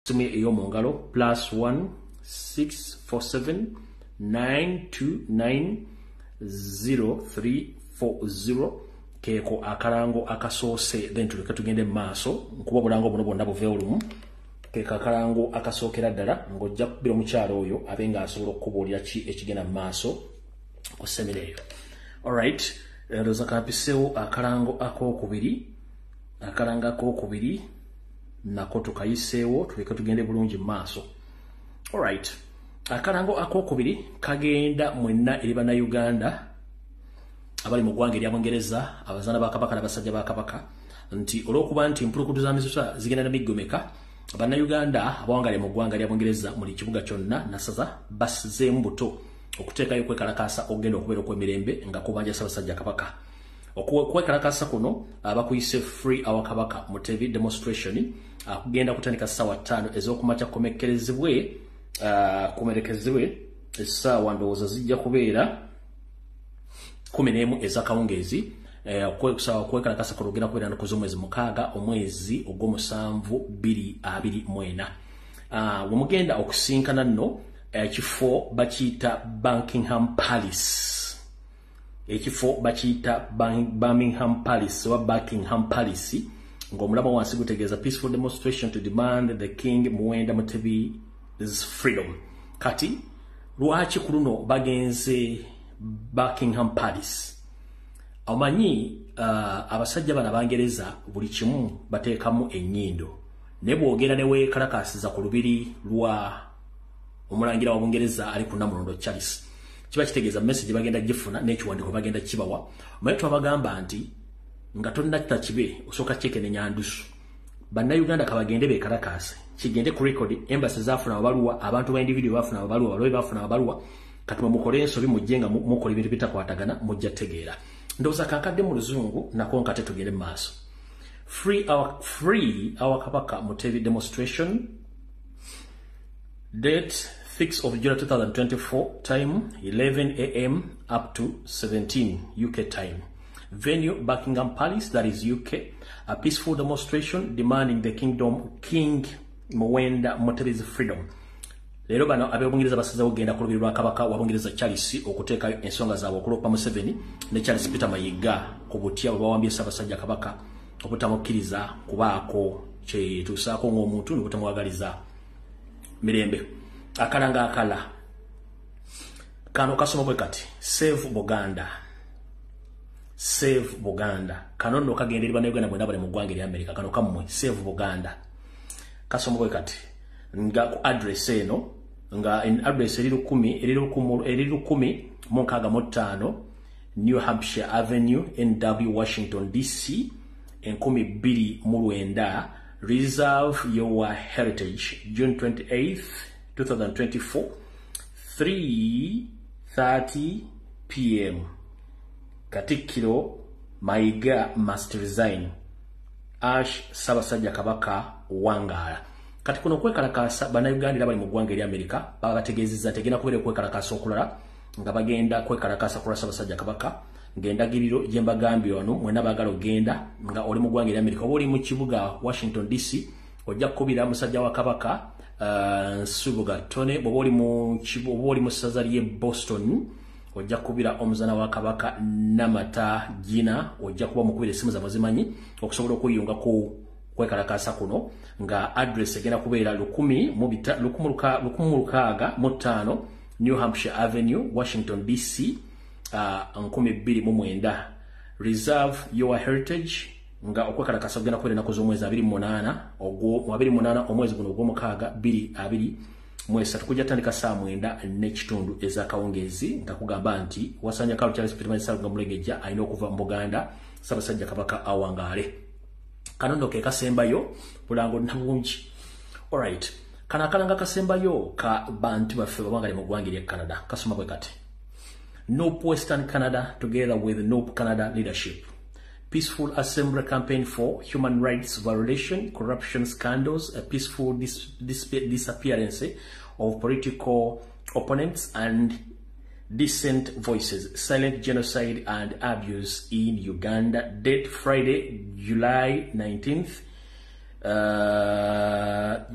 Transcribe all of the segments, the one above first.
Simi eyomongalo +1 647 929 0340 keko akalango akasoose then tuleka tugende maaso nkuba bulango buno bonna buve olumu keko akalango akasookera ddala ng'ojja kubira omukyalo oyo abenga asobola okukubuulira ki ekigenda maaso ku semina eyo. Alright, ndowooza kampiseewo akalango akokubiri nako tukayiseewo tuleke tugende bulungi maaso. Alright, akalango akokubiri kagenda mwenna eri bannayuganda abali mu ggwanga erya Bungereza abazaana ba Kabaka n'abasajja ba Kabaka nti olw'okuba nti empulukutu za mizusa zigenda na miggomeka bannayuganda abawangaale mu ggwanga erya Bungereza muli kibuga kyonna nasaza basizeemu buto okuteekayo kwekalakaasa okugenda okubeera okw'emirembe nga kubanja Ssaabasajja Kabaka. Okwekalakaasa kuno bakuyise free our Kabaka Mutebi demonstration akugenda kutandika ssaawa 5 ez'okumakya kumerekezebwe essaawa ndowooza zijja kubeera 11 ez'akawungeezi okwekalakaasa kuno ogenda kubeera nnaku z'omwezi 6 omwezi ogw'omusanvu 2024. Wemugenda okusinkana nno ekifo bakiyita Buckingham Palace. Ekifo bakiyita Birmingham Palace oba Buckingham Palace ng'omulama wansi gutegeeza peaceful demonstration to demand the King Muwenda Mutebi's freedom. Kati lwaki ku luno bagenze Buckingham Palace? Omanyi abasajja bano Abangereza buli kimu bateekamu ennyindo ne bwogera ne weekalakaasiza ku lubiri lwa omulangira wa Bungereza ali ku Namulondo Charles kiba kitegeeza message bagenda gifuna n'ekiwandiiko bagenda kibawa. Omanyi twabagamba nti nga tonnakita kibe osooka kyeke ne nyandusu bannayuganda kabagende beekalakaase kigende ku record embassy zaafuna abaluwa abantu ba individual baafuna abaluwa balwe baafuna abaluwa kati mukole ensobi mujje nga mukola ebintu bitakwatagana mujja tegeera. Ndowooza kankadde mu luzungu nako nkate tugende mu maaso. Free our Kabaka Mutebi demonstration date 6th of July 2024, time 11 a.m. up to 17 UK time. Venue Buckingham Palace, that is UK. A peaceful demonstration demanding the King Muwenda Mutebi's freedom. Leero bano ab'Obungereza basazeewo okugenda ku lubiri lwa Kabaka wa Bungereza Charles okuteekayo ensonga zaabwe okuloopa Museveni ne Charles Peter Mayiga ku butya bwe bawambye Ssaabasajja Kabaka obutamukkiriza kubaako kyetuusaako ng'omuntu ne butamwagaliza mirembe. Akalanga akala kano kasoma bwe kati Save Buganda. Save Buganda kano nno kagenda eri bannayuganda bonna bali mu ggwanga erya America. Kano kammwe Save Buganda kasoma bwe kati nga ku address eno nga address eri 1065 New Hampshire Avenue NW Washington DC 2029. Reserve your heritage June 28th 2024 3:30 p.m. Katikkiro Mayiga must resign. Ash Ssaabasajja Kabaka wangaala. Kati kuno kwekalakaasa bannayuganda bali mu ggwanga erya America babategeezezza tegenda kubeera kwekalakaasa okulala nga bagenda kwekalakaasa kulwa Ssaabasajja Kabaka ng'endagiriro gye mbagambye wano mwenna baagala ogenda nga oli mu ggwanga erya America oba oli mu kibuga Washington DC ojja kukubira musajja wa Kabaka Nsubuga Tone bw'oba oli mu ssaza ly'e Boston ojja kukubira omuzaana wa Kabaka Namata Gina ojja kuba mukubira essimu zaabwe zimanyi okusobola okuyunga ku kwekalakaasa kuno nga address egenda kubeera 1065 New Hampshire Avenue Washington DC 2029. Reserve your heritage nga okwekalakaasa ogenda kubeera ennaku z'omwezi 28 omwezi guno ogw'omukaaga 2023 kujja tandika saa 9:30 ez'akawungeezi nga kugamba nti wasanya Carol Charles Peter Mayiga Mulegejja alina okuva mu Buganda Ssaabasajja Kabaka awangaale. Kano nno ke kasembayo bulango nabungi. Alright, kana akalanga kasembayo ka bantu baffe babangaale mu ggwanga erya Canada kasoma bwe kati. Nope Western Canada together with Nope Canada leadership. Peaceful assembly campaign for human rights violation, corruption scandals, a peaceful disappearance of political opponents and decent voices, silent genocide and abuse in Uganda. Date Friday, July 19th,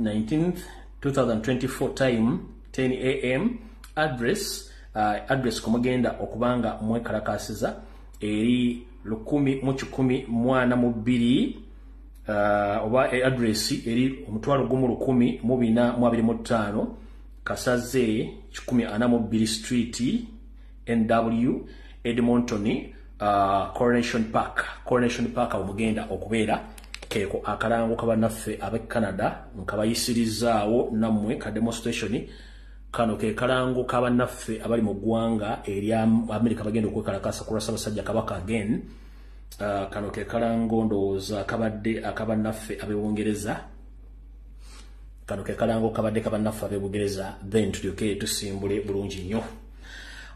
19th 2024 time 10 am address kumugenda okubanga mwekalakasiza eri 10,112 oba address eri 1,125 Kasaze 142 Street NW Edmonton Coronation Park omugenda okubeera keko akalango kabanaffe abe Canada nkabayisirizaawo nammwe ka demonstration kano ke kalango kabanaffe abali mu ggwanga eri America bagenda okwekalakasa ku Ssaabasajja Kabaka again. Kano ke kalango ndowooza kabadde akabanaffe ab'Ebungereza. Kano ke kalango kabadde kabannaffe ab'Ebungereza, then tulyoke tusimbule bulungi nnyo.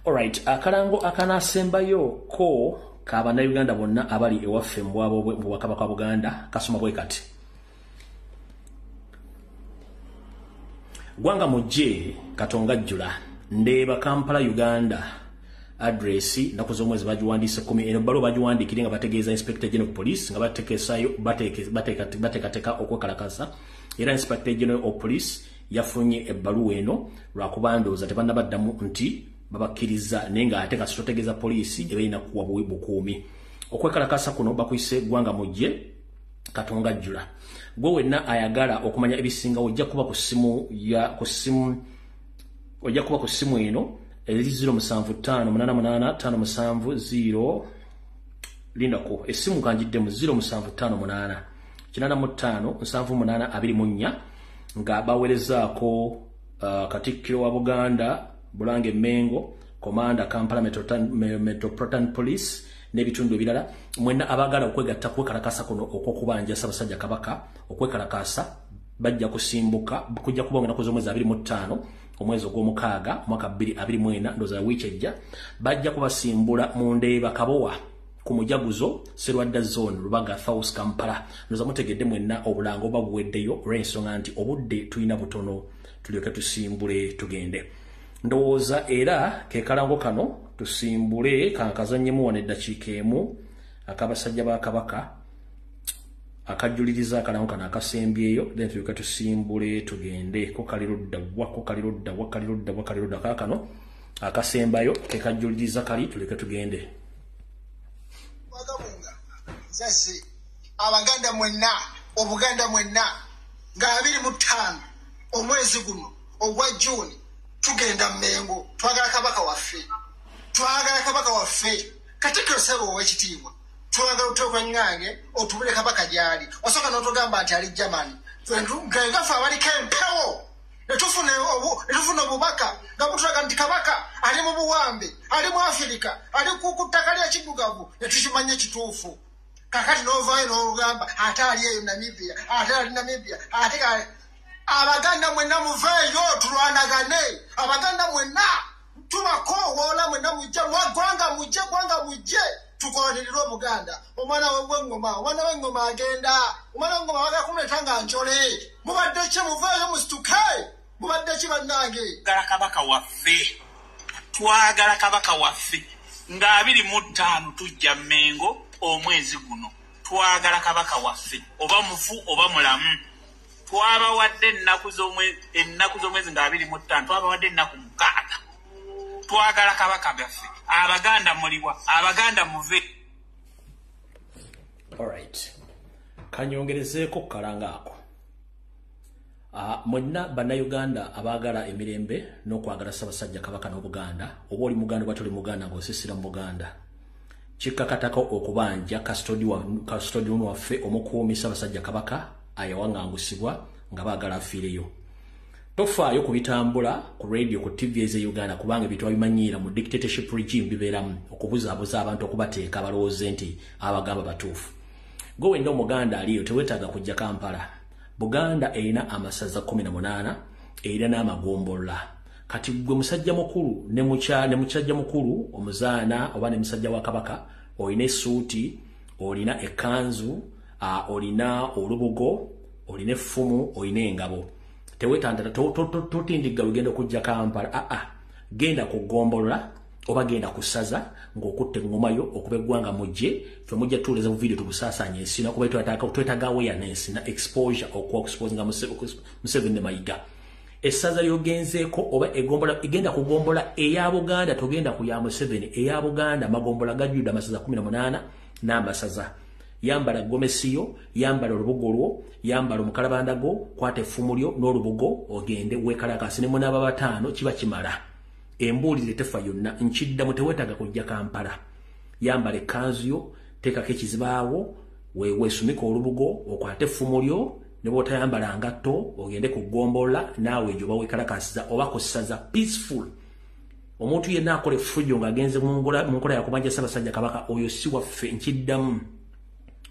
Alright, akalango akanaasembayo ko k'Abannayuganda bonna abali ewaffe mu Bwakabaka bwa Buganda kasoma bwe kati. Gwanga mujje Katonga jjula ndeeba Kampala Uganda address naku z'omwezi bagiwandiise 10 eno balo bagiwandiikire nga bategeeza Inspector General Police nga batekesayo bateekateka okwekalakasa era Inspector General of Police yafunye ebbaluwa eno lwakubandoza tebannabaddamu nti babakkiriza naye nga ate kasitotegeeza poliisi ebalina kuwa bukuumi. Okwekalakasa kuno bakuyise Gwanga mujje Katonga jjula. Gwe wenna ayagala okumanya ebisingawo ojja kuba ku ssimu eno eri 0758857 lindako essimu kanjidde mu 07588 85784 nga bawerezaako Katikkiro wa Buganda Bulange Mengo Komanda Kampala Metropolitan Police n'ebitundu ebirala mwenna abagala okwegatta kwekalakasa kuno okwokubanja Ssaabasajja Kabaka okwekalakasa bajja kusimbuka kujja kubonga naku z'omwezi 25 omwezi ogw'omukaaga mwaka 2024 ndoza wiiki ejja bajja kubasimbula mu Ndeeba Kabowa ku Mujaguzo Serwadda Zone Lubaga South Kampala. Ndoza mutegedde mwenna obulango babuweddeyo olw'ensonga nti obudde tulina butono tulyoke tusimbule tugende. Ndowooza era ke kalango kano tusimbule kankazanyemu wane eddakiika emu akabasajja ba Kabaka akajuliriza akalango kano akasembyeyo then tulyoke tusimbule tugende ko kalirudda kakano akasembayo ke kajuliriza kali tulyoke tugende. Sasi Abaganda mwenna Obuganda mwenna nga 25 omwezi guno ogwa June tugenda Mmengo twagala Kabaka waffe Katikkiro Ssebo w'ekitiibwa twagala otuuka Nyange otubule Kabaka gyali osooka n'otugamba nti ali Germany ngafe abaliko empewo netufuna obubaka nga butulaga nti Kabaka ali mu buwambe ali mu Afirika ali ku ttaka lya kiddugavu netukimanye kituufu. Kakati n'ovaayo n'olugamba ate ali eyo Namibia ate Abaganda mwenna muveeyo tulwanagane. Abaganda mwenna tubakoowoola mwenna mujje Gwanga mujje tukolerere Obuganda. Omwana w'engoma agenda omwana w'engoma waga kumuleta nga njole mubadde ki muveeyo musituke mubadde ki bannange. Twagala Kabaka waffe nga 25 tujja Mmengo omwezi guno twagala Kabaka waffe oba mufu oba mulamu. Twabawadde ennaku z'omwezi nga 25 twabawadde ennaku 6 twagala Kabaka baffe. Abaganda muliwa Abaganda muve. Alright, kanyongerezeeko kalanga ako. Mwenna Bannayuganda abagala emirembe n'okwagala Ssaabasajja Kabaka n'Obuganda oba oli Muganda oba toli Muganda ng'osisira mu Buganda kikkakatako okubanja kasitodi waffe omukuumi Ssaabasajja Kabaka ayawangangusibwa nga baagala afiireyo. Tofaayo kubitambula ku radio ku TV eze Uganda kubanga bitwa bimanyiira mu dictatorship regime bibeeramu okubuzaabuza abantu okubateeka balowooze nti abagamba batuufu. Gwe wenna Omuganda aliyo teweetaaga kujja Kampala. Buganda erina amasaza 18 erina n'amagombolola. Kati gwe musajja mukulu ne musajja mukulu omuzaana oba ne musajja wa Kabaka olina essuuti olina ekkanzu olina olubugo olina effumu olina engabo. Tewetandala totindiga lugendo kujja Kampala genda kugombolola oba genda kusaza ng'okutte ngomayo okuba eggwanga mujje ffe mujja tuuleza mu video tubusaasanya ensi nakuba twetaaga awareness na exposure okuexposinga Museveni ne Mayiga essaza lyogenzeeko oba egenda kugombola eya Buganda togenda ku ya Museveni eya Buganda magombola gajjudde amasaza 18 n'amasaza yambala gomesiyo yambala olubugo lwo yambala omukalabanda go kwata effumu lyo n'olubugo ogende weekalakasi ne munaaba bataano kiba kimala embuulire tefa yonna nkiddamu teweetaaga kujja Kampala yambala ekkanzu yo teekako ekizibaawo weesumika olubugo okwate effumu lyo ne bw'otayambala ngatto ogende ku ggombola naawe egyo oba weekalakasiza oba kusaza peaceful omuntu yenna akola effujjo ng'agenze mu nkola yakubanja Ssaabasajja Kabaka oyo si waffe nkiddamu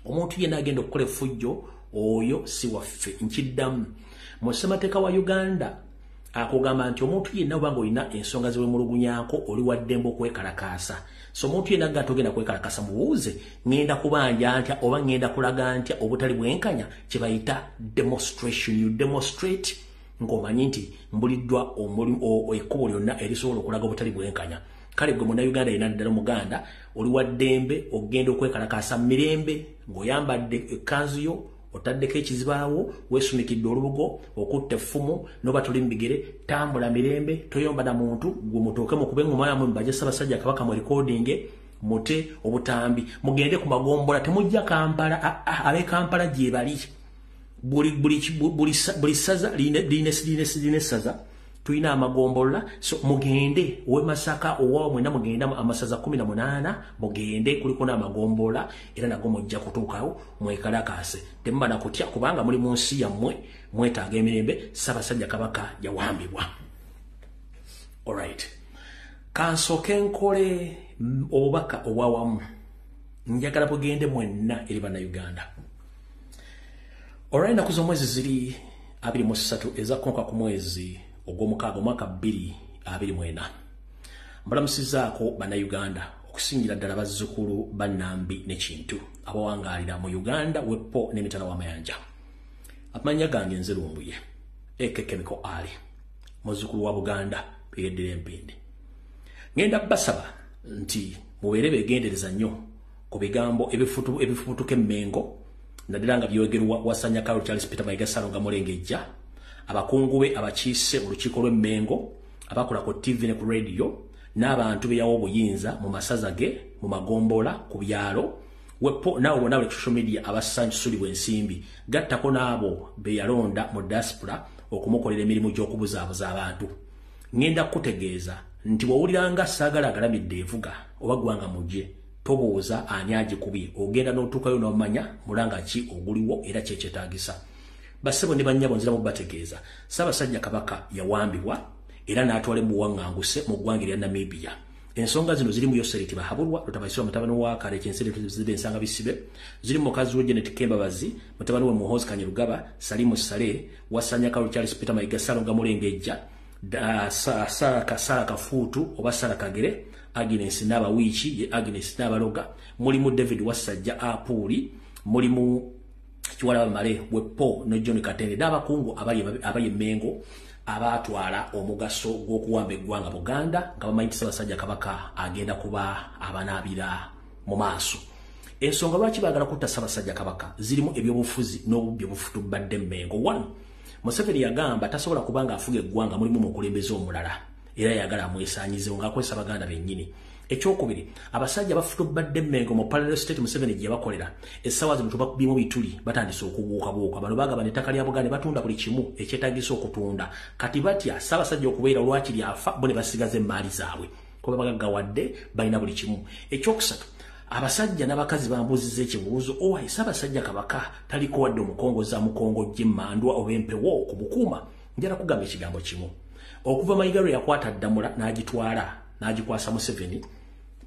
omuntu yenna agenda okukola effujjo oyo si waffe nkiddamu mu ssemateeka wa Uganda akugamba nti omuntu yenna obanga olina ensonga ziwemulugunyaako oli waddembe okwekalakaasa so omuntu yenna nga togenda kwekalakasa mubuuze ngenda kubanja ntya oba ngenda kulaga ntya obutali bwenkanya kye bayita demonstration you demonstrate ng'omanyi nti mbuliddwa ekkubo lyonna erisobola okulaga obutali bwenkanya kale gwe Munnayuganda yenna ddala Omuganda oli waddembe ogenda okwekalakaasa mirembe ng'oyambadde ekkanzu yo otaddeko ekizibaawo weesumikidde olubugo okutta effumu noba tuli mbigere tambula mirembe toyomba na muntu gwe mutooke mukube ng'omwamu mbaje Ssaabasajja Kabaka mu recording mute obutambi mugende ku magombola temujja Kampala abe Kampala gye bali buli saza line saza tulina amagombola so mugende owe Masaka owa mwena mugenda amasaza 18 mugende kuliko n'amagombola era nago mujja kutuukawo mwekalakase temba na kutya kubanga muli mu nsi yammwe mwetaaga emirembe Ssaabasajja Kabaka yawambibwa. Alright, kansooke nkole obubaka obwawamu njagala bugende mwenna eri Bannayuganda. Alright, naku z'omwezi ziri 23 ezakonka ku mwezi ogw'omukaaga omwaka 2024 mbalamusizaako Bannayuganda okusingira ddala bazzukulu bannambi ne Kintu abawangaalira mu Uganda weppo n'emitala w'amayanja. Amanya gange nze Lumbuye Chemical Ali muzzukulu wa Buganda eyeddira empindi. Ngenda basaba nti mubeere beegendereza nnyo ku bigambo ebifubutuka emmengo naddala nga byogerwa Wasanya Carol Charles Peter Mayiga Ssalonga Mulengejja abakungu be abakiise mu lukiiko lw'emmengo abakola ku TV ne ku radio n'abantu beyawo obuyinza mu masaza ge mu magombola ku byalo weppo naawe bonna buli social media abasanjusulibwa ensimbi gattako n'abo be yalonda mu diaspora okumukolera emirimu gy'okubuzaabuza abantu. Ngenda kutegeeza nti bw'owuliranga saagala agalamidde evuga oba gwanga mugye tobuuza ani agikubye ogenda n'otuukayo n'omanya mulanga ki oguliwo era kyekyetaagisa. Bassebo ne bannyabo nziramu bategeeza Ssaabasajja Kabaka yawambibwa era n'atwala buwaŋŋanguse mu ggwanga erya Namibia. Ensonga zino ziri mu Yoseriti Bahabulwa Lutabaisirwa mutabani wa Kale Kyensere Tuzide Nsanga Bisibe ziri mu mukazi we Janet Kembabazi mutabani we Muhoozi Kanyarugaba Salimu Sale Wasanya Carol Charles Peter Mayiga Ssalonga Mulengejja Sara Kafuutu oba Sara Kagere Agnes Nabawiiki ye Agnes Nabaloga mulimu David Wasajja Apuuli mulimu Kiwala Male weppo ne John Katende n'abakungu abaye Mengo abatwala omugaso gw'okuwamba eggwanga Buganda nga bamanyi Ssaabasajja Kabaka agenda kuba abanaabira mu maaso. Ensonga lwaki baagala kutta Ssaabasajja Kabaka zirimu ebyobufuzi n'obubbi obufutubadde Mengo. 1. Museveni yagamba tasobola kubanga afuga eggwanga mulimu mukulembeze omulala era yagala amwesaanyizewo ng'akozesa Baganda bennyini. Ekyokubiri, abasajja bafutubadde Mengo mu Parallel State Museveni gye bakolera essaawa zino tubakubimu bituli batandise okubuukabuuka bano bagaba n'ettaka lya Buganda batunda buli kimu ekyetaagisa okutunda kati batya Ssaabasajja okubeera lwakiri afa bo ne basigaza emmaali zaabwe kuba bagaggawadde balina buli kimu. Ekyokusatu, abasajja n'abakazi bambuuziza ekibuuzo owaye Ssaabasajja Kabaka taliko wadde omukongoza mukongojje mmandwa oba empewo ku bukuuma. Njala kugamba ekigambo kimu okuva Mayiga lwe yakwata Ddamula n'agitwala n'agikwasa Museveni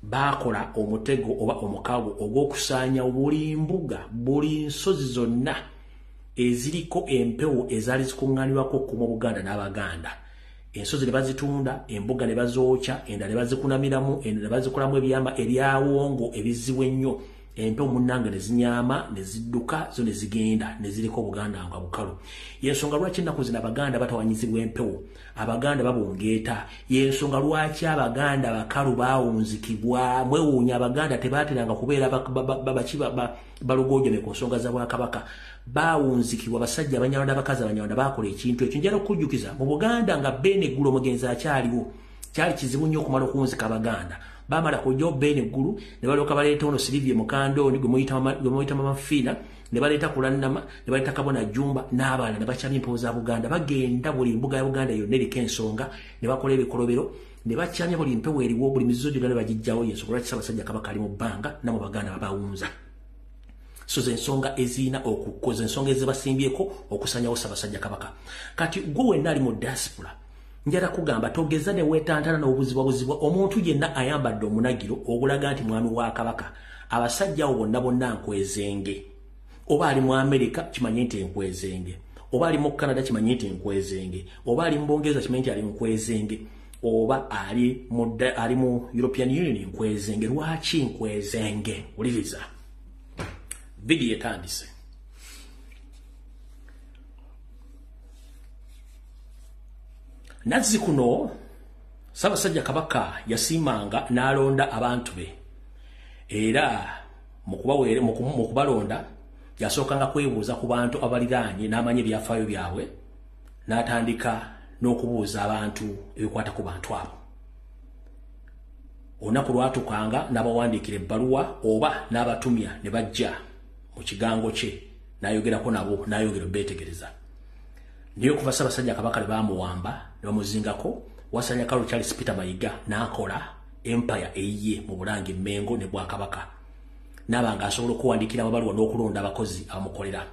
bakola omutego oba omukaago ogw'okusaanya buli mbuga buli nsozi zonna eziriko empewo ezaali zikuŋŋaanirwako ku Buganda n'Abaganda. Ensozi ne bazitunda, embuga ne bazookya, endala ne bazikunamiramu, endala ne bazikolamu ebyama ebyawongo ebizibu ennyo empewo munnange ne zinyama ne zidduka zo ne zigenda ne ziriko Buganda nga bukalu. Yensonga lwaki ennaku zino Abaganda batawanyizibwa empewo, Abaganda babongeeta. Yensonga lwaki Abaganda bakalu baawunzikibwa. Mwewuunya Abaganda tebaateranga kubeera balogojjome ku nsonga za Bwakabaka. Baawunzikibwa basajja Abanyarwanda, abakazi Abanyarwanda bakola ekintu ekyo. Njala okujjukiza mu Buganda nga Beene Gulu omugenzi akyaliwo, kyali kizibu nnyo okumala okuwunzika Abaganda. Bamala kujja Beene Gulu ne balyoka baleeta ono Silivie Mukandoni gwe muyita Mama Fina, ne baleeta Kulannama, ne baleeta Kabona Jumba n'abaana ne bakyamya empewo za Buganda. Bagenda buli mbuga ya Buganda yonna eriko ensonga ne bakola ebikolobero ne bakyamya buli mpewo eriwo, buli mizizo gyonna ne bagijjawo. Yensonga lwaki Ssaabasajja Kabaka ali mu bbanga namwe Baganda babawunza. So zensonga ezina okukoza ensonga ezibasimbyeko okusanyawo Ssaabasajja Kabaka. Kati gwe wenna ali mu diaspora njala kugamba togeza ne wetantana n'obuzibwa omuntu yenna ayambadde omunagiro ogulaga nti mwami wa Kabaka. Abasajja abo bonna nkwezenge. Oba ali mu Amerika kimanye nti nkwezenge, oba ali mu Canada kimanye nti nkwezenge, oba ali mu Bongereza kimanye nti ali nkwezenge, oba ali mu European Union nkwezenge. Lwaki nkwezenge? Uliriza video etandise. Nazzi kuno Ssaabasajja Kabaka yasimanga n'alonda abantu be, era mu kubalonda yasookanga kwebuuza ku bantu abaliraanye n'amanya ebyafaayo byabwe, n'atandika n'okubuuza abantu ebikwata ku bantu abo. Olunaku lwatukanga n'abawandiikira ebbaluwa oba n'abatumya ne bajja mu kigango kye n'ayogerako nabo, n'ayogera beetegereza. Niyo kuva Ssaabasajja Kabaka le bamuwamba ne bamuzingako, Wasanya Carol Charles Peter Mayiga n'akola empire eyiye mu Bulange, Mengo ne Bwakabaka, n'abanga asobola okuwandiikira ababaluwa n'okulonda abakozi abamukolera.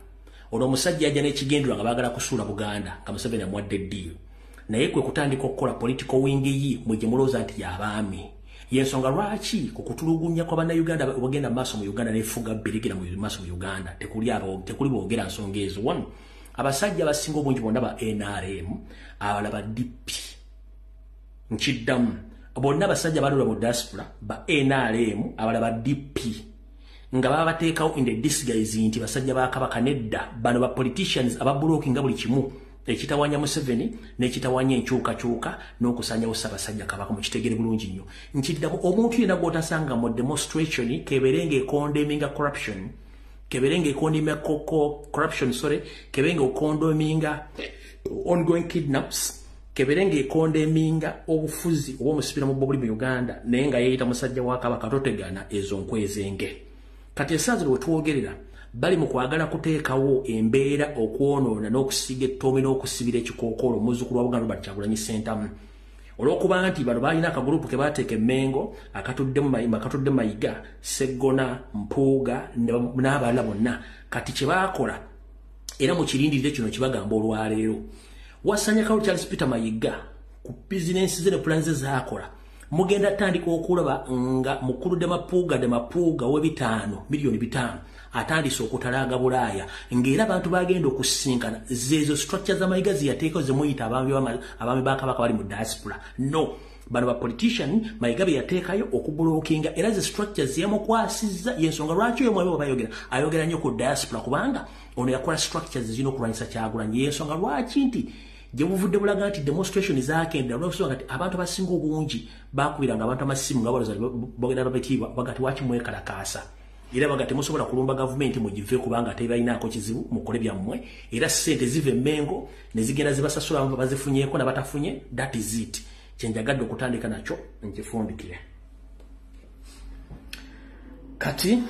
Ono omusajja yajja n'ekigendera nga baagala kusuula Buganda nga Museveni amuwadde eddiiro, naye kwe kutandika okukola political wing yi mwe gye mulowooza nti y'abaami. Yensonga lwaki ku kutulugunya kwa bannayuganda bagenda mu maaso mu Uganda n'efuga birigira mu maaso mu Uganda tekuli boogera nsonga ezo. Wano abasajja abasinga obungi bonna ba NRM, abalala ba DP, nkiddamu bonna abasajja balula mu diaspora ba NRM, abalala ba DP, nga babateekawo in the disguise nti basajja ba Kabaka. Nedda bano ba politicians ababulookinga buli kimu ekitawanya Museveni n'ekitawanya enkyukakyuka n'okusanyawo Ssaabasajja Kabaka. Mukitegere bulungi nnyo. Nkiddamu omuntu yenna gw'otasanga mu demonstration keberenga ekondeminga corruption, keberenga ekondeminga corruption, keberenga ekondeminga ongoing kidnaps, keberenga ekondeminga obufuzi oba omusibira mu buli mu Uganda naye nga yeeyita musajja wa Kabaka. Totegana ezo nkwezenge. Kati esaazi lwe twogerera bali mu kwagala kuteekawo embeera okwonoona n'okusiga ettoomi n'okusibira ekikookolo muzzukulu wa Buganda Robert Kyagulanyi Ssentamu, olw'okuba nti bano balina akagurupu ke baateeka Mengo akatudde Mayiga, Sseggona, Mpuuga n'abalala bonna. Kati kye baakola era mu kirindirire kino kibagamba olwaleero, Wasanya Carol Charles Peter Mayiga ku bizinensi ze ne pulani ze zaakola, mugenda tandika okulaba nga mukulu de Mapuuga w'ebitaano milioni 5 atandise okutalaaga Bulaaya, ng'era abantu bagenda okusinkana zezo structure za Mayiga ziyateeko ze muyita abaami ba Kabaka bali mu diaspora. No, bano ba politician Mayiga be yateekayo okubulookinga era ze structures yamukwasizza. Yensonga lwaki oyo mwebe ayogera nnyo ku diaspora, kubanga ono yakola structures zino okulwanyisa Kyagulanyi. Yensonga lwaki nti gye buvudde bulaga nti demonstration zaakenda olw'okusonga nti abantu abasinga obungi baakubiranga abantu amasimu nga baloza bogenda babetiibwa bagati waki mwekalakaasa, era bagati musobola kulumba gavumenti mugive kubanga tebalinaako kizibu mukole byammwe, era ssente zive Mengo ne zigenda zibasasula bazifunyeeko n'abatafunye. That is it. Kyenjagadde okutandika nakyo nkifundikire. Kati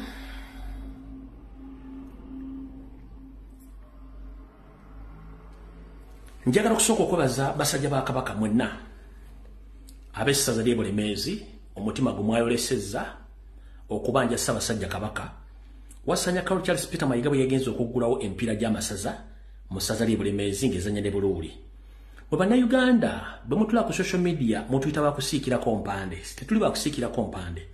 njagala okusooka okwebaza basajja ba Kabaka mwenna ab'essaza ly'e Bulemeezi, omutima gwe mwayolesezza okubanja Ssaabasajja Kabaka. Wasanya Carol Charles Peter Mayiga bwe yagenze okuggulawo empiira gy'amasaza mu ssaza ly'e Bulemeezi ng'ezannya ne Buluuli. Bwe bannayuganda bwe mutula ku social media mutuyita bakusiikirako mpande, tetuli bakusiikirako mpande.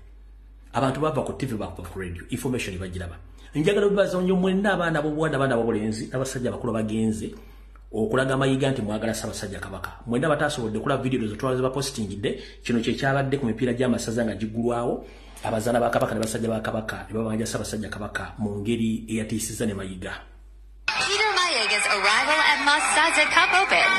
Abantu bava ku TV bakuva ku radio, information bagiraba. Njagala obibaza nnyo mwenna abaana b'obuwanda, abaana b'obulenzi n'abasajja bakulu bagenze okulaga Mayiga nti mwagala Ssaabasajja Kabaka. Mwenda batasobodde kulaba video zo twaze ba postingidde, kino kye kyabadde ku mipiira gy'amasaza nga giggulwawo. abazaana ba kabaka ne basajja ba kabaka ne babanja Ssaabasajja Kabaka mu ngeri eyatiisiza ne Mayiga. Peter Mayiga's arrival at Masaza Cup Open.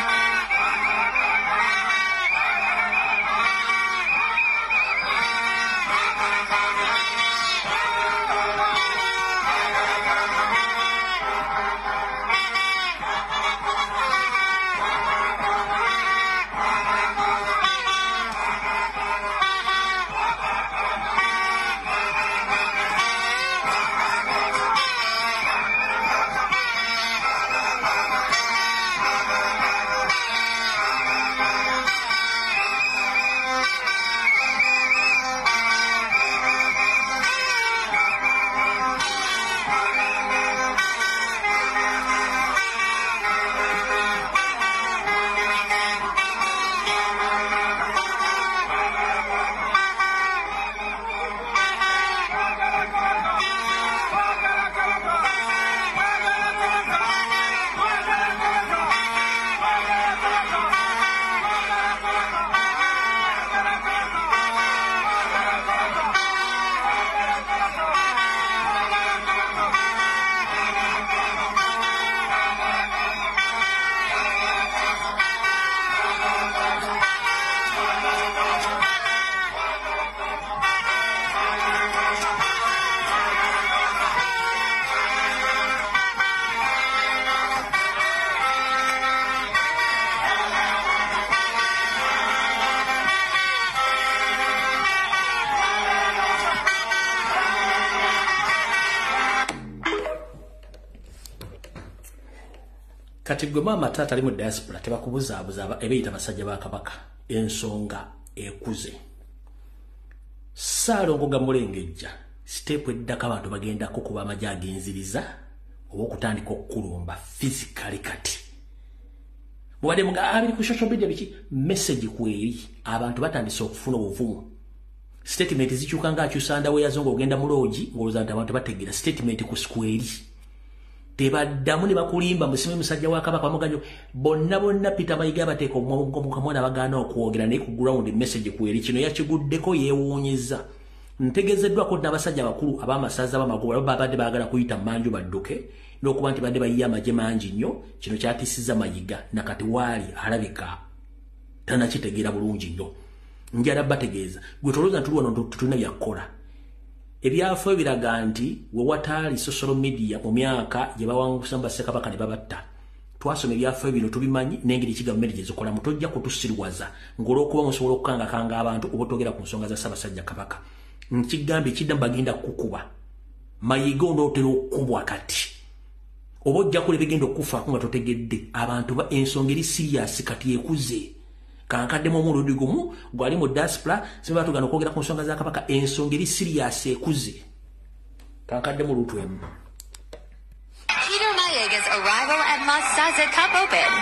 Kati gwe maama taata ali mu diaspora tebakubuzaabuza ebeeyita basajja ba Kabaka ensonga ekuze. Ssaalongo ga mulengejja siteepu eddako abantu bagenda kukuba amagye agenziriza oba okutandika okukulumba physically kati. Mubadde muga abiri ku social media biki message kweri abantu batandise okufuna obuvumu. Statement zikyuka ng'akyusa ndaweya zo ng'ogenda mu loogi ng'olowooza nti abantu bategeera statement ku square. Tebaddamu ne bakulimba musime musajja wa Kabaka bamuganyo bonna Peter Mayiga bateeka omwana bagaana okwogera naye ku ground message kweri kino yakiguddeko yeewuunyiza. Ntegezeddwako n'abasajja bakulu ab'amasaza b'amagoba babadde baagala kuyita manju badduke n'okuba nti badde bayiye amagye mangi nnyo kino kyatisiza Mayiga nakati waali alabika tanakitegeera bulungi nnyo. Njala bategeeza gwe tolooza nti wano tulina byakkola. Ebyafa biraga nti we wataali social media mu myaka gye bawangusa Ssekabaka ne babatta. Twasoma ebyafa bino tubimanyi n'engeri gavumenti gye zikola mutojja kutusirwaza ng'olw'okuba musobola okukangakanga abantu obotogera ku nsonga za Ssaabasajja Kabaka. Nkigambye kidda bagenda kukuba. Mayiga onootera okukubwa kati. Oba ojja kule bigenda okufaako nga totegedde abantu ba ensonga eri serious kati ekuze. Kankaddemu omulundi gumu gwali mu diaspora simba batugana okwogera ku nsonga za Kabaka ensonga eri serious ekuze. Kankaddemu lutwemu. Peter Mayiga's arrival at Masaza Cup Open.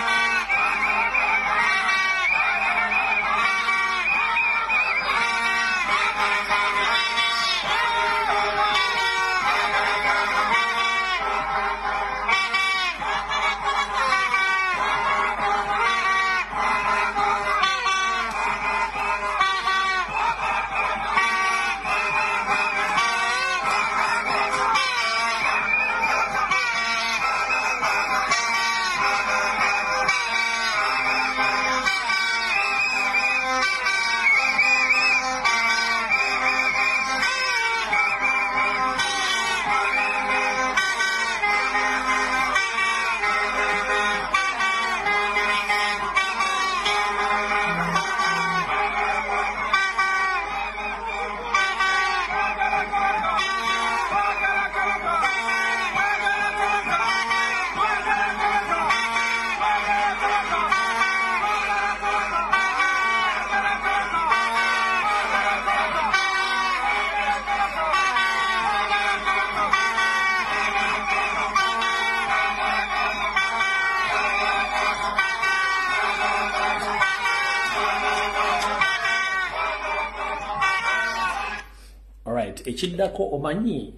Ekiddako omanyi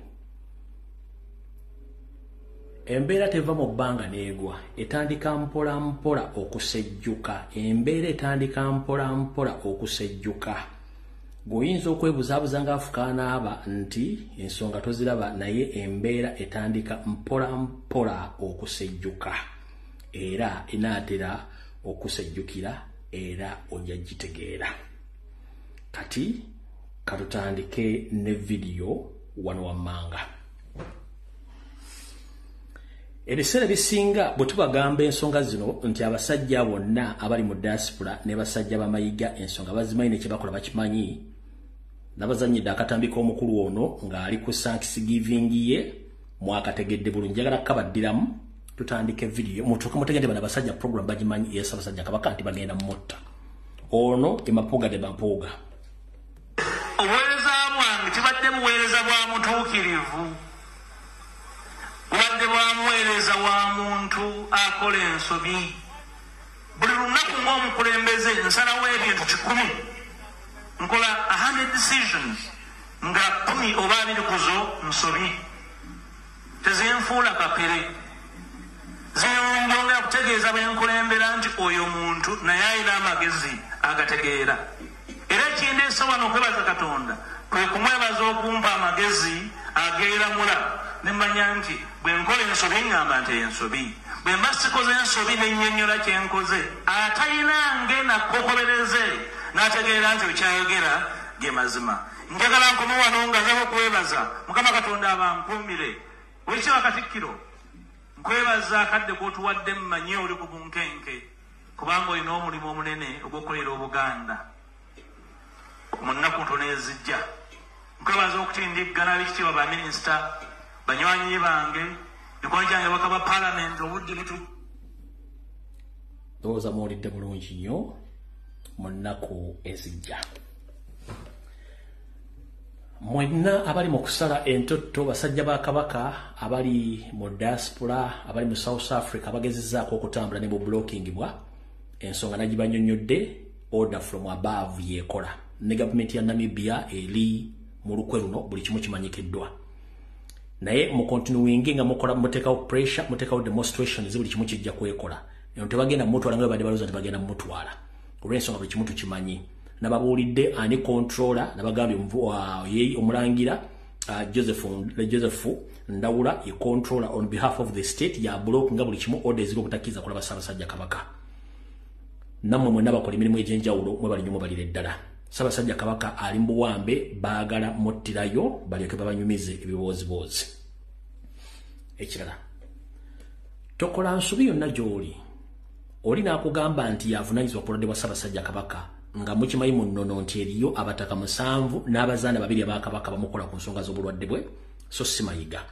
embeera teva mu bbanga neegwa etandika mpola mpola okusejjuka. Embeera etandika mpola mpola okusejjuka. goyinza okwebuzaabuza ng'afukaana aba nti ensonga toziraba naye embeera etandika mpola mpola okusejjuka era enaatera okusejjukira era ojja gitegeera. Kati katutandike ne vidiyo wano wammanga. Ebiseera bisinga bwe tubagamba ensonga zino nti abasajja bonna abali mu diaspora ne basajja bamayiga ensonga bazimanyi ne kye bakola bakimanyi, nabazanyidde akatambiko omukulu ono ng'ali ku Thanksgiving ye mwakategedde bulungi. Njagala kukabaddiramu tutandike vidiyo mutuuke mutegedde bano abasajja program bagimanyi ye Ssaabasajja Kabaka nti bagenda mutta. Ono emapuuga de bampuuga. Obuweereza bwange kibadde buweereza bwa mutuukirivu, bubadde bwa muweereza wa muntu akola ensobi. Buli lunaku ng'omukulembeze nsalawo ebintu 100, nkola 100 decisions nga 10 oba 20 kuzo nsobi. Tezinfuula kapere, zinjongera kutegeeza bwe nkulembera nti oyo muntu naye ayina amagezi agategeera. Era ekindeese wano okwebaza Katonda kwe kumwebaza okumpa amagezi ageeramula ne mmanya nti bwe nkola ensobi ngamba nti ensobi, bwe mba sikoze ensobi ne nnyonnyola kye nkoze atayinange nakkokobereze n'ategeera nti ekyayogera ge mazima. Njagala nkome wano nga nzaba okwebaza Mukama Katonda abankuumire. Weekitiibwa Katikkiro, nkwebaza akadde k'otuwadde mmanyi oli ku bunkenke kubanga olina omulimu omunene ogw'okukolera Obuganda mu nnaku ntono ezijja. Nkwebaza okutindiggana Abekitiibwa baminisita, banywanyi bange, mikono gyange baka ba Paalamenti obudde butu. Ndowooza muwulidde bulungi nnyo mu nnaku ezijja. Mwenna abali mu kusala entotto, basajja ba Kabaka abali mu diaspora, abali mu South Africa bagezezzaako okutambula ne mu blockingibwa, ensonga nagibanyonnyodde, order from above yeekola. Ne gavumenti ya Namibia eri mu lukwe luno buli kimu kimanyikiddwa. Naye mu continuing nga mukola muteekawo pressure, muteekawo demonstrations buli kimu kijja kwekola. Eno tebagenda mutwala nga badde balooza tebagenda mutwala. Olw'ensonga buli kimu tukimanyi. Nababuulidde ani controller nabagambye ye omulangira Joseph Ndawula ye controller on behalf of the state ya block nga buli kimu orders z'okutakkiriza kulaba Ssaabasajja Kabaka. Nammwe mwenna bakola emirimu egy'enjawulo mwe bali nnyo balire ddala. Ssaabasajja Kabaka ali mbuwambe baagala muttirayo balyoke babanyumize ebibooziboozi. Ekirala, tokola nsobi yonna gy'oli. Oli n'akugamba nti yavunaanyizibwa ku bulwadde bwa Ssaabasajja Kabaka nga mukimanyi mu nnono nti eriyo abataka 7 n'abazaana 2 aba Kabaka bamukola ku nsonga z'obulwadde bwe, so si mayiga.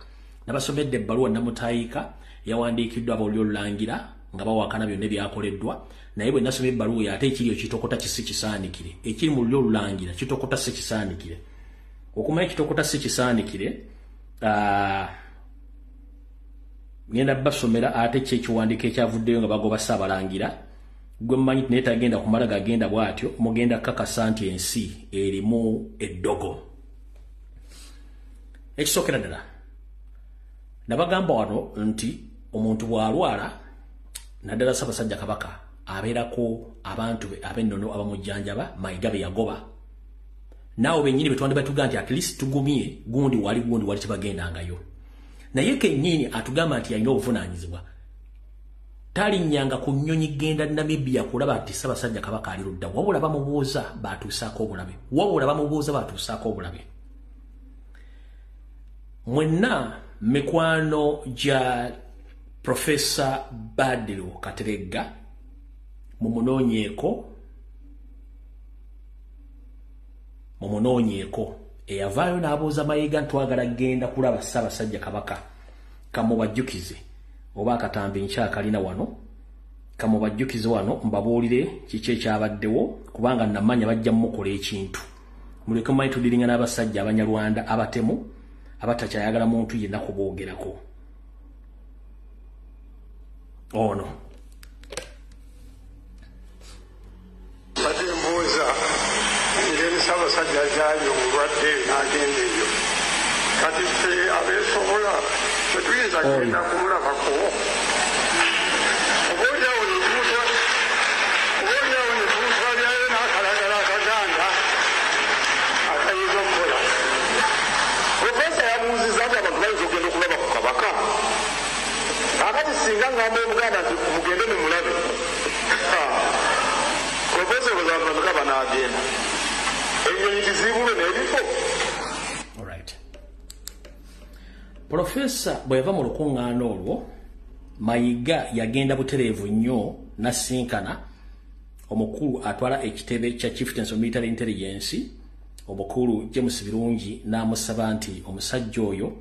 Nabasomedde ebbaluwa namutaayika yawandiikiddwa abawulira olulangira nga bawakana byonna ebyakoleddwa, naye bwe nasoma ebbaluwa eyo ate ekiri ekitokota kisi kisaanikire, ekiri mu lulyo olulangira kitokota si kisaanikire. Okumanya kitokota si kisaanikire, ngenda basomera ate kyekiwandiiko ekyavuddeyo nga bagoba Ssaabalangira. Gwe mmanyi naye tagenda kumala gagenda bw'atyo, mugenda kakasa nti ensi erimu eddogo. Ekisookera ddala, nabagamba wano nti omuntu bw'alwala naddala Ssaabasajja Kabaka abeerako abantu be ab'ennono abamujjanjaba, mayiga be yagoba. Naawe bennyini be twandibatuga nti at least tugumye gundi wali tebagendangayo. Naye kennyini atugamba nti yalina obuvunaanyizibwa. Talinnyanga ku nnyonyi genda Namibia kulaba nti Ssaabasajja Kabaka ali ludda, wabula bamubuuza baatuusaako obulabe. Mwenna mikwano gya Professor Badru Kateregga mumunoonyeeko eyavaayo n'abuuza Mayiga ntwagala genda kulaba Ssaabasajja Kabaka, kamubajjukize oba akatambi nkyakalina wano, kamubajjukize wano mbabuulire kiki ekyabaddewo kubanga namanya bajja mukola ekintu. Muleke mumanyi tudiringa n'abasajja Abanyarwanda abatemu abatakyayagala muntu yenna kuboogerako. Ono Ssaabasajja ajaayo obulwadde n'agenda eyo. Kati ffe abeesobola tetuyinza genda kumulabako. Oboolyawo ne tumutwalyayo n'akalagala akaganda n'agenda ennyonyi kiziibulwe n'ebifo. Alright. Profesa bwe yava mu lukuŋŋaana olwo Mayiga yagenda butereevu nnyo nasinkana omukulu atwala ekitebe kya Chieftains of Military Intelligence omukulu James Birungi n'amusaba nti omusajja oyo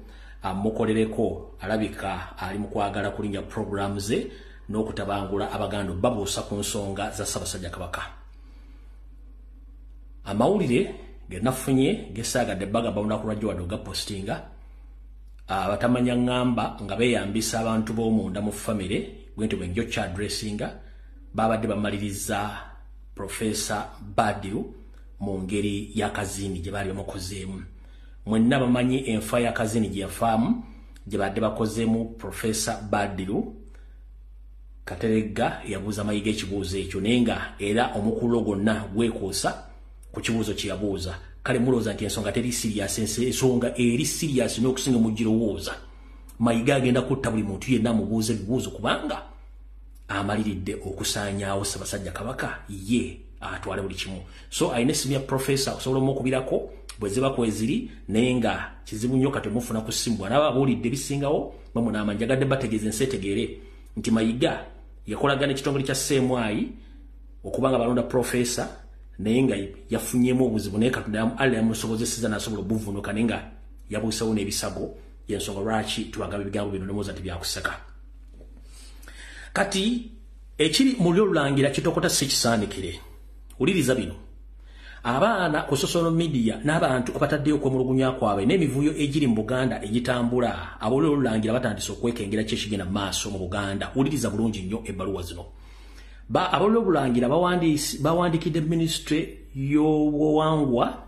amukolereko alabika ali mu kwagala kulinnya programu ze n'okutabangula Abaganda babuusa ku nsonga za Ssaabasajja Kabaka. Amawulire ge nafunye gesaagadde bagamba olunaku lwajjo wadde ogapostinga batamanya ngamba nga beeyambisa abantu b'omunda mu famire gwenti bwenjo kya addressinga babadde bamaliriza Professor Badiru mu ngeri y'akazini gye baali bamukozeemu. Mwenna bamanyi enfa y'akazini gye yafaamu gye badde bakozeemu Professor Badiru. Kateregga yabuuza Mayiga ekibuuzo ekyo naye nga era omukulu gwonna gwekoosa ku kibuuzo kye yabuuza. Kale mulowooza nti ensonga teri serious, ensonga eri serious n'okusinga mugirowooza. Mayiga agenda kutta buli muntu yenna amubuuza ebibuuzo kubanga amaliridde okusaanyaawo Ssaabasajja Kabaka ye atwale buli kimu. So ayina essimu ya Professor osobola omukubirako bwe ziba kweziri naye nga kizibu nnyo kati mufuna ku ssimu bw'anaaba abuulidde bisingawo bamunaama njagadde bategeeza ensi etegeere nti Mayiga yakolagana ekitongole kya CMI okubanga balonda Professor naye nga yafunyeemu obuzibu naye Katonda ali yamusobozeseza n'asobola obuvunuka naye nga yabuusewo n'ebisago y'ensonga lwaki tubagamba ebigambo bino nemwoza nti byakuseka. Kati ekiri mu Lulangira kitokota si kisaanikire. Wuliriza bino. Abaana ku social media n'abantu abataddeyo okwemulugunya kwabwe n'emivuyo egiri mu Buganda egitambula Lulangira batandise okwekengera kye kigenda mu maaso mu Buganda. Wuliriza bulungi nnyo ebbaluwa zino. Lulangira bawandikidde Ministry y'Obuwangwa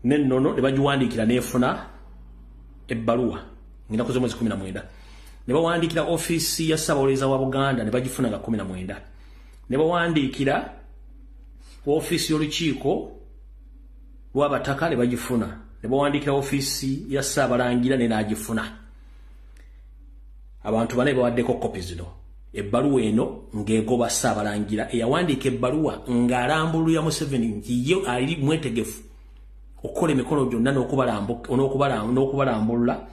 n'ennono ne bagiwandiikira n'efuna ebbaluwa ngenda kuza mwezi 19. Ne bawandiikira office ya Ssaabawolereza wa Buganda ne bagifuna nga 19. Ne bawandiikira office y'olukiiko lw'abataka ne bagifuna. Ne bawandiikira office ya Ssaabalangira ne n'agifuna. Abantu bane bawaddeko kopi zino. Ebbaluwa eno ng'egoba Ssaabalangira eyawandiika ebbaluwa ng'alambulira Museveni nti ye ali mwetegefu okukola emikono gyonna n'okubalambulula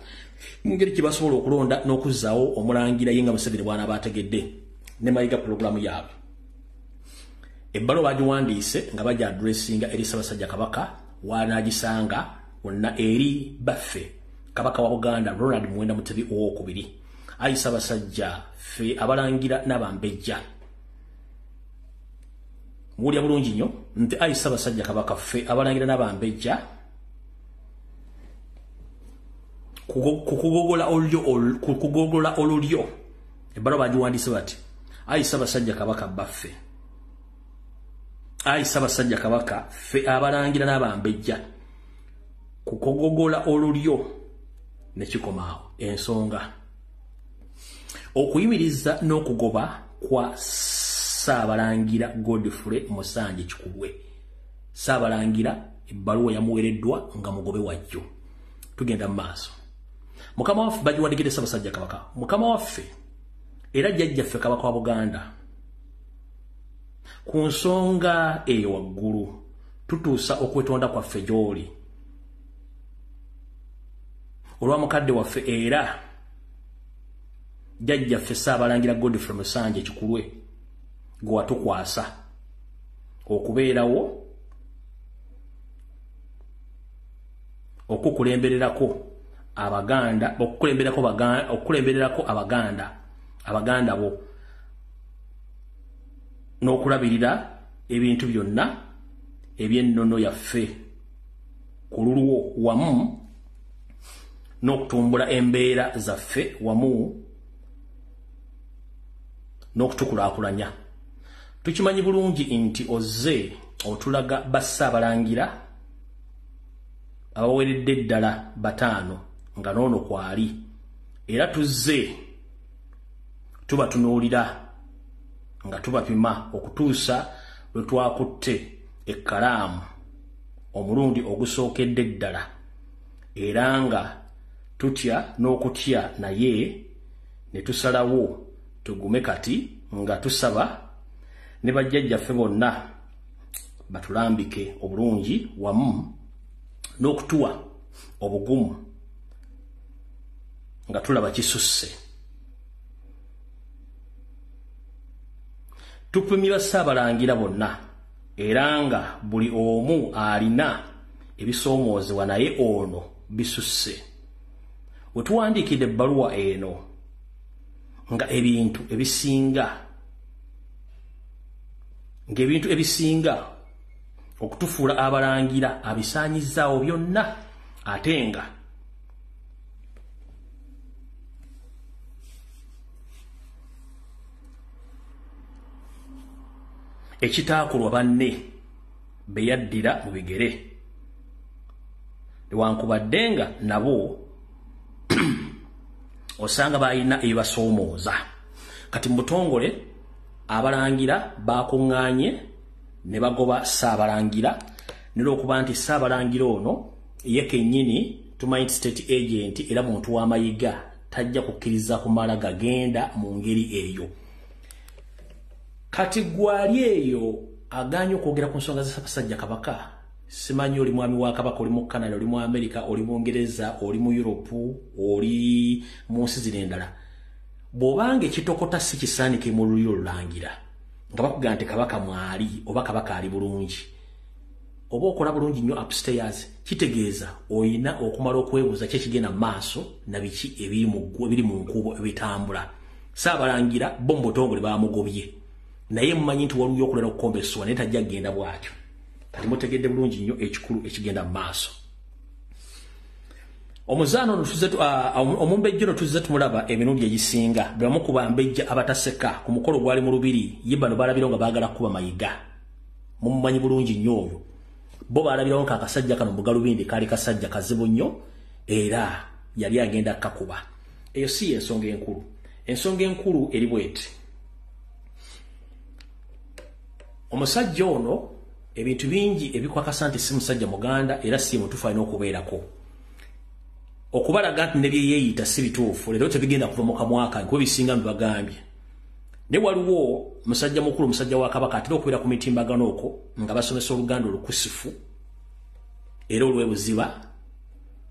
ngeri kye basobola okulonda n'okuzzaawo omulangira ye nga Museveni bw'anaaba ategedde ne Mayiga pulogulaamu yaabwe. Ebbaluwa bagiwandiise nga bajja addressinga eri Ssaabasajja Kabaka wanaagisanga wonna eri baffe Kabaka wa Buganda Ronald Muwenda Mutebi II. Ayi Ssaabasajja ffe abalangira n'abambejja. Muwulya bulungi nnyo nti ayi Ssaabasajja Kabaka ffe abalangira n'abambejja kukugogola olulyo. Ebbaluwa bagiwandiise bati ayi Ssaabasajja Kabaka baffe. Ayi Ssaabasajja Kabaka ffe abalangira n'abambejja kukugogola olulyo ne kikomaawo. Ensonga okuyimiriza n'okugoba kwa Ssaabalangira Godfrey Musanje Kikubwe. Ssaabalangira ebbaluwa yamuweereddwa nga mugobe wajjo. Tugenda mu maaso. Mukama waffe bagiwandiikidde Ssaabasajja Kabaka. Mukama waffe era jjajjaffe Kabaka wa Buganda ku nsonga eyo waggulu tutuusa okwetonda kwaffe gy'oli olwa mukadde waffe era jjajjaffe Ssaabalangira Godfrey Musanje Kikubwe gwe watukwasa okubeerawo okukulembererako Abaganda okukulembererako Abaganda bo n'okulabirira ebintu byonna eby'ennono yaffe ku lulwo wamu n'okutumbula embeera zaffe wamu n'okutukulaakulanya. Tukimanyi bulungi nti ozze otulaga Bassaabalangira abaweredde ddala 5 nga noono kwali era tuzze tubatunuulira nga tubapima okutuusa lwe twakutte ekkalaamu omulundi ogusookedde ddala era nga tutya n'okutya naye ne tusalawo tugume kati nga tusaba ne bajjajjaffe bonna batulambike obulungi wamu n'okutuwa obugumu nga tulaba kisusse. Tupimye Ssaabalangira bonna era nga buli omu alina ebisoomoozebwa naye ono bisusse. We tuwandiikidde ebbaluwa eno nga ebintu ebisinga okutufuula abalangira abisaanyizaawo byonna ate nga ekitaakolwa banne be yaddira mu bigere newankubadde nga nabo osanga balina ebibasoomooza. Kati mu butongole abalangira bakuŋŋaanye ne bagoba Ssaabalangira n'olwokuba nti Ssaabalangira ono ye kennyini tumanyi state agent era muntu w'amayiga tajja kukkiriza kumala gagenda mu ngeri eyo. Kati gwali eyo aganye okwogera ku nsonga za Ssaabasajja Kabaka, simanyi oli mwami wa Kabaka, oli mu Canada, oli mu America, oli mu Ngereza, oli mu Europe, oli mu nsi zino endala. Bw'obanga ekitokota si kisaanike mu lulyo Lulangira nga bakugamba nti Kabaka mwali oba Kabaka ali bulungi oba okola bulungi nnyo upstairs, kitegeeza oyina okumala okwebuuza kye kigenda maaso na biki ebiri mu nkubo ebitambula. Ssaabalangira bo mu butongole bamugobye naye mumanyi nti waliwo okulera okukombesebwa naye tajja kugenda bw'atyo. Kati mutegedde bulungi nnyo ekikulu ekigenda mu maaso. Omuzaano omumbejja ono tuzze tumulaba emirundi egisinga bebamu ku bambejja abataseka ku mukolo gwali mu Lubiri ye bano balabirawo nga baagala kuba mayiga. Mumumanyi bulungi nnyo oyo. Bo balabirawo nka akasajja kano mu Galubindi kaali kasajja kazibu nnyo era yali agenda kakuba. Eyo si ensonga enkulu. Ensonga enkulu eri bweti. Omusajja ono ebintu bingi ebikwakasa nti si musajja muganda era si mutuufu alina okubeerako. Okubalaga nti ne bye yeeyita si bituufu leero tebigenda kuva mu kamwaka nkuba ebisinga mbibagambye. Ne waliwo musajja mukulu, musajja wa Kabaka atera okubeera ku mitimbagano okwo nga basomesa Oluganda olukusifu era olw'ebuziba.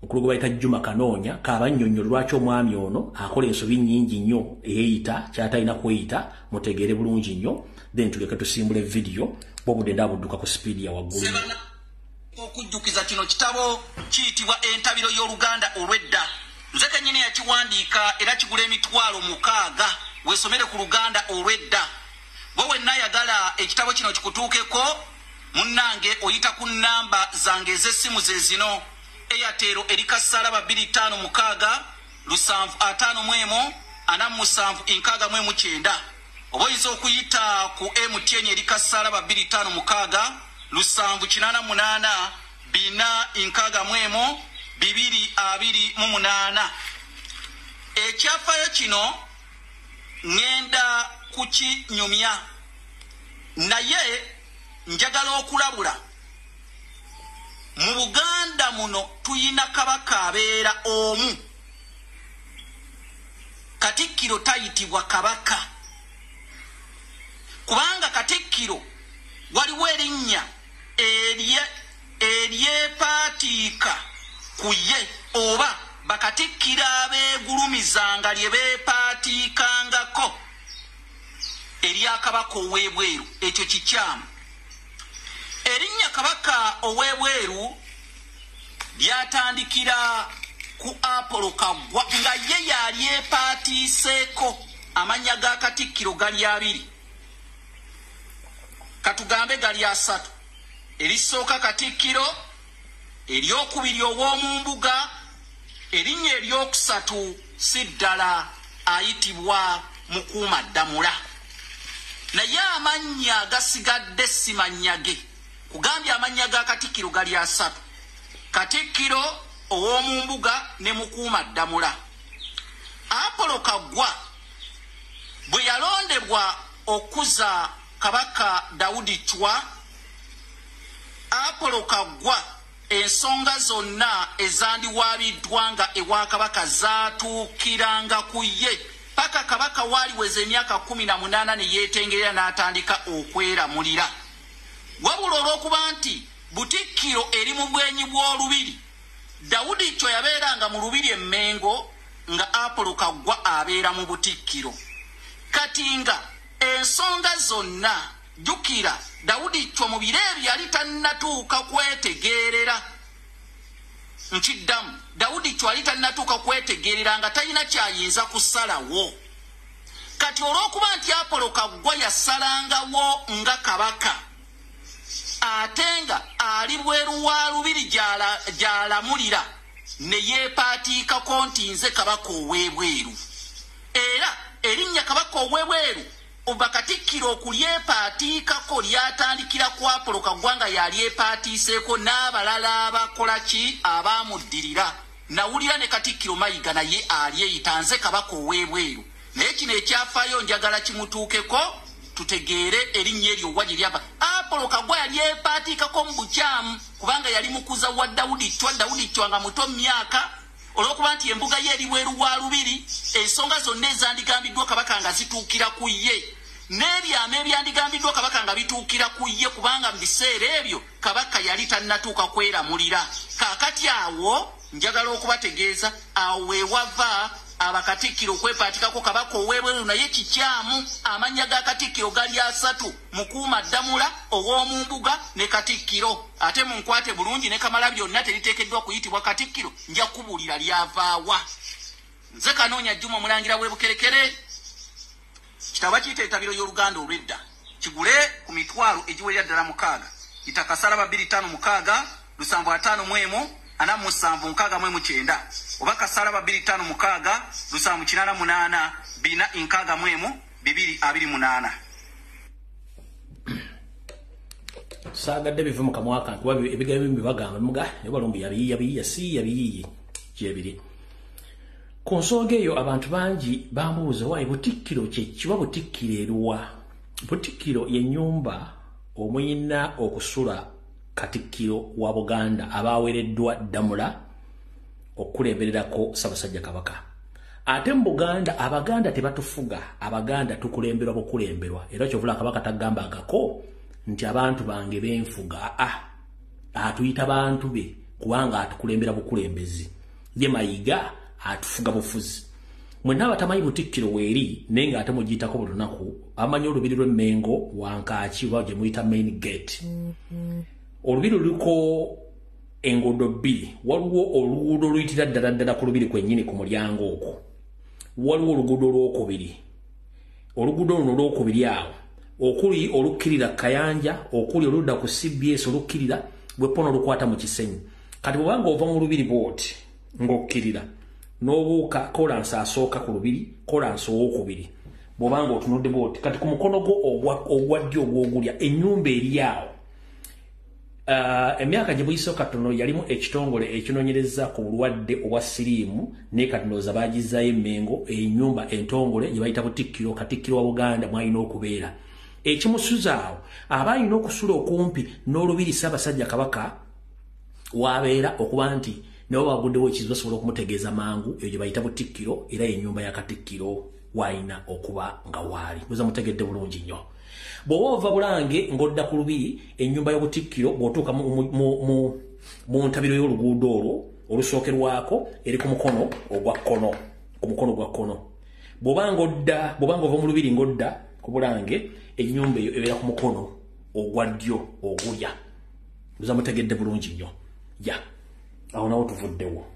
Mukulu gwe bayita Juma Kanoonya kabannyonnyo lwaki omwami ono akola ensobi nnyingi nnyo eyeeyita kyatalina kweyita, mutegeere bulungi nnyo. Then tuleke tusimbule video bw'obudde ndabudduka ku sipiidi ya waggulu. Okujjukiza kino kitabo kiyitibwa Entabiro y'Oluganda olw'edda. Nze kennyini yakiwandiika era kigula $60,000 weesomere ku Luganda olw'edda. Bwe wenna ayagala ekitabo kino kikutuukeko munnange oyita ku nnamba zange ez'essimu ze zino. Airtel erika Salaba 256 751 47 oba oyinza okuyita ku MTN erika Salaba 256 788 461 228. Ekyafaayo kino ngenda kukinyumya naye njagala okulabula. Mu Buganda muno tuyina Kabaka abeera omu. Katikkiro tayitibwa Kabaka kubanga Katikkiro waliwo erinnya eryepaatiika ku ye oba bakatikkiro abeegulumizanga lye beepaatiikangako erya Kabaka ow'ebweru. Ekyo kikyamu. Erinnya Kabaka ow'ebweru lyatandikira ku Apollo Kaggwa nga ye yali epaatiiseeko. Amannya ga Katikkiro gali 2. Katugambe gali 3. Erisooka Katikkiro, eryokubiri ow'omu mbuga, erinnya eryokusatu si ddala ayitibwa Mukuumaddamula. Naye amannya agasigadde si mannya ge. Kugambye amannya ga Katikkiro gali 3. Katikkiro, ow'omu mbuga ne Mukuumaddamula. Apollo Kaggwa bwe yalondebwa okuza Kabaka Daudi Chwa, Apollo Kaggwa ensonga zonna ezandiwaabiddwa nga ewa Kabaka zaatuukiranga ku ye paka kabaka wali weze emyaka 18 ne yetengerera n'atandika okweramulira. Wabula olw'okuba nti Butikkiro eri mu bwenyi bw'olubiri, Daudi kyo yabeeranga mu lubiri e Mmengo nga Apolo Kaggwa abeera mu Butikkiro. Kati nga ensonga zonna jjukira Daudi kyo mu biro ebyo yali tannatuuka kwetegeerera. Nkiddamu, Daudi kyo yali tannatuuka kwetegeerera nga talina kyayinza kusalawo. Kati olw'okuba nti Apolo Kaggwa yasalangawo nga kabaka, ate nga ali bweru wa lubiri gy'alamulira ne yeepaatiikako nti nze kabaka ow'ebweru. Era erinnya kabaka ow'ebweru Katikkiro okulyepaatiikako lyatandikira ku Apolo Kaggwa nga yalyepaatiiseeko n'abalala abakola ki abaamuddirira. Nawulira ne Katikkiro Mayiga naye alyeyita nze kabaka ow'ebweru. Naye kino ekyafaayo njagala kimutuukeko tutegeere erinnya eryo wa giryaba. Apolo Kaggwa yalyepaatiikako mu bukyamu kubanga yali mukuza wa Daudi Chwa nga muto myaka, olw'okuba nti embuga ye eri bweru wa lubiri, ensonga zonna ezandigambiddwa kabaka nga zituukira ku ye, n'ebyama ebyandigambiddwa kabaka nga bituukira ku ye, kubanga mu biseera ebyo kabaka yali tannatuuka kweramulira. Kaakati awo njagala okubategeeza awo weewava abakatikkiro okwepaatikako kabaka ow'ebweru, naye kikyamu. Amannya ga Katikkiro gali 3: Mukuuma Ddamula, ow'omu mbuga ne Katikkiro. Ate munkwate bulungi ne Kamala byonna teriteekeddwa kuyitibwa Katikkiro, nja kubuulira lyavaawa. Nze Kanoonya Juma Omulangira w'e Bukerekere. Kitabo kiyita Entabiro y'Oluganda olw'edda, kigule ku mitwalo egiwerera ddala 6. Itaka Salaba 256 751 4769 oba Kasalaba 256 788 461 228. Saagadde bive mu kamwa kantu kuba ebigambo bimbi bagamba muga ne balumbi yabiyiya si yabiyiyi gyebiri. Ku nsonga eyo abantu bangi bambuuza waayi Butikkiro kiba Butikkiro eruwa? Butikkiro ye nnyumba omuyina okusula Katikkiro wa Buganda abaweereddwa Ddamula okulembererako Ssaabasajja Kabaka. Ate mu Buganda Abaganda tebatufuga, Abaganda tukulemberwa bukulemberwa. Era kyovula Kabaka tagambangako nti abantu bange benfuga, atuyita bantu be kubanga atukulembera bukulembezi. Ye Mayiga atufuga bufuzi. Mwenna abatamanyi Butikkiro weeri naye nga ate mugiyitako buli lunaku, amanyi olubiri lw'e Mmengo Wankaaki oba gye muyita main gate. Olubiri luliko enguudo bbiri. Waliwo oluguudo oluyitira ddala ku lubiri kwennyini ku mulyango okwo. Waliwo oluguudo olwokubiri. Oluguudo luno olwokubiri awo okuli olukkirira Kayanja, okuli oludda ku CBS olukkirira bweppono olukwata mu Kisenyi. Kati bwobanga ova mu lubiri bwoti ng'okkirira n'obuuka kolansi asooka ku lubiri, kolansi owokubiri, bwobanga otunudde bwoti kati ku mukono gwo ogwa ddyo ogw'ogulya ennyumba eri awo. Emyaka gye buyise katono yalimu ekitongole ekinoonyereza ku bulwadde obwa siriimu ne katonooza baagizaayo Emmengo ennyumba entongole gye bayita Butikkiro, Katikkiro wa Buganda mwalina okubeera. Ekimusuza awo aba alina okusula okumpi n'olubiri Ssaabasajja Kabaka wabeera okuba nti nabo baguddewo ekizibu basobola okumutegeeza mangu eyo gye bayita Butikkiro, era ennyumba ya Katikkiro waalina okuba nga waali. Muza mutegedde bulungi nnyo. Bw'oba ova Bulange ng'odda ku lubiri ennyumba ya Butikkiro bw'otuuka mu ntabiro y'oluguudo olwo olusookerwako eri ku mukono ogwa kkono, ku mukono gwa kkono. Bw'obanga ova mu lubiri ng'odda ku Bulange ennyumba eyo ebeera ku mukono ogwa ddyo ogulya. Muza mutegedde bulungi nnyo. Awo nawo tuvuddewo.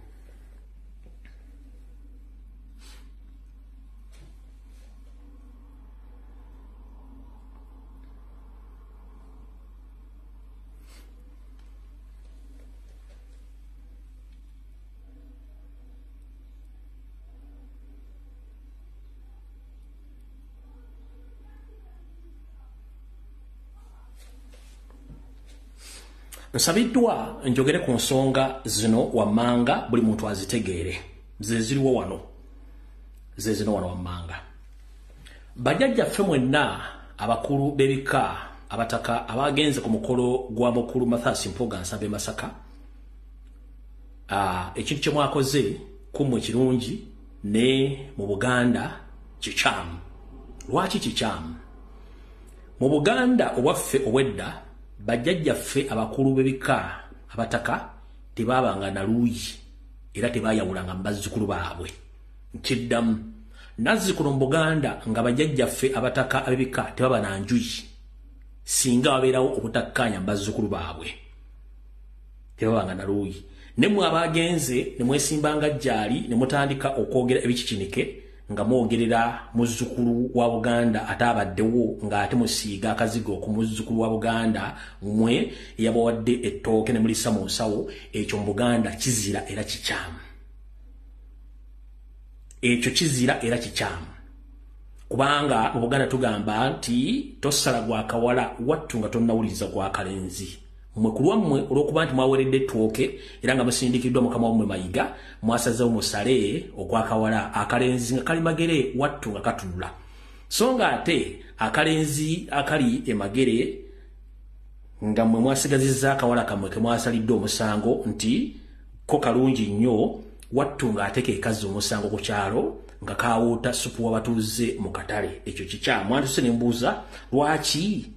Nsabiddwa njogere ku nsonga zino wammanga buli muntu azitegeere. Ze ziriwo wano. Ze zino wano wammanga. Bajjajjaffe mwenna abakulu b'ebika abataka abagenze ku mukolo gwa mukulu Mathias Mpuuga Nsabbe Masaka. Ekintu kye mwakoze kummwe kirungi ne mu Buganda kikyamu. Lwaki kikyamu? Mu Buganda obwaffe obwedda bajjajjaffe abakulu b'ebika abataka tebaabanga na luuyi era tebaayawulanga mu bazzukulu baabwe. Nkiddamu nazzikuno mu Buganda nga bajjajjaffe abataka ab'ebika tebaba na njuyi singa wabeerawo obutakkaanya mu bazzukulu baabwe tebabanga na luuyi. Ne mmwe abaagenze ne mwesimbanga jjaali ne mutandika okwogera ebikikinike nga mwogerera muzzukulu wa Buganda ataabaddewo ng'ate musiiga akazigo ku muzzukulu wa Buganda mmwe eyabawadde ettooke ne mulisa mu nsawo, ekyo mu Buganda kizira era kikyamu. Ekyo kizira era kikyamu. Kubanga mu Buganda tugamba nti tosala gwa kawala wattu nga tonnawuliriza gwa kalenzi. Mmwe ku lwammwe olw'okuba nti mwaweredde ettooke era nga musindikiddwa mukama wammwe mayiga mwasazeewo musale ogwa kawala, akalenzi nga kali magere wattu nga katunula. So nga ate akalenzi akali emagere nga mmwe mwasigazizza akawala kammwe ke mwasalidde omusango nti ko kalungi nnyo wattu nga ate ke kazza omusango ku kyalo nga kaawuuta supu wabatuuze mu katale. Ekyo kikyamu. Mwandituse ne mbuuza lwaki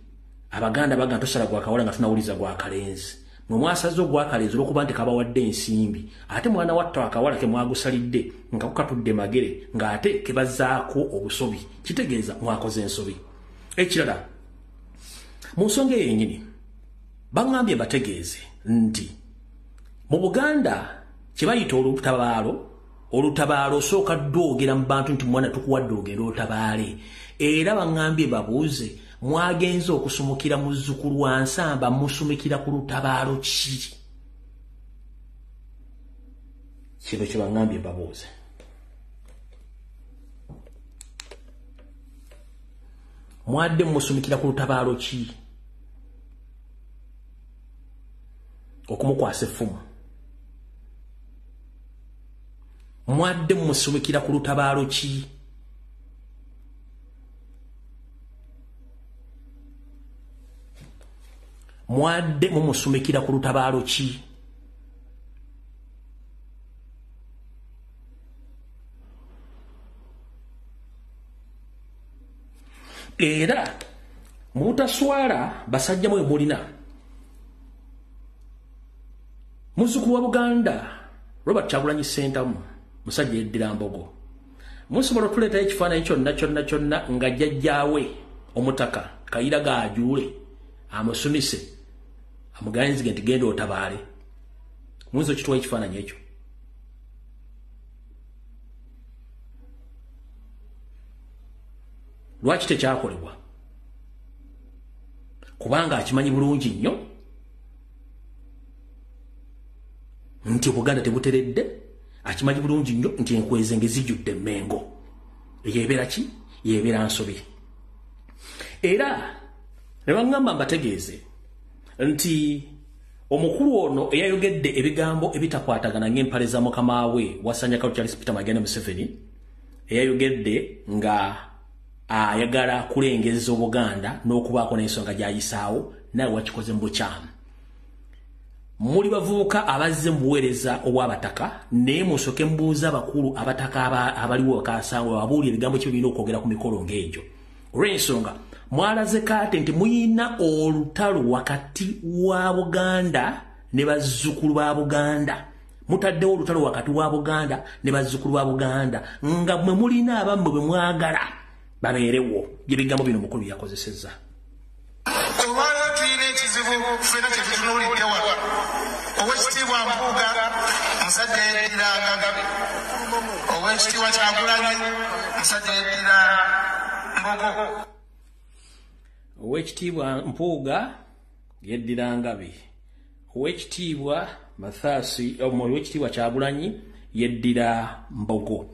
Abaganda baga tosala gwa kawala nga tunawuliza gwa kalenzi. Mwe mwasaze ogwa kalenzi olw'okuba nti kabawadde ensimbi. Ate mwana watta akawala ke mwagusalidde nga kukatudde magere ng'ate ke bazzaako obusobi. Kitegeeza mwakoze ensobi. Ekirala mu nsonga eyo yennyini baŋŋambye bategeeze nti mu Buganda kye bayita olutabaalo osooka ddwogera mu bantu nti mwana tukuwadde ogenda olutabaale. Era baŋŋambye babuuze mwagenze okusumukira muzzukulu wa Nsamba musumikira ku lutabaalo ki? Kino kye baŋŋambye babuuze. Mwadde musumikira ku lutabaalo ki? Okumukwasa effumu. Mwadde musumikira ku lutabaalo ki? Mwadde mumusumikira ku lutabaalo ki? Era mu butaswala basajja mwe mulina muzzukulu wa Buganda Robert Kyagulanyi Ssentamu musajja yeddira Mbogo. Musobola okuleetayo ekifaananyi kyonna nga jjajjaawe omutaka Kayira Gaajule amusumise amuganzige nti genda otabaale. Muyinza okituwa ekifaananyi ekyo? Lwaki tekyakolebwa? Kubanga akimanyi bulungi nnyo nti Buganda tebuteredde, akimanyi bulungi nnyo nti enkweze ngezijjudde Mmengo. Yebeera ki? Yebeera nsobi. Era ne baŋŋamba mbategeeze nti omukulu ono eyayogedde ebigambo ebitakwatagana ng'empale za mukama we Wasanya Charles Peter Magenda Museveni, eyayogedde nga ayagala kulengeza Obuganda n'okubaako n'ensonga gy'ayisaawo, naye wakikoze mu bukyamu. Muli bavubuka abazze mu buweereza obw'abataka, naye musooke mbuuza abakulu abataka abaliwo bakasangwa babuulira ebigambo kye birina okwogera ku mikolo ng'egyo. Olw'ensonga mwalaze kate nti muyina olutalo wakati wa Buganda ne bazzukulu ba Buganda. Mutaddewo olutalo wakati wa Buganda ne bazzukulu ba Buganda nga mwe mulina abammwe bwe mwagala babeerewo. Ebigambo bino mukulu byakozesezza. Olwaleero tulina ekizibu ffena kye tutunuulidde wano. Oweekitiibwa Mpuuga musajja yeddira Ngabi. Oweekitiibwa Kyagulanyi musajja yeddira Mbogo. Oweekitiibwa Mpuuga yeddira Ngabi. Oweekitiibwa Mathaasi Oweekitiibwa Kyagulanyi yeddira Mbogo.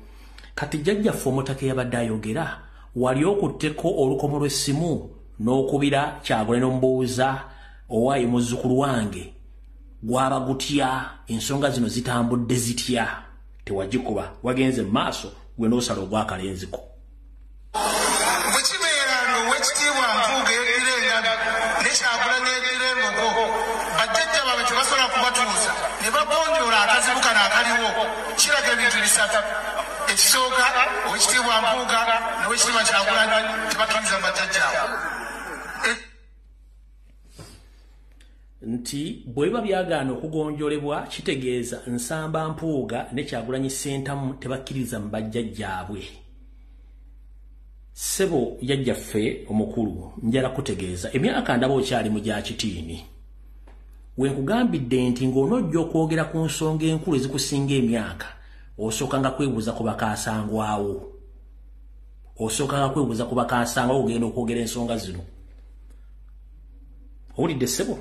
Kati jjajjaffe omutaka eyabadde ayogera wali okutteko olukomo lw'essimu n'okubira Kyagulanyi n'omubuuza owaayi muzzukulu wange gwaba gutya, ensonga zino zitambudde zitya? Tewagikuba, wagenze maaso gwe n'osala ogwakalenziko. Bwe kibeera ng'Oweekitiibwa Mpuuga yeddira Engabi ne Kyagulanyi yeddira Embogo, bajjajja baabwe tebasobola kubatuuza ne bagonjoola akazibu kano akaliwo, kiraga ebintu bisatu. ekisooka owekitiibwa Mpuuga n'owekitiibwa Kyagulanyi tebakkiriza bajjajjaawo nti bweba byagaana okugonjolebwa kitegeeza Nsamba Mpuuga ne Kyagulanyi Ssentamu tebakkiriza mu bajjajjaabwe. Sebo yajjaffe omukulu njala kutegeeza emyaka ndaba okyali mu gya kitiini. Wenkugambidde nti ng'onojja okwogera ku nsonga enkulu ezikusinga emyaka osookanga kwebuuza ku bakaasangwawo. Osookanga kwebuuza ku bakaasangwawo ogenda okwogera ensonga zino. Owulidde Sebo?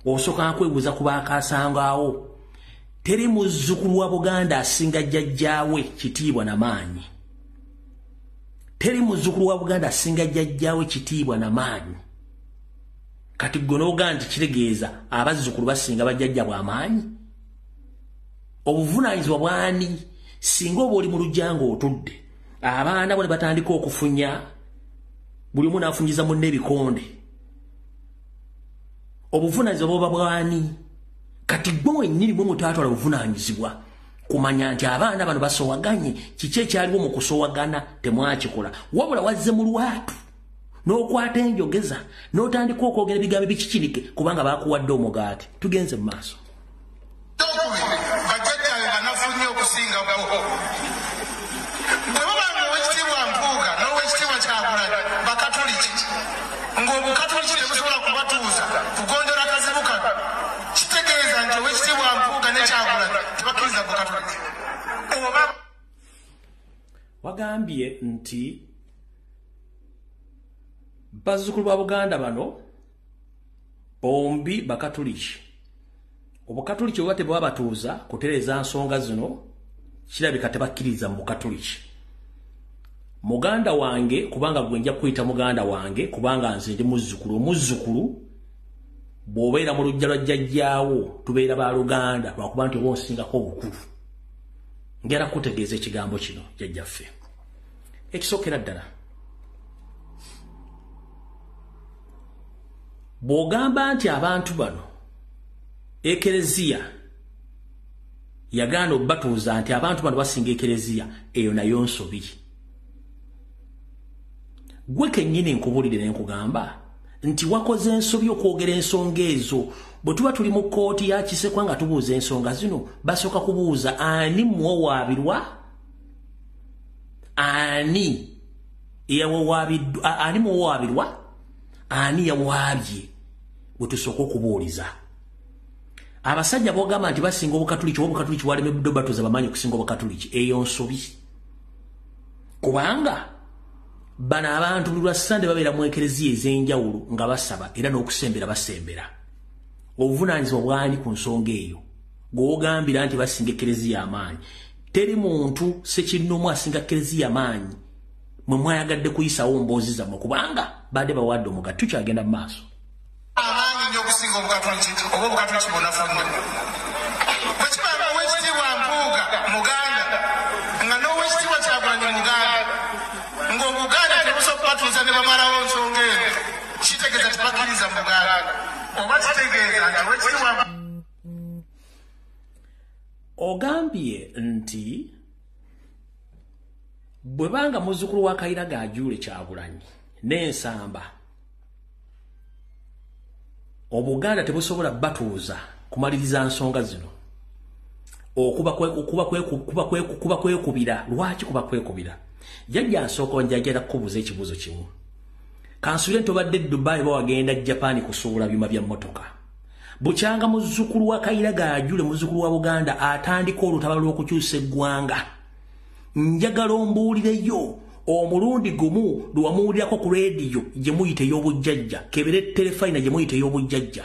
Osookanga kwebuuza ku bakaasangwawo. Teri muzzukulu wa Buganda asinga jjajjaawe kitiibwa na maanyi. Teri muzzukulu wa Buganda asinga jjajjaawe kitiibwa na maanyi. Kati gwe n'ogamba nti kitegeeza abazzukulu basinga bajjajja bw'amaanyi. Obuvunaanyizibwa bw'ani singa oba oli mu lujja ng'otudde abaana bo ne batandika okufunya buli omu n'afunyiza munne ebikonde. Obuvunaanyizibwa buba bw'ani? Kati gwe wennyini bwe mutaatwala obuvunaanyizibwa kumanya nti abaana bano basoowaganye kiki ekyaliwo mu kusoowagana temwakikola wabula wazze mu lwatu n'okwata enjogeza n'otandika okwogera ebigambo bikikinike kubanga baakuwadde omugaati. Tugenze mu maaso. bajjajjaabe banafunye okusinga bwo bwe babanga owekitiibwa Mpuuga n'owekitiibwa Kyagulanyi bakatoliki ng'obukatoliki tebusobola kubatuuza kugonjola kazibu kano kitegeeza nti owekitiibwa Mpuuga ne Kyagulanyi tebakkiriza bukatoliki oba Wagambye nti bazzukulu ba Buganda bano bombi bakatoliki. Obukatoliki bwe tebwabatuuza kutereeza nsonga zino kirabika tebakkiriza mu bukatoliki. Muganda wange kubanga gwe nja kuyita muganda wange kubanga nze ndi muzzukulu. Omuzzukulu bw'obeera mu lujja lwa jjajjaawo tubeera ba Luganda lwakuba nti oba onsingako obukulu. Ngera kutegeeza ekigambo kino jjajjaffe. Ekisookera ddala bw'ogamba nti abantu bano Ekereziya yagaana obbatuuza nti abantu bano basinga Ekereziya, eyo nayo nsobi. Gwe kennyini nkubulire ne nkugamba nti wakoze ensobi okwogera ensonga ezo. Bwe tuba tuli mu kkooti ya Kisekwa nga tubuuza ensonga zino basooka kubuuza ani muwawaabirwa, ani yawawaabirwa, ani muwawaabirwa, ani yawaabye. Bwe tusooka okubuuliza abasajja bogamba nti basinga obukatoliki oba obukatoliki bwalemedde batuuza bamanyi okusinga obukatoliki, eyo nsobi. Kubanga bano abantu buli lwa Sande babeera mu Ekereziya ez'enjawulo nga basaba era n'okusembera basembera. Obuvunaanyizibwa bwani ku nsonga eyo gw'ogambira nti basinga Ekereziya amaanyi? Teri muntu sekinnomu asinga Ekereziya amaanyi mwe mwayagadde kuyisawo mboozi zammwe kubanga badde bawadde omugaati. Tukyagenda mu maaso. amaanyi nnyo okusinga obukatoliki oba obukatoliki bwonafunne bwekibanga owekitiibwa Mpuuga Muganda nga n'owekitiibwa Kyagulanyi Muganda ng'Obuganda tebusobola kubatuuza ne bamalawo nsonga eyo kitegeeza tebakkiriza Muganda oba kitegeeza nti owekitiibwa Ogambye nti bwe banga muzzukulu wa Kayiira Ajuule Kyagulanyi n'Ensamba Obuganda tebusobola batuuza kumaliriza nsonga zino okuba kwekubira. Lwaki kuba kwekubira? Jjajja nsooka njagala kukubuuza ekibuuzo kimu. Kansubire nti obadde Dubai bawagenda Japan kusuula byuma bya mmotoka. Bukyanga muzzukulu wa Kayiira Ajuule muzzukulu wa Buganda atandika olutalo lw'okukyusa eggwanga. Njagala ombuulireyo omulundi gumu lwamuwulirako ku leediyo gye muyita ey'obujjajja kebere telefayina gye muyita ey'obujjajja.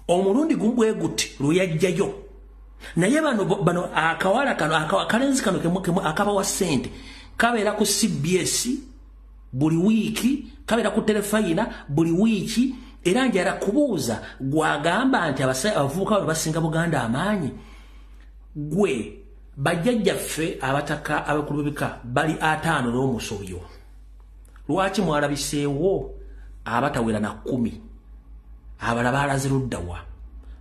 Omulundi gumu bwe guti lwe yajjayo. Naye bano akawala kano akalenzi kano akabawa ssente kabeera ku CBS buli wiiki, kabeera ku telefayina buli wiiki. Era njala kubuuza gwagamba nti abavubuka bano basinga Buganda amaanyi. Gwe bajjajjaffe abataka abakulu b'ebika bali 5 n'omusobyo. Lwaki mwalabiseewo abatawera na 10? Abala baalaze luddawa.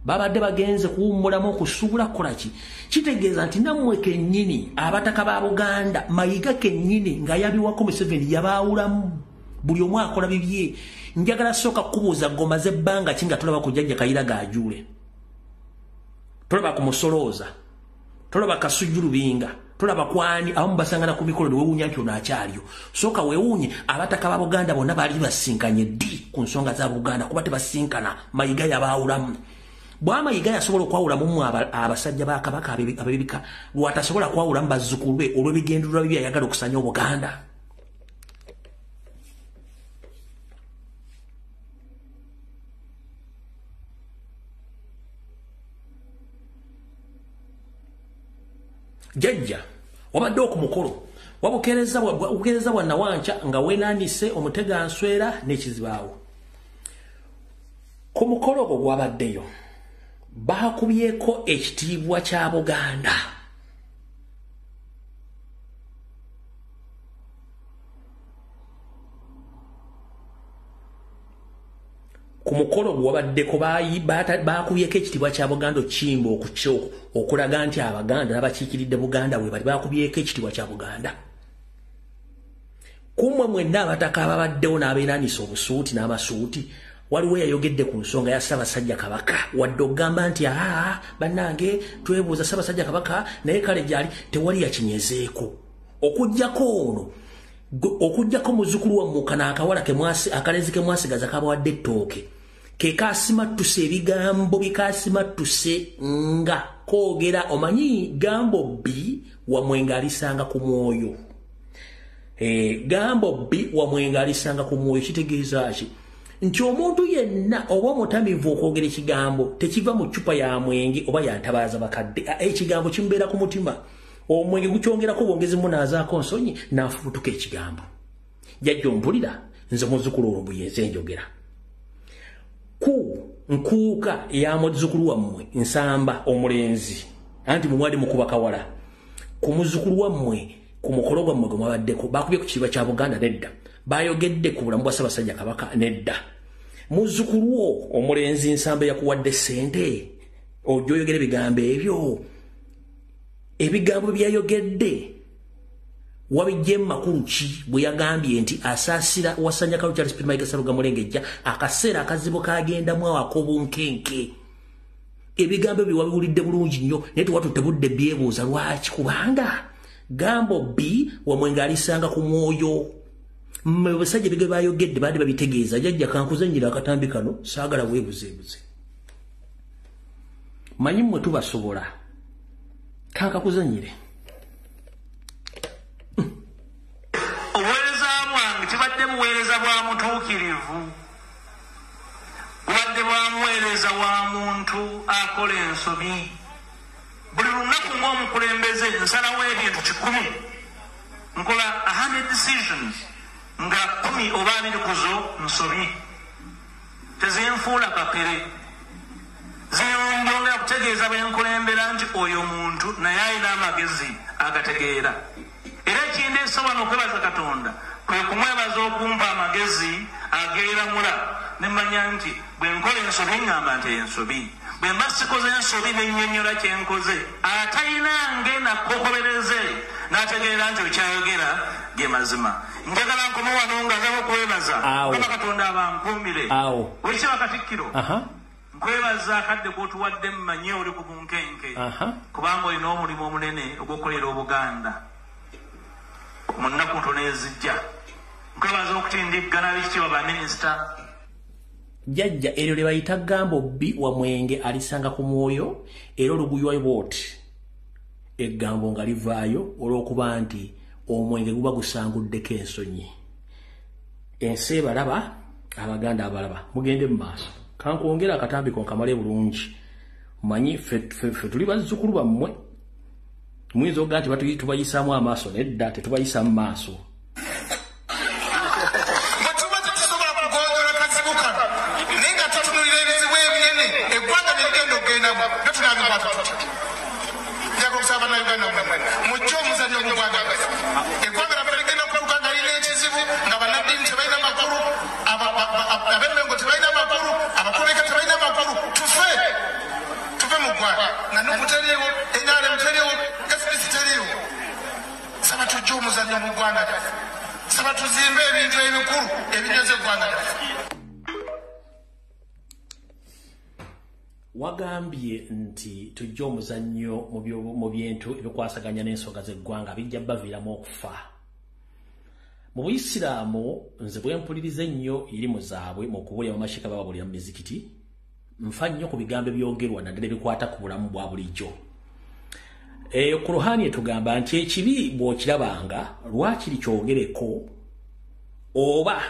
babadde bagenze kuwummulamu okusuubula kukola ki kitegeeza nti nammwe kennyini abataka ba Buganda Mayiga kennyini nga yabiwako Museveni yabaawulamu buli omu akola bibye njagala sooka kubuuza gomaze ebbanga ki nga tolaba ku Jjajja Kayiira Gaajule tolaba ku Musolooza tolaba Kasujju Lubinga tolaba kwani abamu basangana ku mikolo ne weewuunya nti ono akyaliyo sooka weewuunye abataka ba Buganda bonna baali basinkanye ddi ku nsonga za Buganda kuba tebasinkana Mayiga yabaawulamu Bwamayiga yasobola okwawulamu abasajja ba Kabaka abebika lwatasobola kwawulamu bazzukulu be olw'ebigendererwa bibi ayagala okusanya Obuganda Jjajja wabadde ku mukolo wabukeereza bwa Nawanca nga weenaanise Omuteganswera n'Ekizibaawo ku mukolo ogwo gwabaddeyo baakubyeko ekitiibwa kya Buganda ku mukolo gwabaddeko baakubyeko ekitiibwa kya Buganda Kimbo okulaga nti Abaganda n'abakiikiridde Buganda bwe bali baakubyeko ekitiibwa kya Buganda kumwe mwenna abataka ababaddewo n'abeenaanisa obusuuti n'amasuuti waliwo yayogedde ku nsonga ya Ssaabasajja Kabaka wadde okugamba nti bannange twebuuza Ssaabasajja Kabaka naye kale gyali tewali yakinyezeeko okugjako muzzukulu wammwe kana akawala akalezi ke mwasigaza kabawadde ettooke ke kaasimattuse ebigambo bikasimattuse nga koogera omanyi gambo bbi wamwenga alisanga ku mwoyo gambo bbi wamwenga alisanga ku mwoyo kitegeeza ki nti omuntu yenna oba omutamivu okwogera ekigambo tekiva mu ccupa ya mwenge oba yantabaaza bakadde ekigambo kimubeera ku mutima omwenge gukyongerako bwongezi munaazaako nsonyi n'afubutuka ekigambo jjajja ompulira nze muzzukulu olwo buyenze njogera ku nkuuka ya muzzukulu wammwe nsamba omulenzi anti mumwali mukuba kawala ku muzzukulu wammwe ku mukolo gwammwe gwe mwabaddeko baakubye ku kitiibwa kya Buganda nedda bayogedde ku bulamu bwa Ssaabasajja Kabaka nedda muzzukulu wo omulenzi nsamba yakuwadde ssente ojja oyogera ebigambo ebyo ebigambo byayogedde wabijje makulu ki bwe yagambye nti asaasira wasanya kalu Charles Peter Mayiga Ssaruga Mulengejja akaseera akazibu kagendamu awakobunkenke ebigambo bye wabiwulidde bulungi nnyo naye tewatutte budde byebuuza lwaki kubanga gambo bbi wamwenga alisanga ku mwoyo basajja bige bayogedde baadde babitegeeza jjajja kankuzannyira akatambi kano saagala weebuzeebuze manyi mmwe tubasobola kankakuzannyire obuweereza bwange kibadde buweereza bwa mutuukirivu bubadde bwamuweereza wa muntu akola ensobi buli lunaku ng'omukulembeze nsalawo ebintu 100 nkola 100 decisions nga 10 oba 20 kuzo nsobi tezinfuula kapere zinyongera kutegeeza bwenkulembera nti oyo muntu naye alina amagezi agategeera era ekindeesa wano okwebaza Katonda kwe kumwebaza okumpa amagezi ageeramula ne mmanya nti bwe nkola ensobi ngamba nti ensobi bwe mba sikoze ensobi nennyonnyola kyenkoze atayinange nakokobereze n'ategeera nti okyayogera ge mazima njagala nkome wano nga nzaba okwebaza kuba Katonda abankuumire olikiba Katikkiro nkwebaza akadde k'otuwadde mmanye oli ku bunkenke kubanga olina omulimu omunene ogw'okukolera Obuganda mu nnaku ntono ezijja nkwebaza okutindiggana b'ekitiibwa baminisita jjajja eryo lye bayita gambo bbi wamwenge alisanga ku mwoyo era oluguywa bwoti eggambo nga livaayo olw'okuba nti omwenge guba gusanguddeko ensonyi ensi ebalaba Abaganda abalaba mugende mu maaso kankwongera akatambi konkamale bulungi manyi fe tuli bazzukulu bammwe muyinza okugaa nti tubayisaamu amaaso nedda tetubayisa mu maaso tusaba tuzimbe ebintu ebikulu ebinyoza eggwanga lyaffe. Wagambye nti tujja omuzannyo mu bintu ebikwasaganya n'ensonga z'eggwanga bijja baviiramu okufa. Mu Buyisiraamu nze bwe mpuliriza ennyo eri mu zaabwe mu kubuulira mu mashika bababulira mu mizikiti, nfa nnyo ku bigambo ebyogerwa naddala ebikwata ku bulamu bwa bulijjo. Kuruhani etugamba nti ekibi bw'okirabanga lwakiri kyogereko oba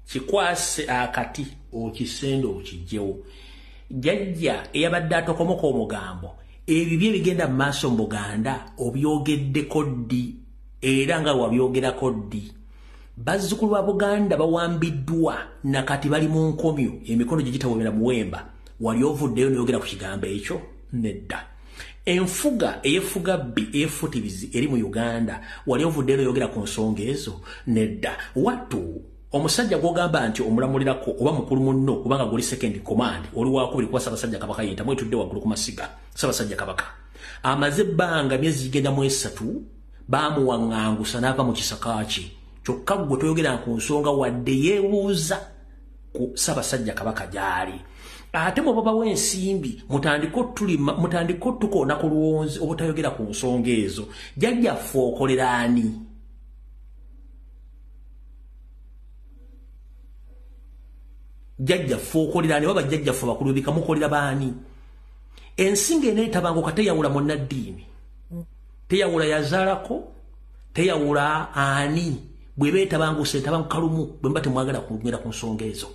kikwase akati okisende okijjewo. Jjajja eyabadde atokomoka omugambo ebibye bigenda mu maaso mu Buganda obyogeddeko ddi era nga wabyogerako ddi. Bazzukulu ba Buganda bawambiddwa nakati bali mu nkomyo emikono gye gitawomera muwemba. Wali ovuddeyo n'oyogera ku kigambo ekyo? Nedda. Enfuga eyefuga bbi eyefutibizi eri mu Uganda wali ovuddeyo n'oyogera ku nsonga ezo? Nedda. Wattu omusajja gw'ogamba nti omulamulirako oba mukulu munno kubanga guli second command oli wakubiri kuba Ssaabasajja Kabaka yenta mwetudde waggulu ku masiga Ssaabasajja Kabaka amaze ebbanga myezi gigenda mu 3 baamuwaŋŋangusa n'ava mu kisaka kye. Kyokka gwe toyogera ku nsonga wadde yeebuuza ku Ssaabasajja Kabaka gy'ali. Ate mu baba w'ensimbi mutandiko tukoona ku luwonzi obutayogera ku nsonga ezo. Jjajjaffe okolera ani? Jjajjaffe okolera ani? Oba bajjajjaffe bakulu bikamukolera baani? Ensinga eneetabanguka teyawula munnaddiini, teyawula yazaalako, teyawula ani. Bwe beetabanguse etabanguka lumu bwe mba temwagala kumira ku nsonga ezo.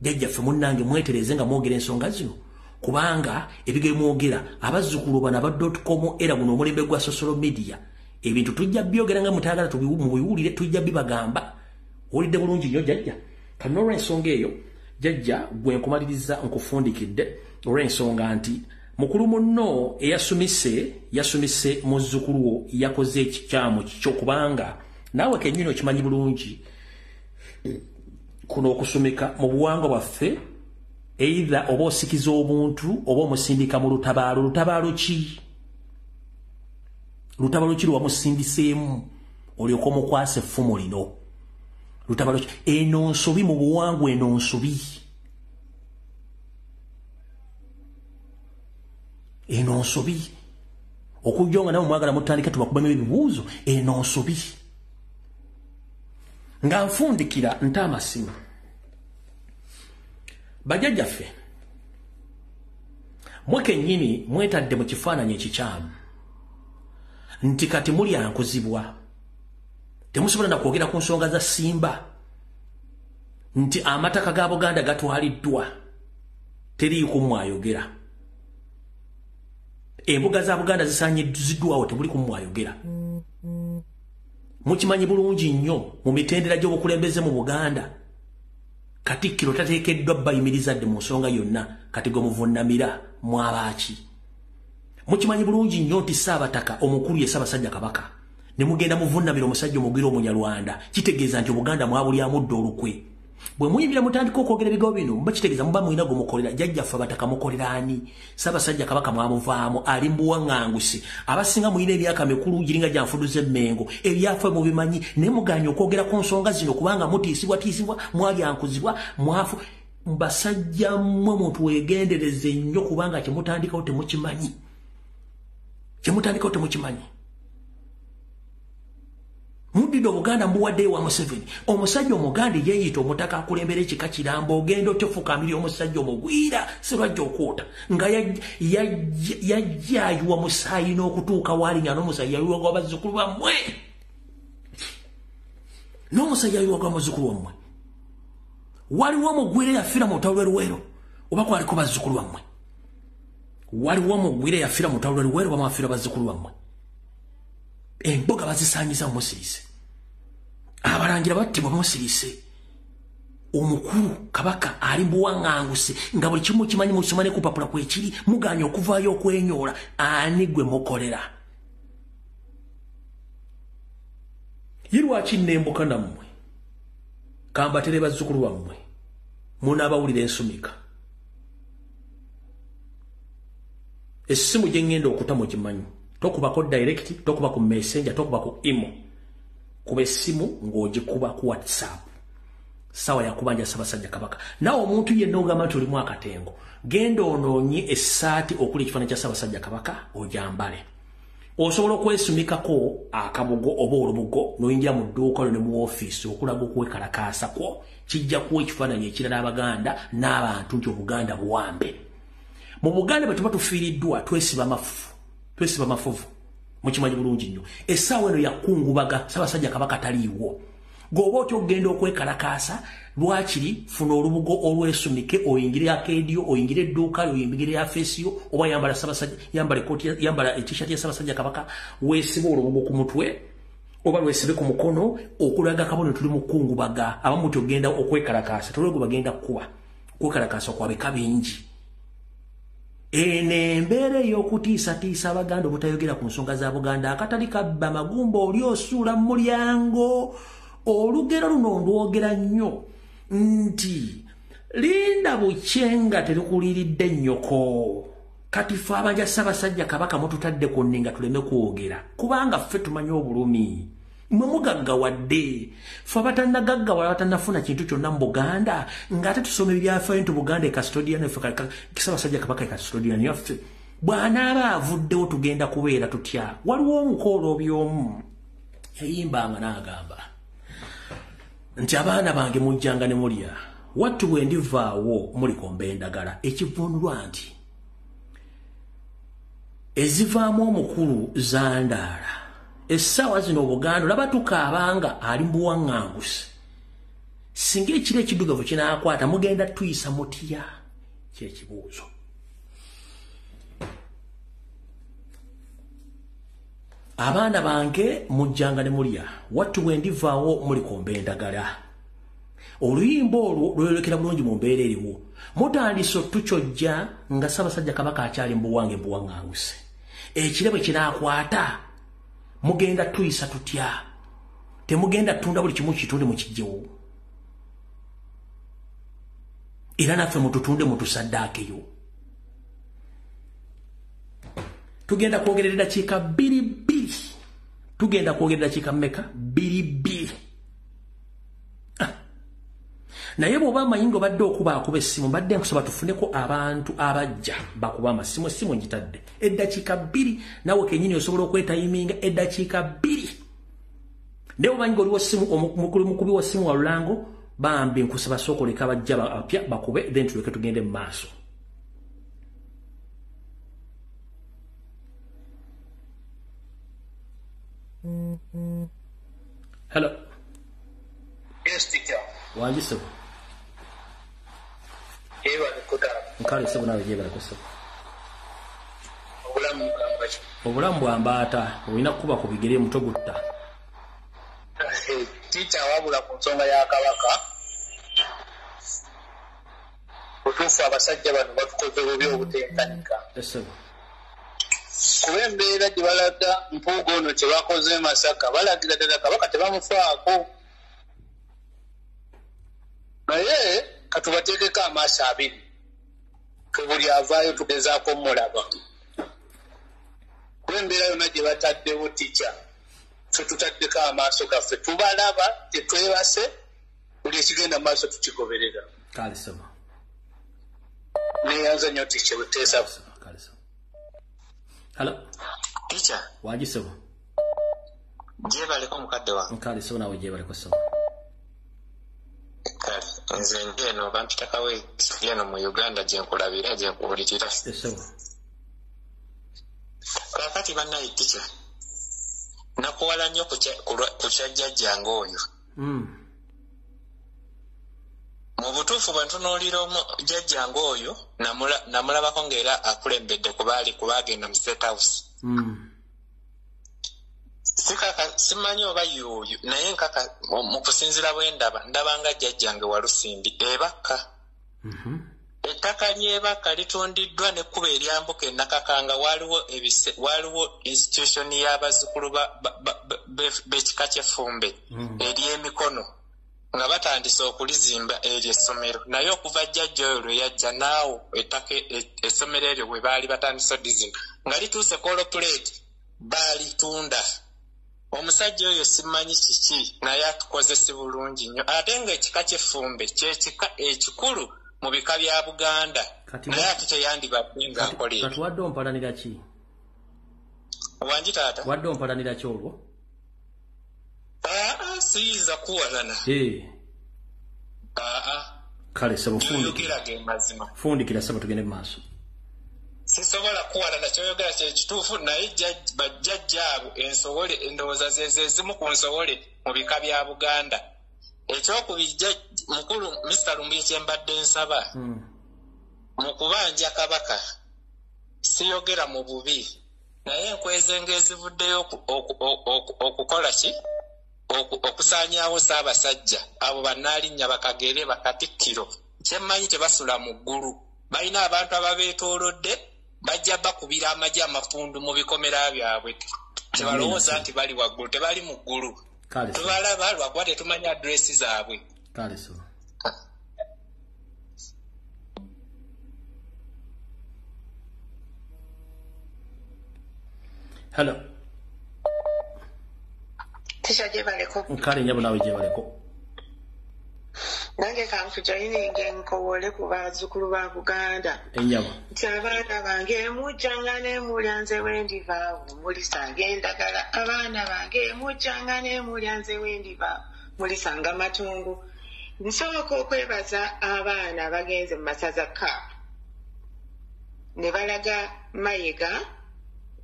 Jjajjaffe munnange mwetereze nga mwogera ensonga zino kubanga ebigere mwogera abazzukulu bano aba.com era guno omulembe gwa social media ebintu tujja byogera nga mutagala mubiwulire tujja bibagamba. Olidde bulungi nnyo jjajja. Kano olw'ensonga eyo jjajja gwe nkumaliriza nkufundikidde olw'ensonga nti mukulu munno yasumise muzzukulu wo yakoze ekikyamu kikyo kubanga naawe kennyini okimanyi bulungi kuno okusumika mu buwangwa bwaffe either oba osikiza omuntu oba omusindika mu lutabaalo. Lutabaalo ki? Lutabaalo ki lwamusindiseemu olyoka omukwasa effumu lino? Lutabaalo ki? Eno nsobi mu buwangwa, eno nsobi. Eno nsobi. Okujja nga nawe mwagala mutandika tubakubamu ebibuuzo, eno nsobi. Nga nfundikira nta amasimu. Bajjajjaffe mwe kennyini mwetadde mu kifaananyi ekikyamu nti kati mulyankuzibwa. Temusobola na kwogera ku nsonga za Simba nti amataka ga Buganda gatwaliddwa teriiko mwayogera. Embuga za Buganda zisaanyiddwawo tebuli ku mwayogera. Mukimanyi bulungi nnyo mu mitendera gy'obukulembeze mu Buganda Katikkiro tateekeddwa bayimiriza dde mu nsonga yonna kati gwe muvunnamira mwabaaki. Mukimanyi bulungi nnyo nti Ssaabataka omukulu ye Ssaabasajja Kabaka ne mugenda muvunnamira omusajja omugwira Omunyarwanda kitegeeza nti Obuganda mwabulyamu dda olukwe. Bwe muyimbira mutandika okwogera ebigambo bino muba kitegeeza muba mulina gwe mukolera. Jjajjaffe Abataka mukolera ani? Ssaabasajja Kabaka mwamuvaamu ali mu buwaŋŋanguse. Abasinga mulina emyaka mikulu giringa gya nfuduza emmengo ebyaffe mubimanyi naye muganya okwogera ku nsonga zino kubanga mutiisibwa mwalyankuzibwa mwafu. Basajja mmwe muntu weegendereze nnyo kubanga kyemutandikawo temukimanyi. Muddido Buganda mbuwaddeyo wa Museveni. Omusajja Omuganda yeeyita omutaka akulembera ekika Kirambo ogenda otefukamira omusajja omugwira Sserwajja okwota nga yajjayuwa musaayi n'okutuuka waali nga n'omusaayi yayuwa gwa bazzukulu bammwe. N'omusaayi yayuwa gwa bazzukulu bammwe. Waliwo omugwira yafiira mu lutalo lw'Eruwero oba kwaliko bazzukulu bammwe? Waliwo omugwira yafiira mu lutalo lw'Eruwero oba mwafiira bazzukulu bammwe? Emboga bazisaanyiza musirise. Abalangira battibwa musirise. Omukulu Kabaka ali buwaŋŋanguse nga buli kimu kimanyi musomane ku papula kwekiri muganya okuvaayo okwenyoola ani gwe mukolera. Yirwaki nnembuka nammwe kambatere bazzukulu bammwe munaabawulira ensumika. Essimu gye ŋŋenda okuta mugimanyi. Tokuba ku direct, tokuba ku messenger, tokuba ku imo. kuba essimu ng'ogikuba ku WhatsApp sawa ya kubanja Ssaabasajja Kabaka nawo omuntu yenna ogamba nti olimu akatengo genda onoonye essaati okuli ekifaananyi kya Ssaabasajja Kabaka ojambale osobola okwesumikako akabugo oba olubugo n'oyingira mu dduuka ne mu ofiisi okulaga okwekalakaasa kwo kijja kuwa ekifaananyi ekirala Abaganda n'abantu nti Obuganda buwambe mu Buganda bwe tuba tufiiriddwa twesiba mafuvu mukimanyi bulungi nnyo essaawa eno yakungubaga Ssaabasajja Kabaka taliiwo goba otyo ogenda okwekalakaasa lwakiri funa olubugo olwesumike oyingire akedio oyingire edduuka oyingire afeesiyo oba yambala Ssaabasajja yambala t-shirt ya Ssaabasajja Kabaka weesibe olubugo ku mutwe oba lwesibe ku mukono okulaga kabone tuli mu kungubaga abamu ogenda okwekalakaasa tolwego bagenda kuba okwekalakaasa kwabeka bingi embeera ey'okutiisatiisa Abaganda obutayogera ku nsonga za Buganda akatali kabba magumba oli osuula mu mulyango olugero luno ndwogera nnyo nti linda bucyenga terukuliridde nnyoko kati ffe abanja Ssaabasajja Kabaka mututadde ku nninga tuleme kwogera kubanga ffe tumanyi obulumi mwe mugaggawadde ffe abatannagaggawala batannafuna kintu kyonna mu Buganda ng'ate tusoma ebyafaayo nti Buganda ekastodian ffe Ssaabasajja Kabaka ekastodian yaffe bw'anaaba avuddewo tugenda kubeera tutya waliwo omukoolo by'omu yayimbanga n'agamba nti abaana bange mujjanga ne mulya wattu bwe ndivaawo mulikomba endagala ekivunulwa nti ezivaamu omukulu zandaala essaawa zino Obuganda olaba tukaabanga ali mbuwaŋŋanguse singa ekiro ekiddugavu kinaakwata mugenda tuyisa mutya kyekibuuzo abaana bange mujjanga ne mulya wattu bwe ndivaawo mulikomba endagala oluyimba olwo lweyolekera bulungi mu mbeera eriwo mutandise otukyojja nga Ssaabasajja Kabaka akyali mbuwange mbuwaŋŋanguse ekire bwe kinaakwata mugenda tuyisa tutya temugenda tunda buli kimu kitunde mukijjewo era naffe mututunde mutusaddaakeyo tugenda kwogerera eddakiika 2 tugenda kwogerera eddakiika mmeka 2 naye bw'oba amayingo badde okuba essimu badde nkusaba tufuneko abantu abajja bakuba amasimu essimu ngitadde eddakiika 2 nawe kennyini osobola okwetayiminga eddakiika 2 naye obayinga oliwo essimu mukubi wa ssimu wa Lulango bambi nkusaba sookoleka abajja bapya bakube then tuleke tugende mu maaso. Hello. Yes, teacher. Wanji sebo. Ewa nikuta. Nkale sebo nawe jeba nakosa. Obulamu bwambachi. Obulamu bwambata olina kuba ku bigere muto gutta. Teacher wabula ku nsonga ya Kabaka. Otufu abasajja bano batukoze bubi obutenkanika. Esebo. Kuba embeera gye balaga Mpuuga ono kye bakoze Masaka balagira ddala Kabaka tebamufaako. Naye katubateekeko amaaso 2 ke buli avaayo tugezaako mulaba. Kuba embeera yonna gye bataddewo tica ffe tutaddeko amaaso gaffe tubalaba tetwebase buli ekigenda mu maaso tukigoberera. Kale sebo. Neyanza nnyo tica buteesa. Hello. Teacher. Waji sebo. Jeba liko mukadde wa. Nkale sebo nawe jeba liko sebo. Kale nze ngeno bampita kawe siyano mu Uganda gye nkulabira gye nkuwulitira. Sebo. Kakati bannaye teacher. Nakuwala nnyo ku kyajjajjange oyo. Mu butuufu bwe ntunuulira jjajjange oyo namulabako ng'era akulembedde kubagenda mu State House. Simanyi oba y'oyo naye nkaka mu kusinziira bwe ndabanga jjajjange Walusimbi ebaka. Ettaka ly'ebaka litundiddwa n'ekkuba eryambuka e Nakakanga waliwo institution y'abazzukulu b'ekika ky'Effumbe ery'emikono nga batandise okulizimba eryo essomero naye okuva jjajja oyo lwe yajja naawo ettaka essomero eryo bwe baali batandise odizimba nga lituuse kolopuleeti baalitunda omusajja oyo simanyi kiki naye atukozesi bulungi nnyo ate ng'ekika ky'effumbe kyekika ekikulu mu bika bya Buganda naye ate teyandibadde ng'akola kati wadde ompalanira ki wangi taata wadde ompalanira ki olwo siyinza kuwalana kale sebo fundikira ge mazima fundikira sebo tugende mu maaso sisobola kuwalana kyoyogera kyekituufu naye bajjajjaabo ensowole endowooza zezimu ku nsowole mu bika bya Buganda ekyokubijja mukulu Mr. Lumbuye kye mbadde nsaba mu kubanja kabaka siyogera mu bubi naye enkweze ng'ezivuddeyo okukola ki okusaanyaawo Ssaabasajja abo bannaalinnya bakagere bakatikkiro kyemmanyi tebasula mu ggulu balina abantu ababeetoolodde bajja bakubira amagye amafundu mu bikomera byabwe tebalowooza nti bali waggulu tebali mu ggulu tubalaba lwakuba tetumanya adresi zaabwe hello tisha jebaleko nkale nyabo nawe jebaleko nange kankujoyininge nkowole ku bazzukulu ba Buganda enyabo nti abaana bange mujjanga ne mulyanze wendivaawo mulisanga endagala abaana bange mujjanga ne mulyanze wendivaawo mulisanga matungu nsooka okwebaza abaana bagenze mu masaza kaapu ne balaga Mayiga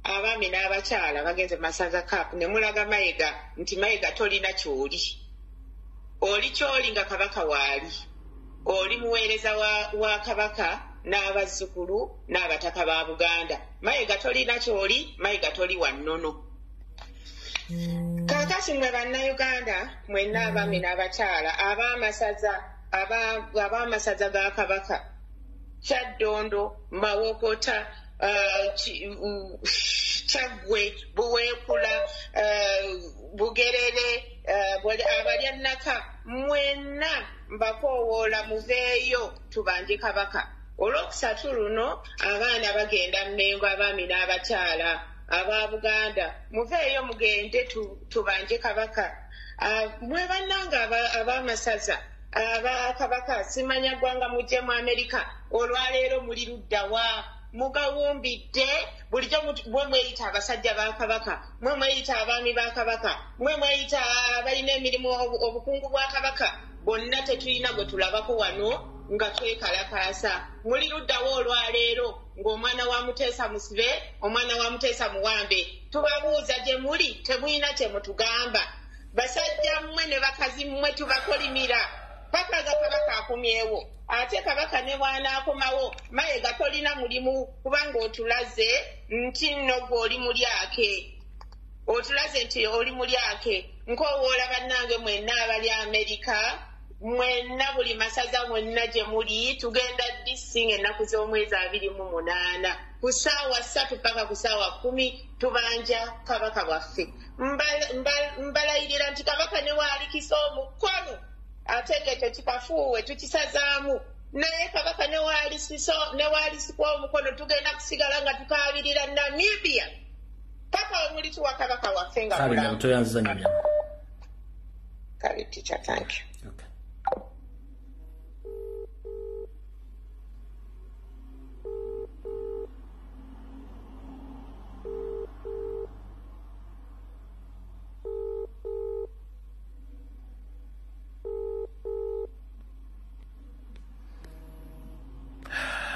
abaami n'abakyala bagenze mu masaza kaapu ne mulaga Mayiga nti Mayiga tolina kyoli oli kyoli nga kabaka waali oli muweereza wa kabaka n'abazzukulu n'abataka ba Buganda Mayiga tolina kyoli Mayiga toli wannono kakasi mwe bannayuganda mwenna abaami n'abakyala ab'amasaza ga kabaka Kyaddondo Mawokota Kyaggwe Buweekula Bugerere Abalyannaka mwenna mbakoowoola muveeyo tubanje kabaka olwokusatu luno abaana bagenda Mmengo abaami n'abakyala aba Buganda muveeyo mugende tubanje kabaka mwe bannanga ab'amasaza aba kabaka simanya ggwanga mujje mu Amerika olwaleero muli luddawa mugawumbidde bulijjo mwe mweyita abasajja ba kabaka mwe mweyita abaami ba kabaka mwe mweyita abalina emirimu obukungu bwa kabaka bonna tetulina gwe tulabako wano nga twekalakaasa muli luddawo olwaleero ng'omwana wa Muteesa Musibe omwana wa Muteesa Muwambe tubabuuza gye muli temulina kye mutugamba basajja mmwe ne bakazi mmwe tubakolimira paka ga kabaka akomyewo ate kabaka ne bwanaakomawo Mayiga tolina mulimu kubanga otulaze nti nno gwe oli mulyake otulaze nti oli mulyake nkoowoola bannange mwenna abali Amerika mwenna buli masaza mwenna gye muli tugenda disinga ennaku z'omwezi 28 ku ssaawa 3 paka ku ssaawa 10 tubanja kabaka bwaffe mbalayirira nti kabaka ne waalikisa omukono ate ng'ekyo kikafuuwe tukisazaamu naye kabaka ne waalisikwa omukono tugenda kusigala nga tukaabirira Namibia paka omuli tuwa kabaka waffe nga mulamu kale teacher thank you okay.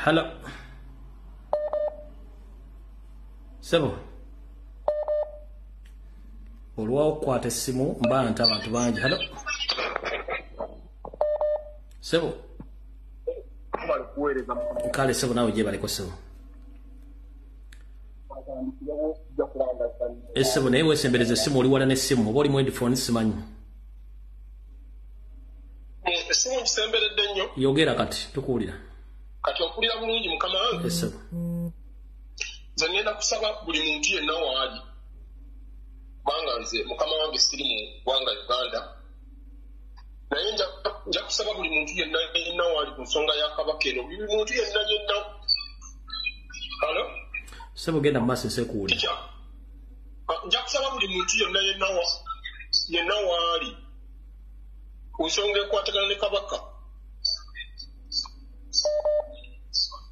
Hello. Sebo. Olwa okwata essimu mbanta abantu bangi. Hello. Sebo. Kale sebo nawe gye baliko sebo. Sebo naye wesembereza essimu oli wala n'essimu oba oli mu headphone simanyi. Essimu nkisemberedde nnyo. Yogera kati tukuwulira. Kati okulira bulungi mukama wange. Yes, nze ngenda kusaba buli muntu yenna waali kubanga nze mukama wange siri mu ggwanga Uganda naye nja kusaba buli muntu yenna waali ku nsonga ya kabaka eno buli muntu yenna Halo? Sebo genda mu maaso nsekuwulira. Nja kusaba buli buli muntu yenna waali ku nsonga ekwatagana ne kabaka.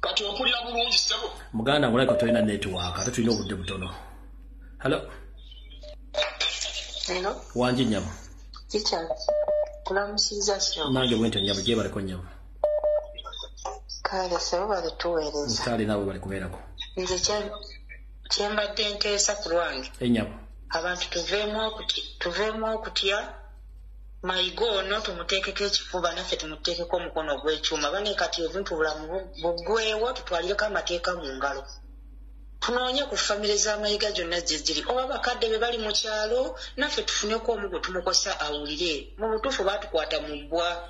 Kati ompulira bulungi ssebo. Muganda ngulabika tolina network ate tulina obudde butono. Hello. Hello. Wanji Nyamu. Chicha. Kulamusiza sio. Nange bwente Nyamu gye baliko Nyamu. Kale sebo bali tuweereza. Kale nabo bali kubeerako. Nze kyembadde nteesa ku lwange. Nyamu. Abantu tuveemu okutya mayiga ono tumuteekeko ekifuba naffe tumuteekeko omukono ogw'ekyuma bane kati ebintu bulamu buggweewo tutwalireko amateeka mu ngalo tunoonye ku famire z'amayiga gyonna ziri oba bakadde be bali mu kyalo naffe tufuneko omu gwe tumukosa awulire mu butuufu baatukwata mu bbwa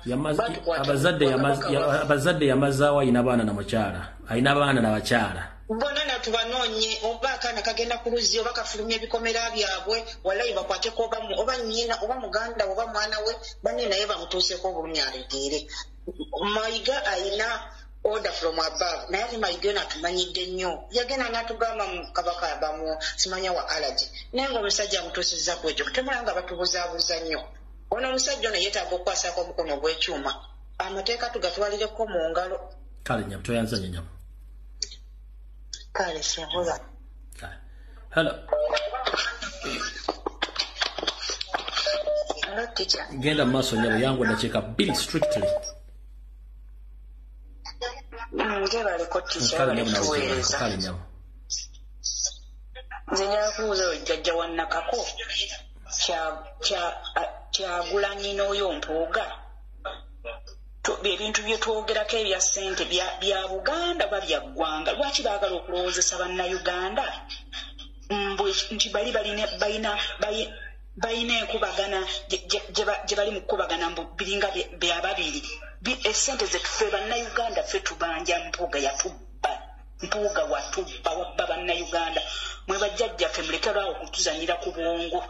abazadde yamazaawo ayina baana na mukyala ayina baana na bakyala bona natubanoonye oba akaana kagenda ku luzzi oba kafulumya ebikomera byabwe walayi bakwateko oba nnyina oba muganda oba mwana we banne naye bamutuuseko obulumi alegeere mayiga ayina order from above naye ate mayiga yo natumanyidde nnyo yagenda natugamba mu kabaka bamu simanya wa allergy naye ngaomusajja amutuusizza ku ekyo temulanga batubuzaabuza nnyo ono omusajja ono yeetaaga okukwasako omukono gw'ekyuma amateeka tugatwalireko mu ngalo kale Nyamu toyanza nnyo Nyamu. Kale siyabula. Hello. Hello teacher. Genda maaso Nyamu yangu ndakiika bbiri strictly. Ngebaleko teacher. Kale Nyamu. Nze nyakubuuza ojjajja wa Nakako Kyagulanyi n'oyo Mpuuga. Ebintu bye twogerako ebya ssente bya Buganda oba bya ggwanga lwaki baagala okulowoozesa bannayuganda nti bali balina enkubagana gye bali mu kkubagana biringa bya babiri essente zetuffe bannayuganda ffe tubanja Mpuuga yatubba Mpuuga watubba wabba bannayuganda mwe bajjajjaffe mulekerwawo okutuzanyira ku bwongo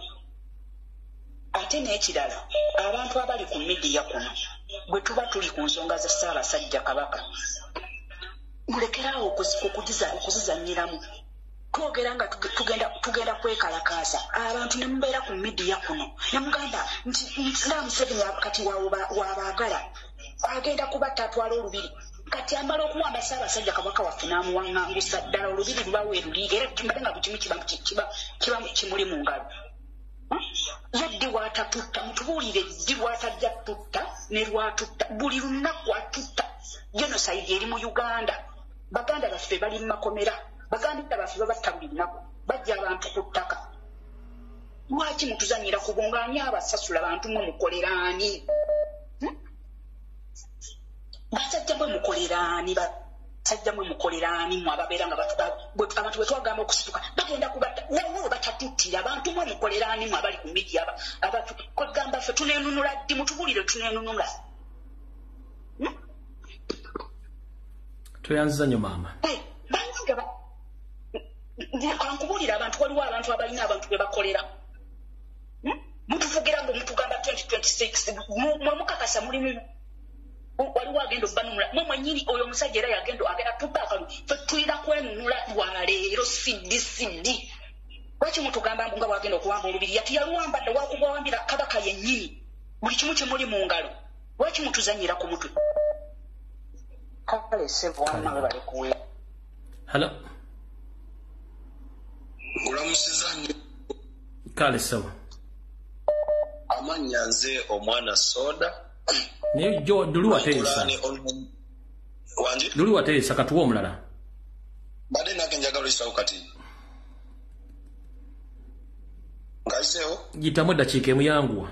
ate n'ekirala abantu abali ku midiya kuno bwe tuba tuli ku nsonga za Ssaabasajja Kabaka mulekerawo okuzizanyiramu twogera nga tugenda kwekalakaasa abantu ne mubeera ku midiya kuno ne mugamba nti Museveni kati waabaagala agenda kubatta atwala olubiri kati amala okuwamba Ssaabasajja Kabaka waffe n'amuwaŋŋangusa ddala olubiri luba weeruliiga era kimbale nga bukimu kiba kimuli mu ngalo yaddi watatutta mutubuulire ddi lwatajja tutta ne lwatutta buli lunaku atutta genocide eri mu Uganda baganda baffe bali mu makomera baganda baffe babatta buli lunaku bajja abantu ku ttaka lwaki mutuzanyira ku bwongo ani abasasula abantu mwe mukoleraani basajja mwe mukoleraani sajja mwe mukoleraani mwe ababeera nga abantu bwe twagamba okusituka bagenda kubatta nawo batatuttira abantu mwe mukoleraani mwe abali ku midiya kwegamba ffe tuneenunula ddi mutubulire tuneenunula toyanziza nnyo maama ankubulira abantu waliwo abantu abalina abantu be bakolera mutuvugira nga mutugamba 2026 mwe mukakasa mulimu waliwo agenda obbanunula mwe mwennyini oyo omusajja era agenda tubba akalu fe tulina kwenunula lwaleero siddi lwaki mutugamba nga bwagenda okuwamba olubiri yati yaluwamba dda wakugawambira kabaka yennyini buli kimu kimuli mu ngalo lwaki mutuzanyira ku mutwe kale sebwamawe balikuwe Hello. Olamusiza nnyo kale sebo amannya nze omwana soda naye jo duli wateesa duli wateesa katuwa omulala badde nake njagala isawo kati ngaisewo gitamu eddakiika emuyanguwa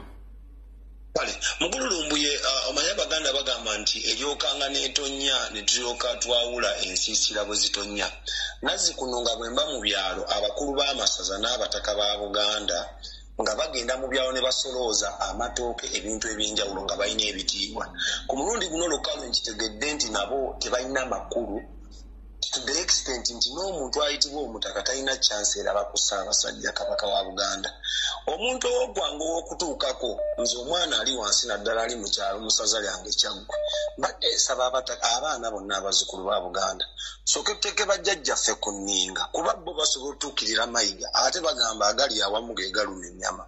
kale mugululumbuye omanye abaganda bagamba nti eryokanga n'etonnya ne tulyoka twawula ensiisira bwe zitonnya nazzi kuno nga bwe mba mu byalo abakulu b'amasaza n'abataka ba Buganda nga bagenda mu byalo ne basolooza amatooke ebintu eby'enjawulo nga balina ebitiibwa ku mulundi guno lukalu nkitegedde nti nabo tebalina makulu to the extent nti n'omuntu ayitibwa omutaka talina chance eraba ku Ssaabasajja Kabaka wa Buganda. Omuntu ow'oggwanga ow'okutuukako nze omwana ali wansi naddala ali mu kyalo mu ssaza lyange Kyaggwe mbadde nsaba abaana bonna abazzukulu ba Buganda sooke tuteeke bajjajjaffe ku nninga kuba bo basobola otuukirira mayiga ate bagamba agali awamu ge galuma ennyama.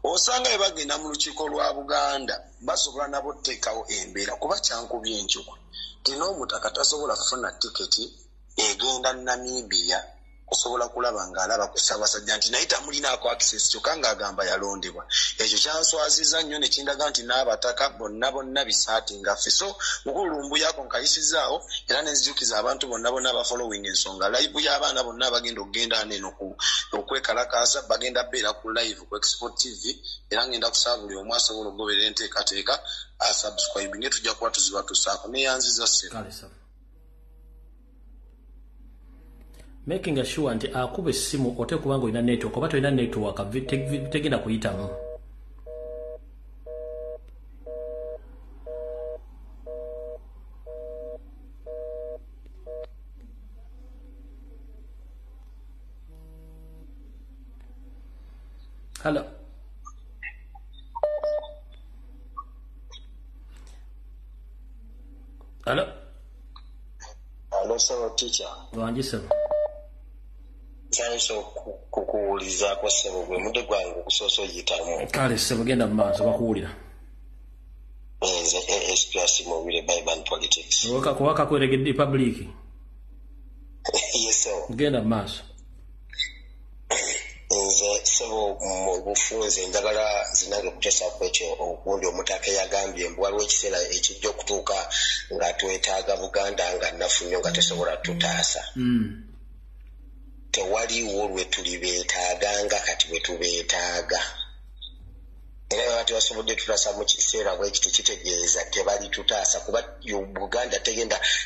Osanga bwe bagenda mu lukiiko lwa Buganda basobola nabo tuteekawo embeera kuba kyankubye enkyuku tina omutaka tasobola kufuna tiketi egenda Namibia osobola kulaba ng'alaba ku Ssaabasajja nti naye tamulinaako access kyokka ng'agamba yalondebwa. Ekyo kyanswaziza nnyo ne kindaga nti n'abataka bonna bisaati ngaffe. So Mukulu Lumbuyaako nkayisizaawo era ne nzijukiza abantu bonna abafollowing ensonga live y'abaana bonna abagenda okugenda neno okwekalakaasa bagenda beera ku live ku Export TV era ngenda kusaba buli omu asobola okugoberera enteekateeka asubscribe ne tujja kuba tuziba tusaako neyanziza ssebo. Making sure nti akuba essimu ote kubanga olina network oba tolina network tegenda kuyitamu. Hello. Hello. Hello, sir, teacher. Wanji sir. Sanso kukuulizaako ssebo gwe mudde gwange okusoose oyitamu. Kale ssebo genda mu maaso bakuwulira. Nze ASPS Mobile Bible and Politics. Kuwaka kweregedde public. Yes sir. Genda mu maaso. Nze ssebo mu bufunze njagala zinange kuteesaako ekyo ogundi omutaka yagambye mbu waliwo ekiseera ekijja okutuuka nga twetaaga Buganda nga nnafu nnyo nga tesobola tutaasa. Tewaliwo lwe tulibeetaaga nga kati bwe tubeetaaga. Era bwe basobodde tutaasa mu kiseera bwekiti kitegeeza tebali tutaasa kuba Buganda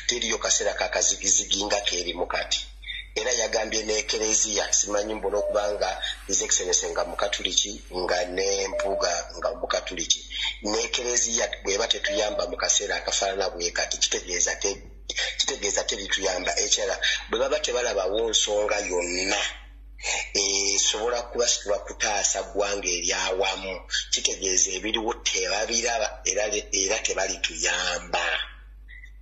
teriyo kaseera kakazigizigi nga keerimu kati. Era yagambye n'Ekereziya simanyi mbona okubanga His Excellency nga Mukatuliki nga n'empuga nga Mukatuliki n'Ekereziya bweba tetuyamba mu kaseera akafaanana bwe kati kitegeeza terituyamba ekirala bwe baba tebalabawo nsonga yonna esobola kubasitula kutaasa ggwanga eryawamu kitegeeza ebiriwo tebabiraba era tebalituyamba.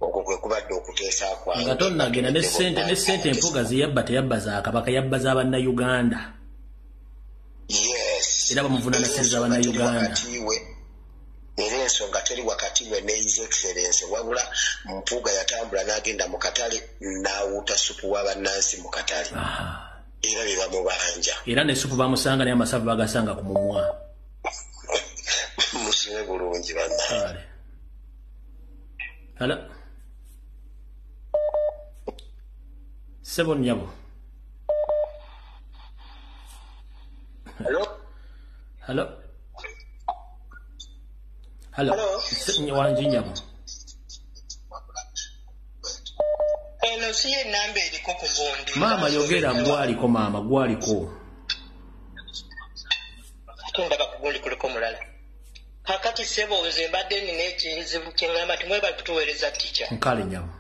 Okwo kwe kubadde okuteesa kwange nga tonnagenda ne ssente empuga zeyabba teyabba za Kabaka yabba z'Abannayuganda. Yes. Era bamuvunaana ssente z'Abannayuganda. Era ensonga teri wakati we ne His Excellency wabula mpuga yatambula n'agenda mu katale n'awuuta supu w'abannansi mu katale. Era be bamubanja. Era ne supu bamusanga naye amasavu bagasanga ku mumwa. Musime bulungi banna. Hello. Ssebo Nnyabo. Hello. Hello. Hello. Wanji Nnyabo. Eno si enamba eriko ku gundi. Maama yogera gwaliko maama gwaliko. Tundaba ku gundi kuliko mulala. Kakati ssebo nze mbadde nina ekizibu kyengamba timweba kutuweereza tica. Nkale Nnyabo.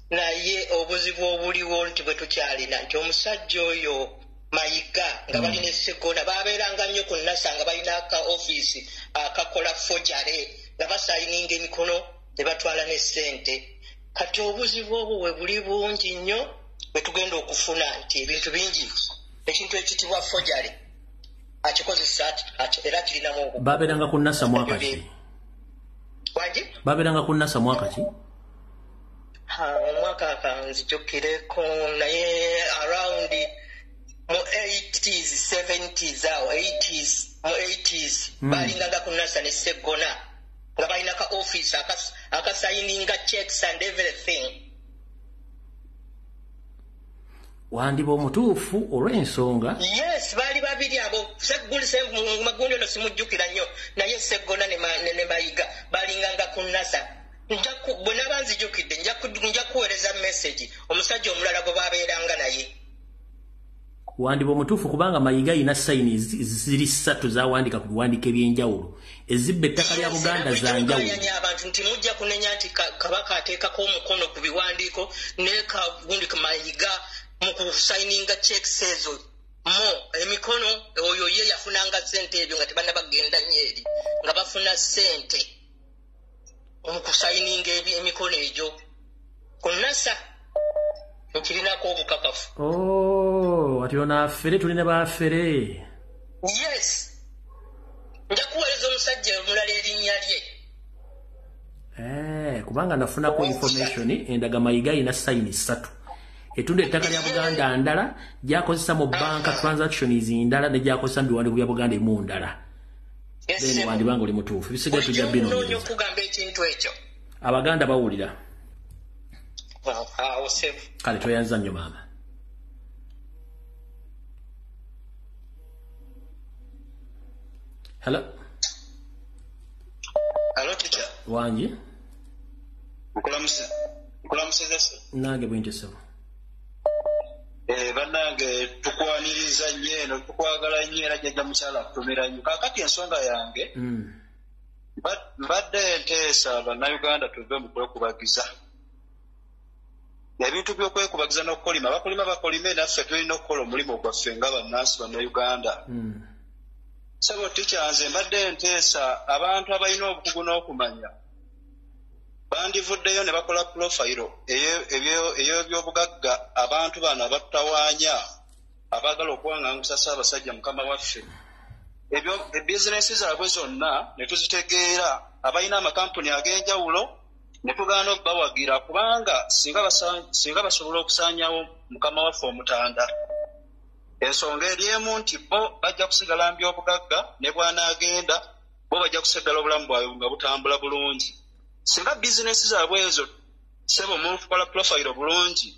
Naye obuzibu obuliwo nti bwe tukyalina nti omusajja oyo Mayiga nga balina Sseggona babeeranga nnyo ku NASA nga balina aka ofiisi akakola fojare nga basayininga emikono ne batwala ne ssente. Kati obuzibu obwo bwe buli bungi nnyo bwe tugenda okufuna nti ebintu bingi ekintu ekitibwa fojare akikozesa era kirinamu babeeranga ku NASA mwaka ki? Wanji? Babeeranga ku NASA mwaka ki? Omwaka kanzijukireko naye around mu 80s 70s awo 80s balinganga ku NASA ne Sseggona nga balina ka office akasayininga checks and everything. Wandiba omutuufu olw'ensonga. Yes, bali babiri abo magundi ono simujjukira nnyo naye Sseggona ne Mayiga balinganga ku NASA. Bwe naba nzijukidde nja kuweereza message omusajja omulala gwe babeeranga naye. Wandi bomutufu kubanga Mayiga ina sign ziri 3 zawandika ku biwandike byenjawulo. Ezibbe ettaka lya Buganda za njawulo. Abantu nti mujja kunenya nti Kabaka ateekako omukono ku biwandiiko ne kagundi Mayiga mu kusayininga checks ezo. Emikono oyo ye yafunanga sente ebyo nga tebana bagenda nyeri nga bafuna sente omukusayininga emikono egyo kunasa nkirinako obukakafu. Ati ona afere tulina bafere. Yes. Njakuweereza omusajja omulala erinnya lye. Kubanga nafunako information endaga Mayiga ina sign 3. Etunde ettaka lya Buganda ndala gyakozesa mu banka transactions ndala ne gyakozesa mu biwandiiko bya Buganda emu ndala. Then wandi bango li mutuufu bisigaye tujja bino. Kugamba ekintu ekyo. Abaganda bawulira. Osebo. Kale toyanza nnyo maama. Hello. Hello teacher. Wanji. Nkulamusiza se. Nange bwinti sebo. Bannange tukwaniriza nnyo eno tukwagala nnyo era jjajja mukyala kutumira nnyo. Kaakati ensonga yange mbadde nteesa bannayuganda tuve mu kwekubagiza. Ebintu by'okwekubagiza n'okukolima bakolime naffe tulina okukola omulimu gwaffe nga bannansi bannayuganda. Sebo teacher nze mbadde nteesa abantu abalina obukugu n'okumanya bandivuddeyo ne bakola profile ey'ebyobugagga abantu bano abatutawaanya abaagala okuwaŋŋangusa Ssaabasajja Mukama waffe. Ebizinesi zaabwe zonna ne tuzitegeera abalina amakampuni ag'enjawulo ne tugaana okubawagira kubanga singa basobola okusaanyawo Mukama waffe Omutanda. Ensonga eriemu nti bo bajja kusigala mu byobugagga ne bw'anaagenda bo bajja kusigala obulamu bwabwe nga butambula bulungi. Singa bizinesi zaabwe ezo sebo mukola profile bulungi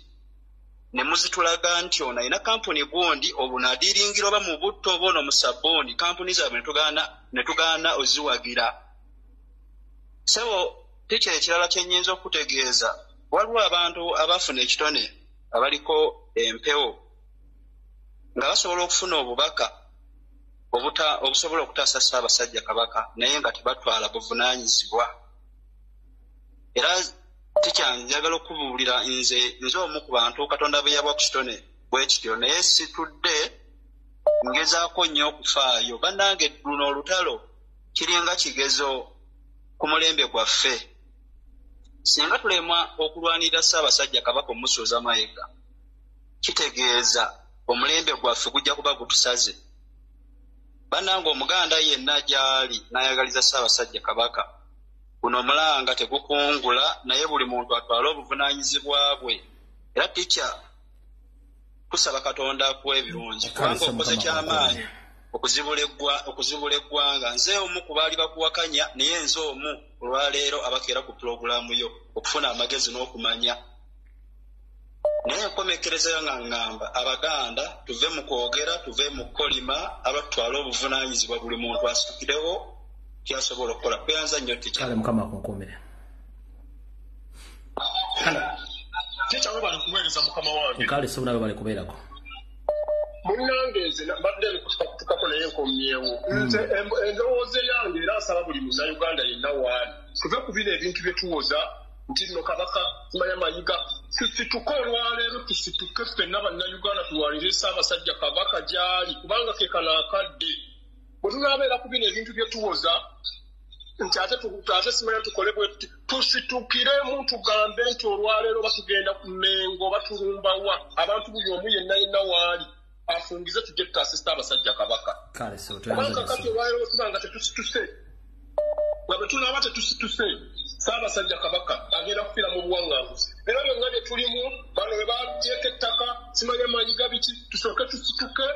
ne muzitulaga nti ono alina kampuni gundi obunaadiringira oba mu butto oba ono mu sabbuuni kampuni zaabwe ne tugaana oziwagira. Sebo teacher ekirala kye nnyinza okutegeeza waliwo abantu abafuna ekitone abaliko empewo nga basobola okufuna obubaka obusobola okutaasa Ssaabasajja Kabaka naye nga tebatwala buvunaanyizibwa. Era teacher njagala okubuulira nze omu ku bantu Katonda be yabwa ku kitone bwe kityo naye situdde ngezaako nnyo okufaayo. Bannange luno olutalo kiringa kigezo ku mulembe gwaffe. Singa tulemwa okulwanirira Ssaabasajja Kabaka omusuuza Mayiga kitegeeza omulembe gwaffe gujja kuba gutusaze. Bannange Omuganda yenna gy'ali n'ayagaliza Ssaabasajja Kabaka guno omulanga tegukungula naye buli muntu atwala obuvunaanyizibwa bwe. Era teacher tusaba Katonda akuwa ebirungi kubanga okoze ky'amaanyi okuzibula eggwanga. Nze omu ku baali bakuwakanya naye nze omu olwaleero abakeera ku pulogulaamu yo okufuna amagezi n'okumanya. Naye enkomekereza nga ngamba Abaganda tuve mu kwogera tuve mu kukolima abatwala obuvunaanyizibwa buli muntu asitukirewo kyasobola okukola. Kweyanza nnyo teacher. Kale Mukama akunkuumire. Teacher we bali kuweereza Mukama wange. Kale sebo nawe bali kubeerako. Munnange nze mbadde nkutukako naye nkomyewo. Nze endowooza yange era asaba buli munnayuganda yenna waali tuve ku bino ebintu bye tuwoza nti nno Kabaka Maya Mayiga tusituke olwaleero tusituke ffenna bannayuganda tulwanire Ssaabasajja Kabaka gy'ali kubanga ke kano akadde. Bwe tunaabeera ku bino ebintu bye tuwoza nti ate simanya tukole bwe tuti tusitukiremu tugambe nti olwaleero batugenda ku Mmengo batulumbawa abantu buli omu yenna waali afungize tujje tutaase Ssaabasajja Kabaka. Kale sebo kubanga kati olwaleero tubanga tetusituse nga bwe tunaaba tetusituse Ssaabasajja Kabaka agenda kufiira mu buwaŋŋanguzi. Era byonna bye tulimu bano bwe bateeka ettaka simanya Mayiga biki tusooke tusituke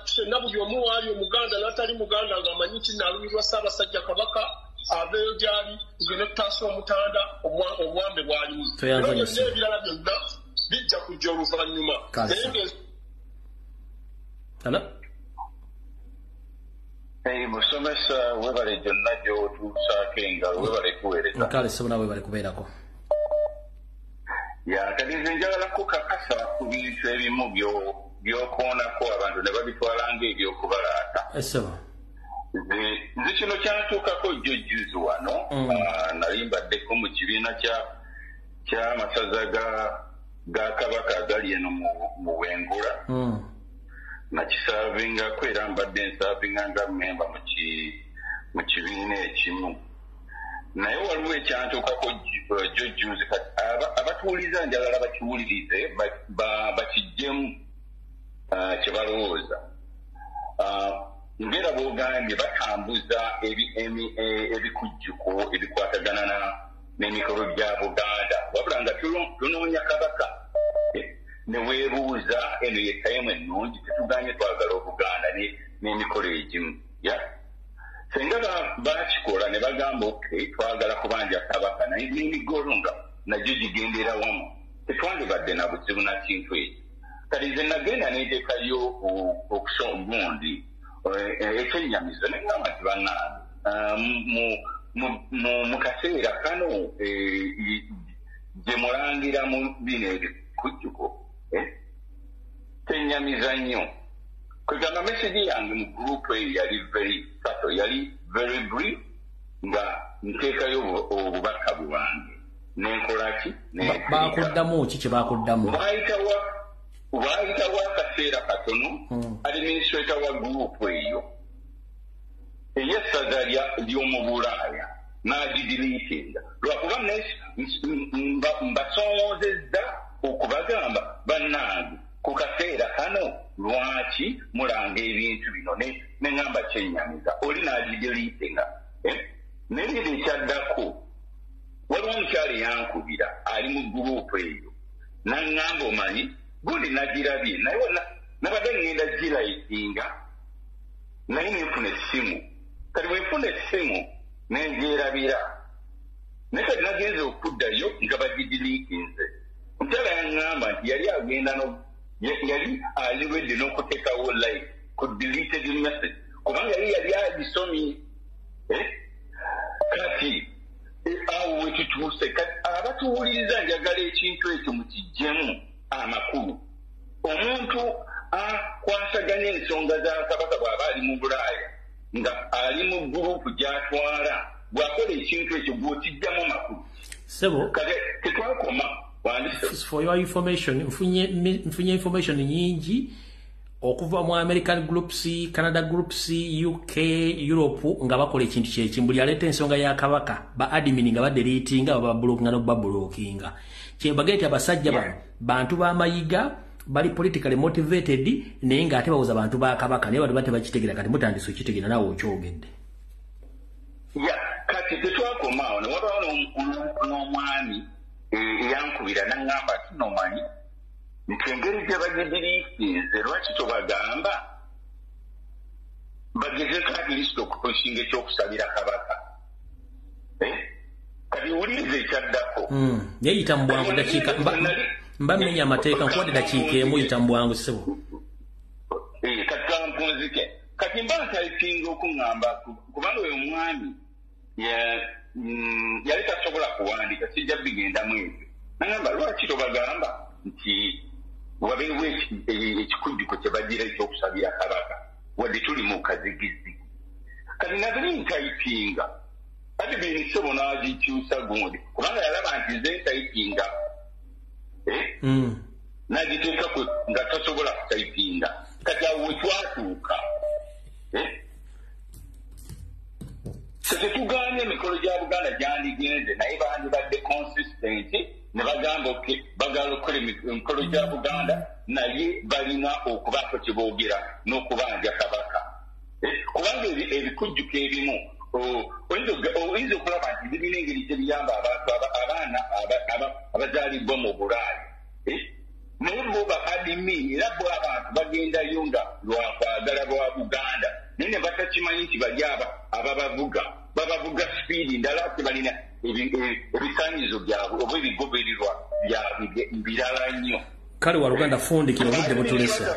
ffenna buli omu waali Omuganda n'atali Muganda ng'amanyi kinaalumirwa Ssaabasajja Kabaka aveeyo gy'ali tugende tutaase Omutanda obuwambe bwalimu. Era byonna ebirala byonna bijja kujja oluvannyuma. Musomesa webale gyonna gy'otuusaako engalo webale kuweereza. Kale sebo nawe bali kubeerako. Kati nze njagala kukakasa ku bintu ebimu byokoonako abantu ne babitwala ng'ebyokubalaata. Nze kino kyantuukako jjo juzi wano, nali mbaddeko mu kibiina ky'amasaza ga Kabaka agali eno mu Wengula. Nakisaavingako era mbadde nsaavinga nga mmemba mu kibiina ekimu. Naye waliwo ekyantuukako jjo juzi, abatuwuliza njalala bakiwulirize bakijjemu kye balowooza. Ngera bw'ogambye batambuza ebikujjuko ebikwatagana n'emikolo gya Buganda, wabula nga tunoonya Kabaka ne weebuuza eno ye tayimu ennungi tetuganye twagala Obuganda n'emikolo egimu. Senga bakikola ne bagamba twagala kubanja Kabaka naye n'emigolo nga nagyo gigendera wamu, tetwandibadde na buzibu na kintu ekyo. Kati nze nagenda neetekayo gundi ekyennyamizo ne ngamba nti bannange mu kaseera kano gye mulangiramu bino ebikujjuko tennyamiza nnyo. Kwegamba mesegi yange mu gurupu eyo yali very subtle, yali very brief, nga nteekayo obubaka bwange nenkolaki bakuddamu ki kye bakuddamu. Waayitawo akaseera katono administrator wa gurupu eyo ey'essaza ly'omu Bulaaya n'agidiliitinga lwakuba mbasoomozezza okubagamba bannange ku kaseera kano lwaki mulanga ebintu bino ne ngamba kyennyamiza oli n'agidiliitinga. N'ebintu ekyaddako waliwo omukyala eyankubira ali mu gurupu eyo n'aŋŋamba omanyi gundi nagirabye naye nabadde ngenda girayitinga naye nenfuna essimu. Kati bwenfuna essimu nengyerabira naye kati nagenza okuddayo nga bagidiliitinze. Omukyala yaŋŋamba nti yali agenda yali aliredde n'okuteekawo live ku deleted message kubanga yali agisomye. Kati awo wekituuse kati abatuwuliriza njagala ekintu ekyo mukijjemu amakulu. Omuntu akwasaganya ensonga za Kabaka bw'aba ali mu Bulaaya nga ali mu gurupu gy'atwala bw'akola ekintu ekyo bw'okijjamu makulu. Sebo kati tetwakoma for your information nfunye information nyingi okuva mu American groups, Canada groups, UK, Europe nga bakola ekintu kyekimu. Buli aleeta ensonga ya Kabaka ba admin nga badeletinga bababulookinga n'okubabulookinga. Kyebageti abasajja bantu b'amayiga bali politically motivated naye ng'ate bawuza bantu ba Kabaka naye bali bakitegeera kati mutandise okitegeera naawe okyogedde. Kati tetwakomaawo ne wabaawo n'omwami eyankubira n'aŋŋamba ati nomanyi nti engeri gye bagidiriikinze lwaki tobagamba bagezeko atilisiti okupushinga ekyokusabira Kabaka. Kati wuliriza ekyaddako yeyita mu bwangu dakiika mbamenya amateeka nkuwadde dakiika emu yita mu bwangu ssebo. Kati kampunzike kati mba ntayipinga okuŋŋamba kubanga oyo omwami yali tasobola kuwandiika kijja bigendamu ebyo. Naŋŋamba lwaki tobagamba nti wabeewo ekikujjuko kye bagira ekyokusabira Kabaka wadde tuli mu kazigizi. Kati nabiri ntayipinga ati binisebo n'agikyusa gundi kubanga yalaba nti nze ntayipinga n'agiteekako nga tasobola kutayipinga. Kati awo we twatuuka tetugaanye emikolo gya Buganda gyandigenze naye bandibadde consistent ne bagamba bagala okukola emikolo gya Buganda naye balina okubaako kye boogera n'okubanja Kabaka. Kubanga ebikujjuko ebimu oyinza okulaba nti birina engeri gye biyamba abaana abazaalibwa mu Bulaaya naye bo ba admin era bo abantu bagendayo nga lwakwagala bwa Buganda naye ne batakimanyi nti bali babavuga sipiidi ndala ate balina ebisaanyizo byabwe oba ebigobererwa byabwe birala nnyo. Kale wa Luganda fundikira obudde butulisa.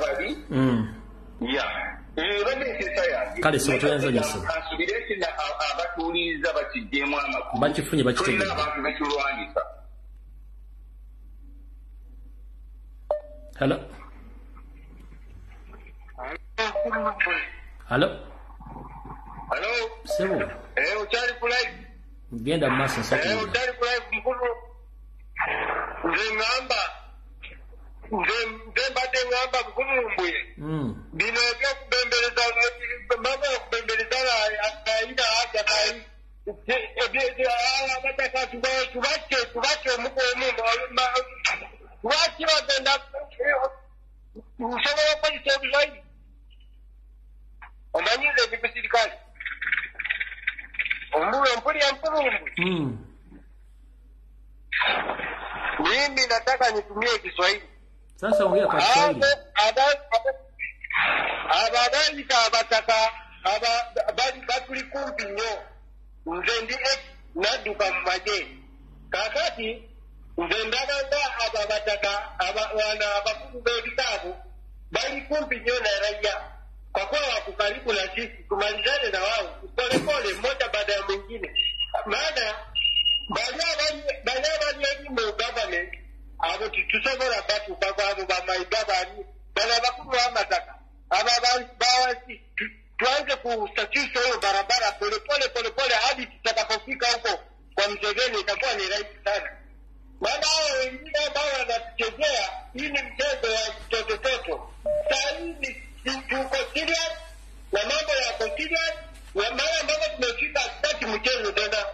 Kale so tuyanza nyasa. Kasubireke na abatuuliza bakijjemu amakulu. Bakifunye bakitegeera. Abantu bakirwanyisa. Hello. Hello. Hello. Sebo. Uchari kulai. Genda masa sasa. Uchari kulai mkulu. Ngamba mkulu mbuye. Bino vya kubembeleza mambo ya kubembeleza aina haja kai. Tuwache mko mumo. Wachi wagenda ushauri kwa historia. Omanyize bibisirikali. Ombuye mpuli ya mpulu. Mimi nataka nitumie Kiswahili. Sasa ongea kwa Kiswahili. Abadali kabataka abali batuli kumpi nyo. Nze ndi naduka mmaje. Kakati nze ndabanga ababataka wana abakulu b'ebitabo bali kumpi nyo na raia. Kwa kuwa wako karibu na sisi tumalizane na wao pole pole mmoja baada ya mwingine. Maana baada ya elimu government abo tutusabora batu kwa abo bamaigabani bana bakuru amataka bawasi tuanze kustatisha hiyo barabara pole pole hadi tutakapofika huko kwa Mseveni itakuwa ni rahisi sana. Maana hao wengine ambao wanatuchezea hii ni mchezo wa toto. Sasa hivi tuko serious na mambo ya serious na mara ambapo tumefika kati mchezo tena.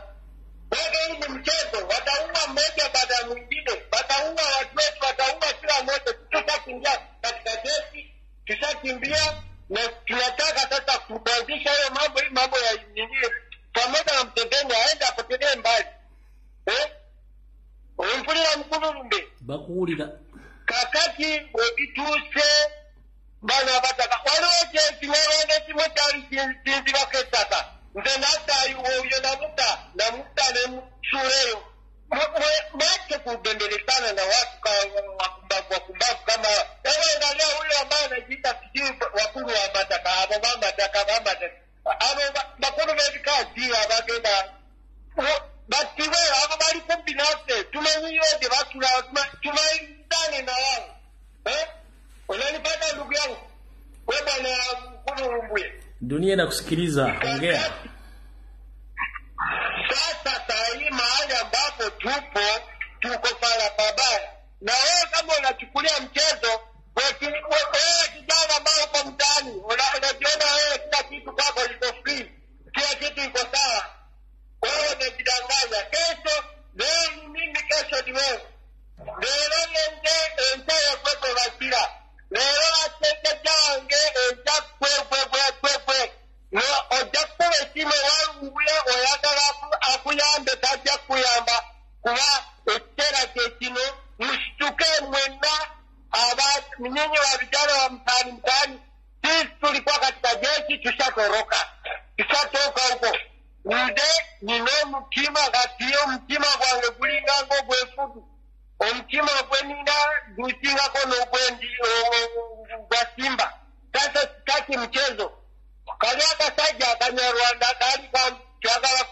Bado hii ni mchezo, wataua mmoja baada ya mwingine, wataua watu wetu, wataua kila mmoja. Tutakimbia katika jeshi, tushakimbia na tunataka sasa kuanzisha hiyo mambo ya nini pamoja na Mseveni aende apotelee mbali. Mpulira mkulumbe bakuulira kakati obituse bana bataka waloje kimwende kimotali kinzi baketaka nze natayi oyo namuta ne msureyo mwache kubembelezana na watu wakumbavu kama ewe ngalia huyo ambaye anajiita sijui wakulu wa mataka abo bakulu b'ebikazi abagenda batiwe abo bali kumpi naffe tumanyiyoje batula tumaizane na wao unanipata ndugu yangu wewe bwana mkulumbuye dunia inakusikiliza ongea. Sasa sahi mahali ambapo tuko pala pabaya na wewe kama unachukulia mchezo wewe kijana ambao uko mtaani unajiona wewe kila kitu kwako iko free kila kitu iko sawa wewe unajidanganya kesho leo ni mimi kesho ni wewe leo nje kwepo wasira leo ateke jange kwe no ojakuwe sime warubuye oyagala akuyambe tajja kuyamba kuba ekitera kyekino musituke mwenna nyinyi wa vijana wa mtaani sisi tulikuwa katika jeshi tushatoka huko nde nino mutima katiyo mutima gwange gulinga ng'ogwefudu omutima gwenina gusingako n'ogwendi gwa sasa sitaki mchezo kali akasajja akanyarwanda kali kyagala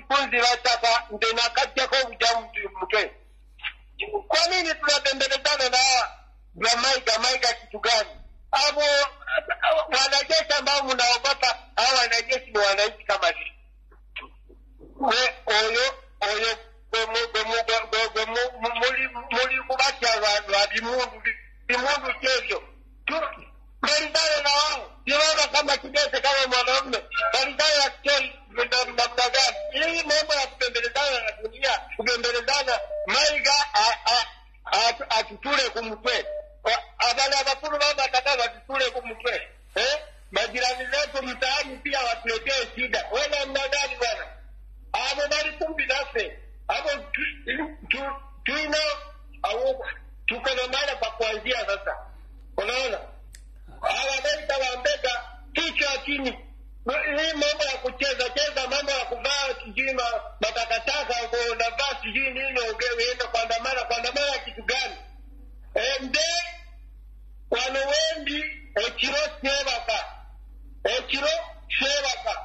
kunzira ttaka nze nakajjako obujamu mutwe. Kwa nini tunabembelezana na maiga kitu gani? Abo wanajeshi ambao mnaogopa hao wanajeshi ni wananchi kama sisi. Oyo muli kubacha abantu bimundu kyebyo balidana na wao siwana kama kidete kama mwanamume balidana story namna gani hii mambo ya kubembelezana na dunia kubembelezana maiga atutule kumutwe abana bakuru baba kataba atutule kumutwe majirani zetu mtaani pia watuletee shida wewe mna gani bwana abo bali kumbi nafse abo tuina au tuko na mara pa kuanzia sasa unaona Amerika waambeka kichwa chini. Hii mambo ya kucheza mambo ya kuvaa kijima matakataka au navaa sijui nini uende kuandamana kitu gani? Nde wano wendi ekiro sebaka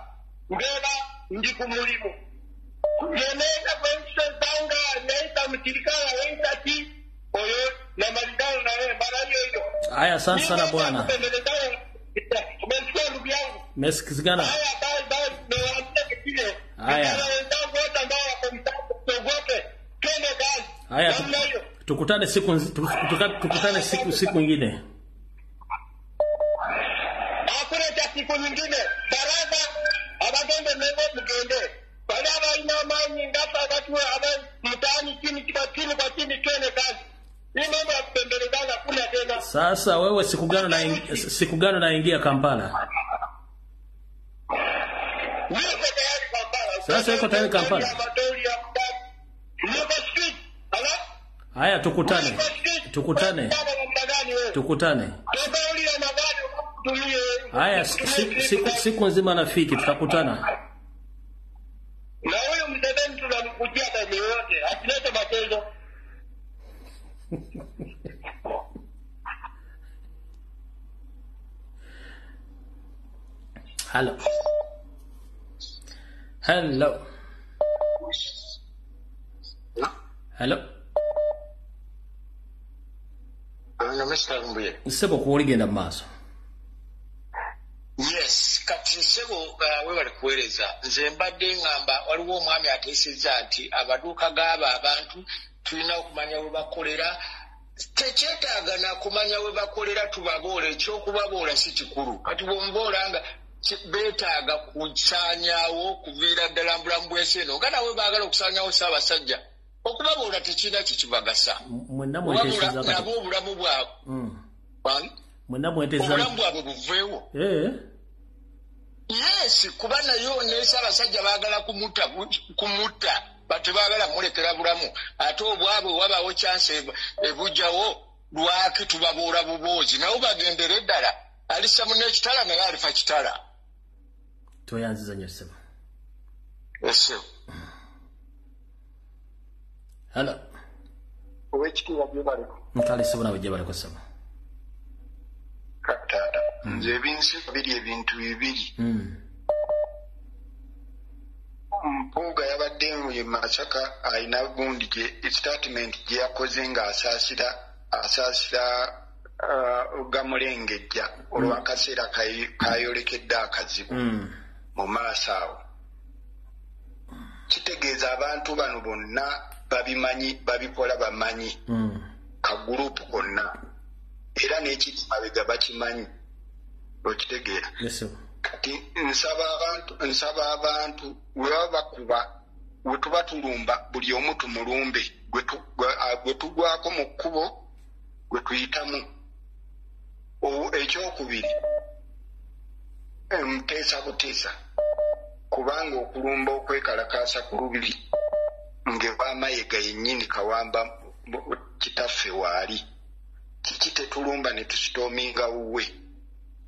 ngeba ndi ku mulimu. Ngeneza kwense zanga naita mtirikala naita ti oyo na maridano na wewe barayo hiyo. Haya asante sana bwana. Mesikizana. Haya. Haya, tukutane siku nyingine. Hakuna siku nyingine. Baraza abagende mego mugende. Bali abalina amanyi ngapa akatuwa abantu mtaani chini kwa chini twende kazi. Hii mambo ya kupembelezana kuna tena. Sasa wewe siku gani naingia Kampala? Sasa uko tayari Kampala? Haya, tukutane. Haya, siku nzima nafiki, tutakutana. Na huyo Museveni tunamkujia kazi yote, asilete matezo. Hello. Sebo kuoligenda maaso. Yes, kati sebo we bali kueleza nze mbadde ngamba waliwo omwami ateesezza nti abaduuka g'aba abantu tulina okumanya we bakolera. Tekyetaaga na kumanya we bakolera tubaboole, ekyokubaboola si kikulu. Kati bw'omuboola nga beetaaga kusaanyaawo kuviira ddala mbulamu bw'ensi eno nga nawe baagala okusaanyaawo Ssaabasajja. Okubaboola tekirina kikibagasa. Nabo obulamu bwabwe. Obulamu bwabwe buveewo. Yes, kuba nayo ne Ssaabasajja baagala kumutta tebaagala mulekera bulamu. Ate obwabwe wabaawo chance ebujjawo lwaki tubaboola buboozi. Nabo bagendere ddala. Alisa munekitala naye alifa kitala. Toyanziza nnyo ssebo. Ssebo. Hello. Owekitiibwa Byebaleko. Nkale ssebo nawe Gyebaleko ssebo. Kataata. Nze ebinsi biri ebintu bibiri. Mpuuga yabadde mu Masaka alina gundi statement gye yakoze ng'asaasira Gamulengejja olw'akaseera kayolekedde akazibu mu maaso awo. Kitegeeza abantu bano bonna babimanyi, babikola bamanyi ka gurupu konna era n'ekiri mabega bakimanyi. Okitegeera. Kati nsaba abantu we baba bakuba we tuba tulumba buli omu tumulumbe gwe tugwako mu kkubo gwe tuyitamu. Ekyokubiri muteesa buteesa kubanga okulumba okwekalakaasa ku lubiri ng'Emayiga yennyini Kawamba kitaffe waali kiki tetulumba ne tusitoominga wuwe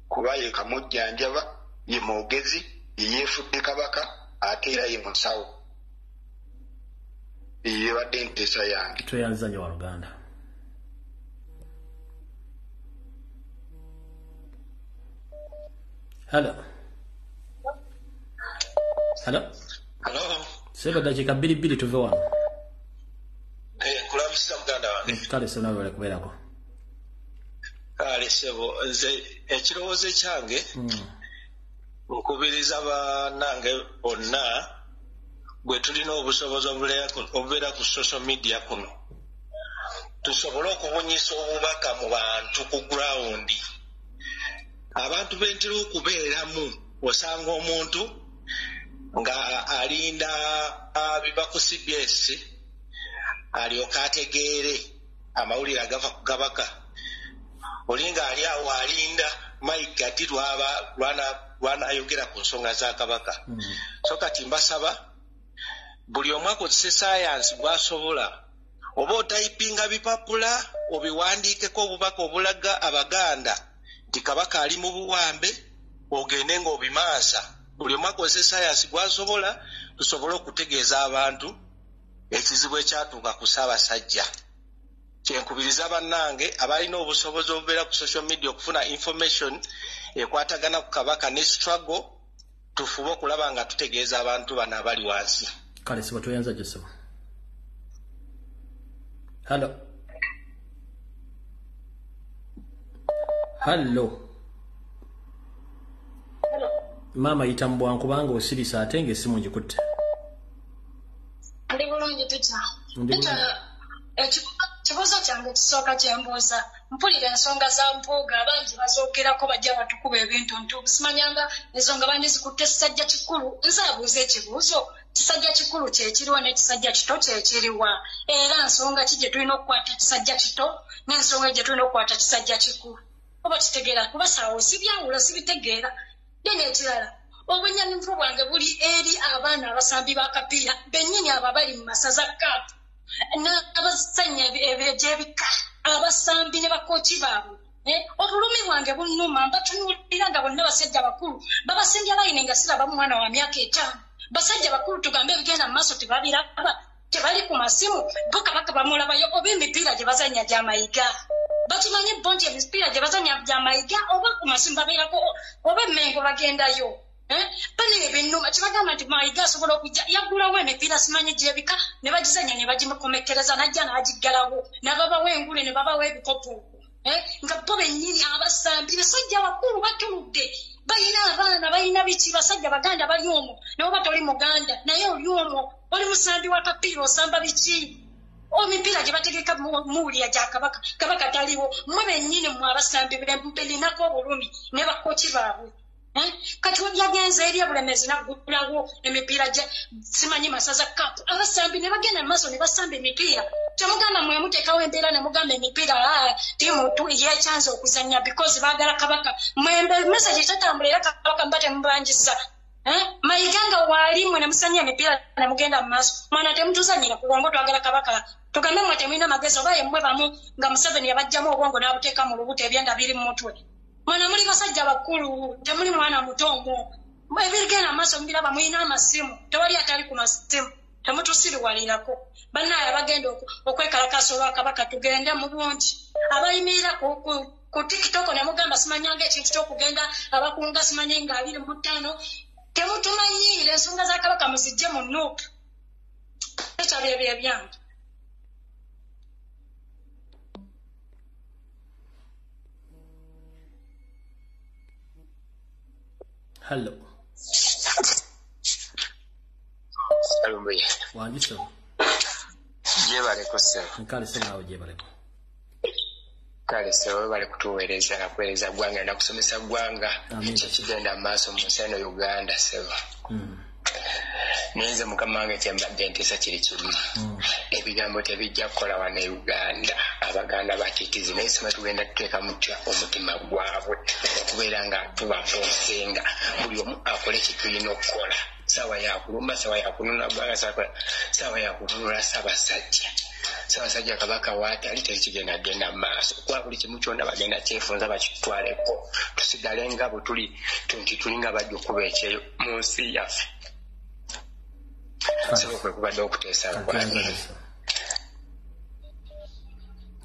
kuba ye kamujjanjaba ye mwogezi ye yeefudde kabaka ate era ye musawo. Yebadde nteesa yange. Tweyanziza nnyo Waluganda. Hello. Sebo dakika 2 tuve wano. Kulabisa muganda wange. Kale sebo nawe kubeerako. Kale sebo nze ekirowoozo kyange nkubiriza bannange bonna bwe tulina obusobozi obubeera ku social media kuno tusobole okubunyisa obubaka mu bantu ku ground. Abantu bentera okubeeramu osanga omuntu nga alinda biba ku CBS alyoka ategeere amawulire agava ku kabaka olinga ali awo alinda Mike ati lwanayogera ku nsonga za kabaka. So kati mbasaba buli omu akozese science bw'asobola oba otayipinga bipapula obiwandiikeko obubaka obulaga Abaganda nti kabaka ali mu buwambe ogende ng'obimaasa. Buli omu akozese science bw'asobola tusobole okutegeeza abantu ekizibu ekyatuuka ku Ssaabasajja. Kyenkubiriza bannange abalina obusobozi obubeera ku social media okufuna information ekwatagana ku kabaka ne struggle tufube okulaba nga tutegeeza abantu bano abali wansi. Kale siba tuyanza jesebo. Hello. Mama yitambwa kubanga osirisa ate ng'essimu ngikutte. Ndi bulungi Peter. Kibuuzo kyange kisooka kyembuuza. Mpulira ensonga za Mpuuga abangi bazoogerako bajja batukuba ebintu ntuubu. Simanyanga ensonga bandizikutte kisajja kikulu. Nze abuuza ekibuuzo. Kisajja kikulu kyekiriwa n'ekisajja kito kyekiriwa. Era nsonga ki gye tulina okukwata kisajja kito n'ensonga gye tulina okukwata kisajja kikulu. Oba kitegeera kuba saawo sibyawulo sibitegeera. Dene ekirala. Obunnyanivu bwange buli eri abaana abasambi b'akapiira bennyini abo abali mu masaza kaapu n'abazannya egy'ebika abasambi ne bakooki baabwe. Obulumi bwange bunnuma mbatunuulira nga bonna basajja bakulu babasembya bayine nga siraba mwana wa myaka 5. Basajja bakulu tugambe ebigenda mu maaso tebabiraba tebali ku masimu bo kabaka bamulabayo oba emipiira gye bazannya gy'amayiga. Bakimanyi bo nti emipiira gye bazannya gy'amayiga oba ku masimu babeerako oba emmengo bagendayo. Bani ebinuma kibagamba nti mayiga asobola okujja yaggulawo emipiira simanyi gy'ebika ne bagizannya ne bagimukomekereza najja n'agiggalawo n'ababawo engule ne babawo ebikopo. Nga bo bennyini abasambi basajja bakulu batunudde bayina abaana bayina biki basajja baganda bali omwo nawe oba toli muganda naye oli omwo oli musambi wa kapiira osamba biki omipiira gye bategeka muwulira gya kabaka kabaka taliwo mmwe bennyini mmwe abasambi belinako obulumi ne bakooki baabwe. Kati yagenze eri Bulemezi naggulawo emipiira gye simanyi masaza kapu abasambi ne bagenda mu maaso ne basamba emipiira. Temugamba mwe muteekawo embeera ne mugamba emipiira tiimu yekyanza okuzannya because baagala kabaka mwembe message tetambula era kabaka mba temubanjisa. Mayiga nga waali mwe ne musanya emipiira ne mugenda mu maaso mwana temutuzanyira ku bwongo twagala kabaka tugambe mwe temulina magezi oba yemmwe bamu nga Museveni yabajjamu obwongo n'abuteeka mu lubuto ebyenda biri mu mutwe. Mwana muli basajja bakulu temuli mwana muto omwo ebirigenda mu maaso mubiraba mulina amasimu tewali atali ku masimu temutusiriwalirako. Bannaye abagenda okwekalakaasa olwakabaka tugende mu bungi abayimirira ku TikTok ne mugamba simanyanga ekintu ky'okugenda abakunga simanyi nga 25 temutumanyiire ensonga za kabaka muzijje mu nuupu ekyali ebyo ebyange. Hello. Salumbuye. Wanjisa. Jebaleko sebo. Nkale sebo nawe jebaleko. Kale sebo bali kutuweereza na kuweereza gwanga na kusomesa gwanga. Kigenda maaso mu nseno Uganda sebo. Nize mukama wange kyembadde nteesa kiri kimu. Ebigambo tebijja kukola wano e Uganda. Abaganda bakitizi naye sima tugenda tuteeka mutya omutima gwabwe okubeera nga tubaponsenga buli omu akole kitulina okukola. Sawa ya kulumba sawa ya kununa gwanga sawa ya kutunula Ssaabasajja. Ssaabasajja kabaka waati ali tekigenda genda maaso kuba buli kimu kyonna bagenda kyefunza bakitwaleko tusigale nga bwe tuli nga bajja okuba ekyeyo mu nsi yaffe. Sebo kwe kubadde okuteesa gwanga.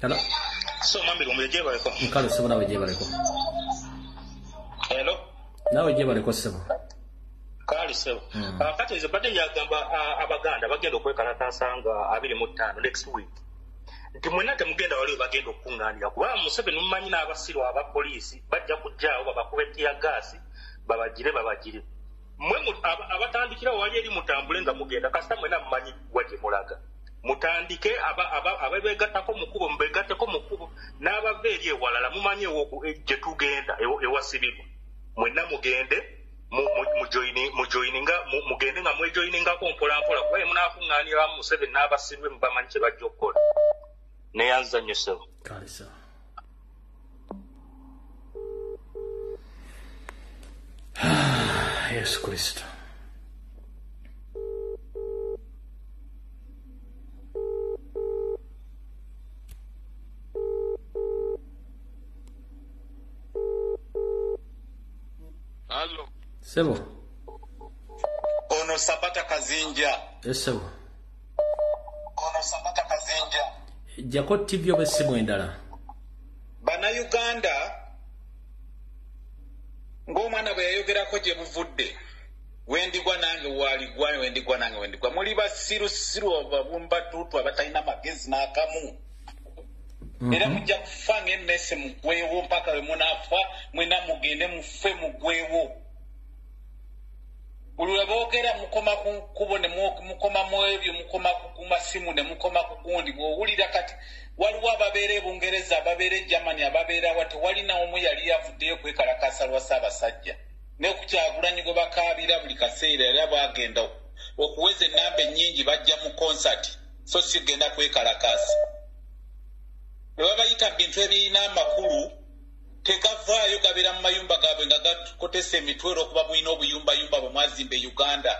Hello. So mambi gombe jebaleko. Nkale sebo nawe jebaleko. Hello. Nawe jebaleko sebo. Kale sebo. Kati ze badde yagamba abaganda bagenda okwekalakaasa nga 25 next week. Nti mwena temugenda wali bagenda okukungaanira kuba Museveni mumanyi n'abasirwa abapoliisi bajja kujjaawo babakube ttiya gaasi babagire. Mwe abatandikira wali eri mutambule nga mugenda kasita mwena mumanyi wajje mulaga. Mutandike abebegattako mukubo mubegatteko mukubo n'abava eri ewalala mumanyi gye tugenda ewasibibwa. Mwenna mugende mugende nga mwejoyiningako mpolampola kuba munaakuŋŋaanira Museveni n'abasirwe mubamanyi kye bajja okukola. Neyanza nnyo sebo. Kalisa. Yesu Kristo. Hello. Sebo. Ono Sabata Kazinja. Yes, sebo. Ono Sabata Kazinja. Jako TV obesimu endala. Bana Uganda ng'omwana bwe yayogerako gye buvudde wendigwa nange waaligwa wendigwa nange wendigwa muli basirusiru ababumbatuutu abatalina magezi n'akamu era mujja kufa ng'ennese mugwewo mpaka we munaafa mwena mugende mufe mugwewo buli boogera mukoma ku kubo ne mukoma mu ebyo mukoma ku masimu ne mukoma ku gundi bw'owulira kati waliwo ababeera e Bungereza ababeera e Germany ababeera wate walina omu yali yavuddeyo kwekalakasa lwa Ssaabasajja ne ku Kyagulanyi gwe bakaabira buli kaseera era bagenda okuweza ennamba ennyingi bajja mu concert so sigenda kwekalakasa bwe babayita bintu ebirina amakulu tegavaayo gabeera mu mayumba gaabwe nga gakotesa emitwe olw'okuba mulina obuyumbayumba bwe mwazimba e Uganda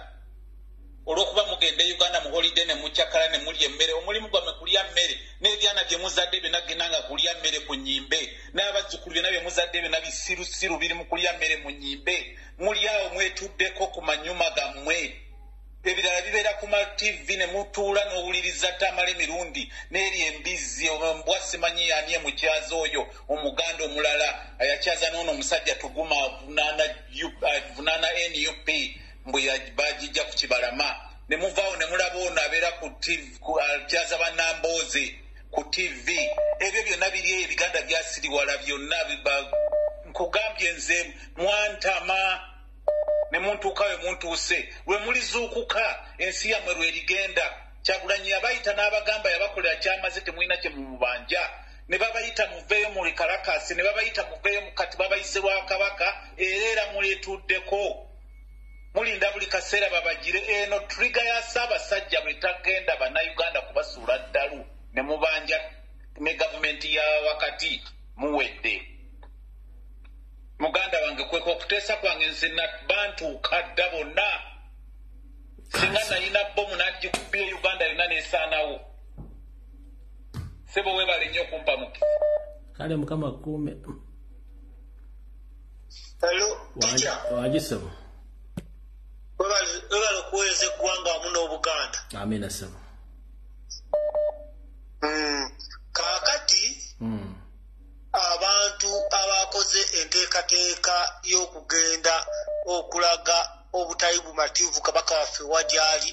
olw'okuba mugenda e Uganda mu holiday ne mukyakala ne mulya emmere omulimu gwammwe kulya mmere n'ebyana bye muzadde byonna genda nga kulya mmere ku nnyimbe n'abazzukulu byonna bye muzadde byonna bisirusiru biri mu kulya mmere mu nnyimbe muli awo mwetuddeko ku manyuma gammwe ebirala bibeera ku ma TV ne mutuula n'owuliriza tamala emirundi n'eri embizzi mbwa simanyi ani emukyaza oyo omuganda omulala ayakyaza n'ono omusajja tuguma vunaana NUP mbwe bagijja ku Kibalama ne muvaawo ne mulaba ono abeera ku TV akyaza bannambooze ku TV ebyo byonna biri ebiganda byasiriwala byonna nkugambye nze mwantama ne muntu kawe muntu use we mulizuukuka ensi yammwe lwerigenda Kyagulanyi yabayita n'abagamba yabakolera kyamaze temulina kye mumubanja ne babayita muveeyo muli kalakasi ne babayita muveeyo mukati babayise lwa kabaka era mulituddeko mulinda buli kaseera babagire eno trigger ya Ssaabasajja bwe tagenda bannayuganda kubasuula ddalu ne mubanja ne gavumenti ya wakati muwedde muganda wange kweko okuteesa kwange nze bantuuka dda bonna singa nalina bomu n'agikubira Uganda yonna n'esaanawo sebo webale nnyo okumpa mukisa kale mukama kuume wagisebo webale okuweereza eggwanga wamu n'Obuganda amina sebo kaakati abantu abakoze enteekateeka y'okugenda okulaga obutali bumativu kabaka waffe wagyali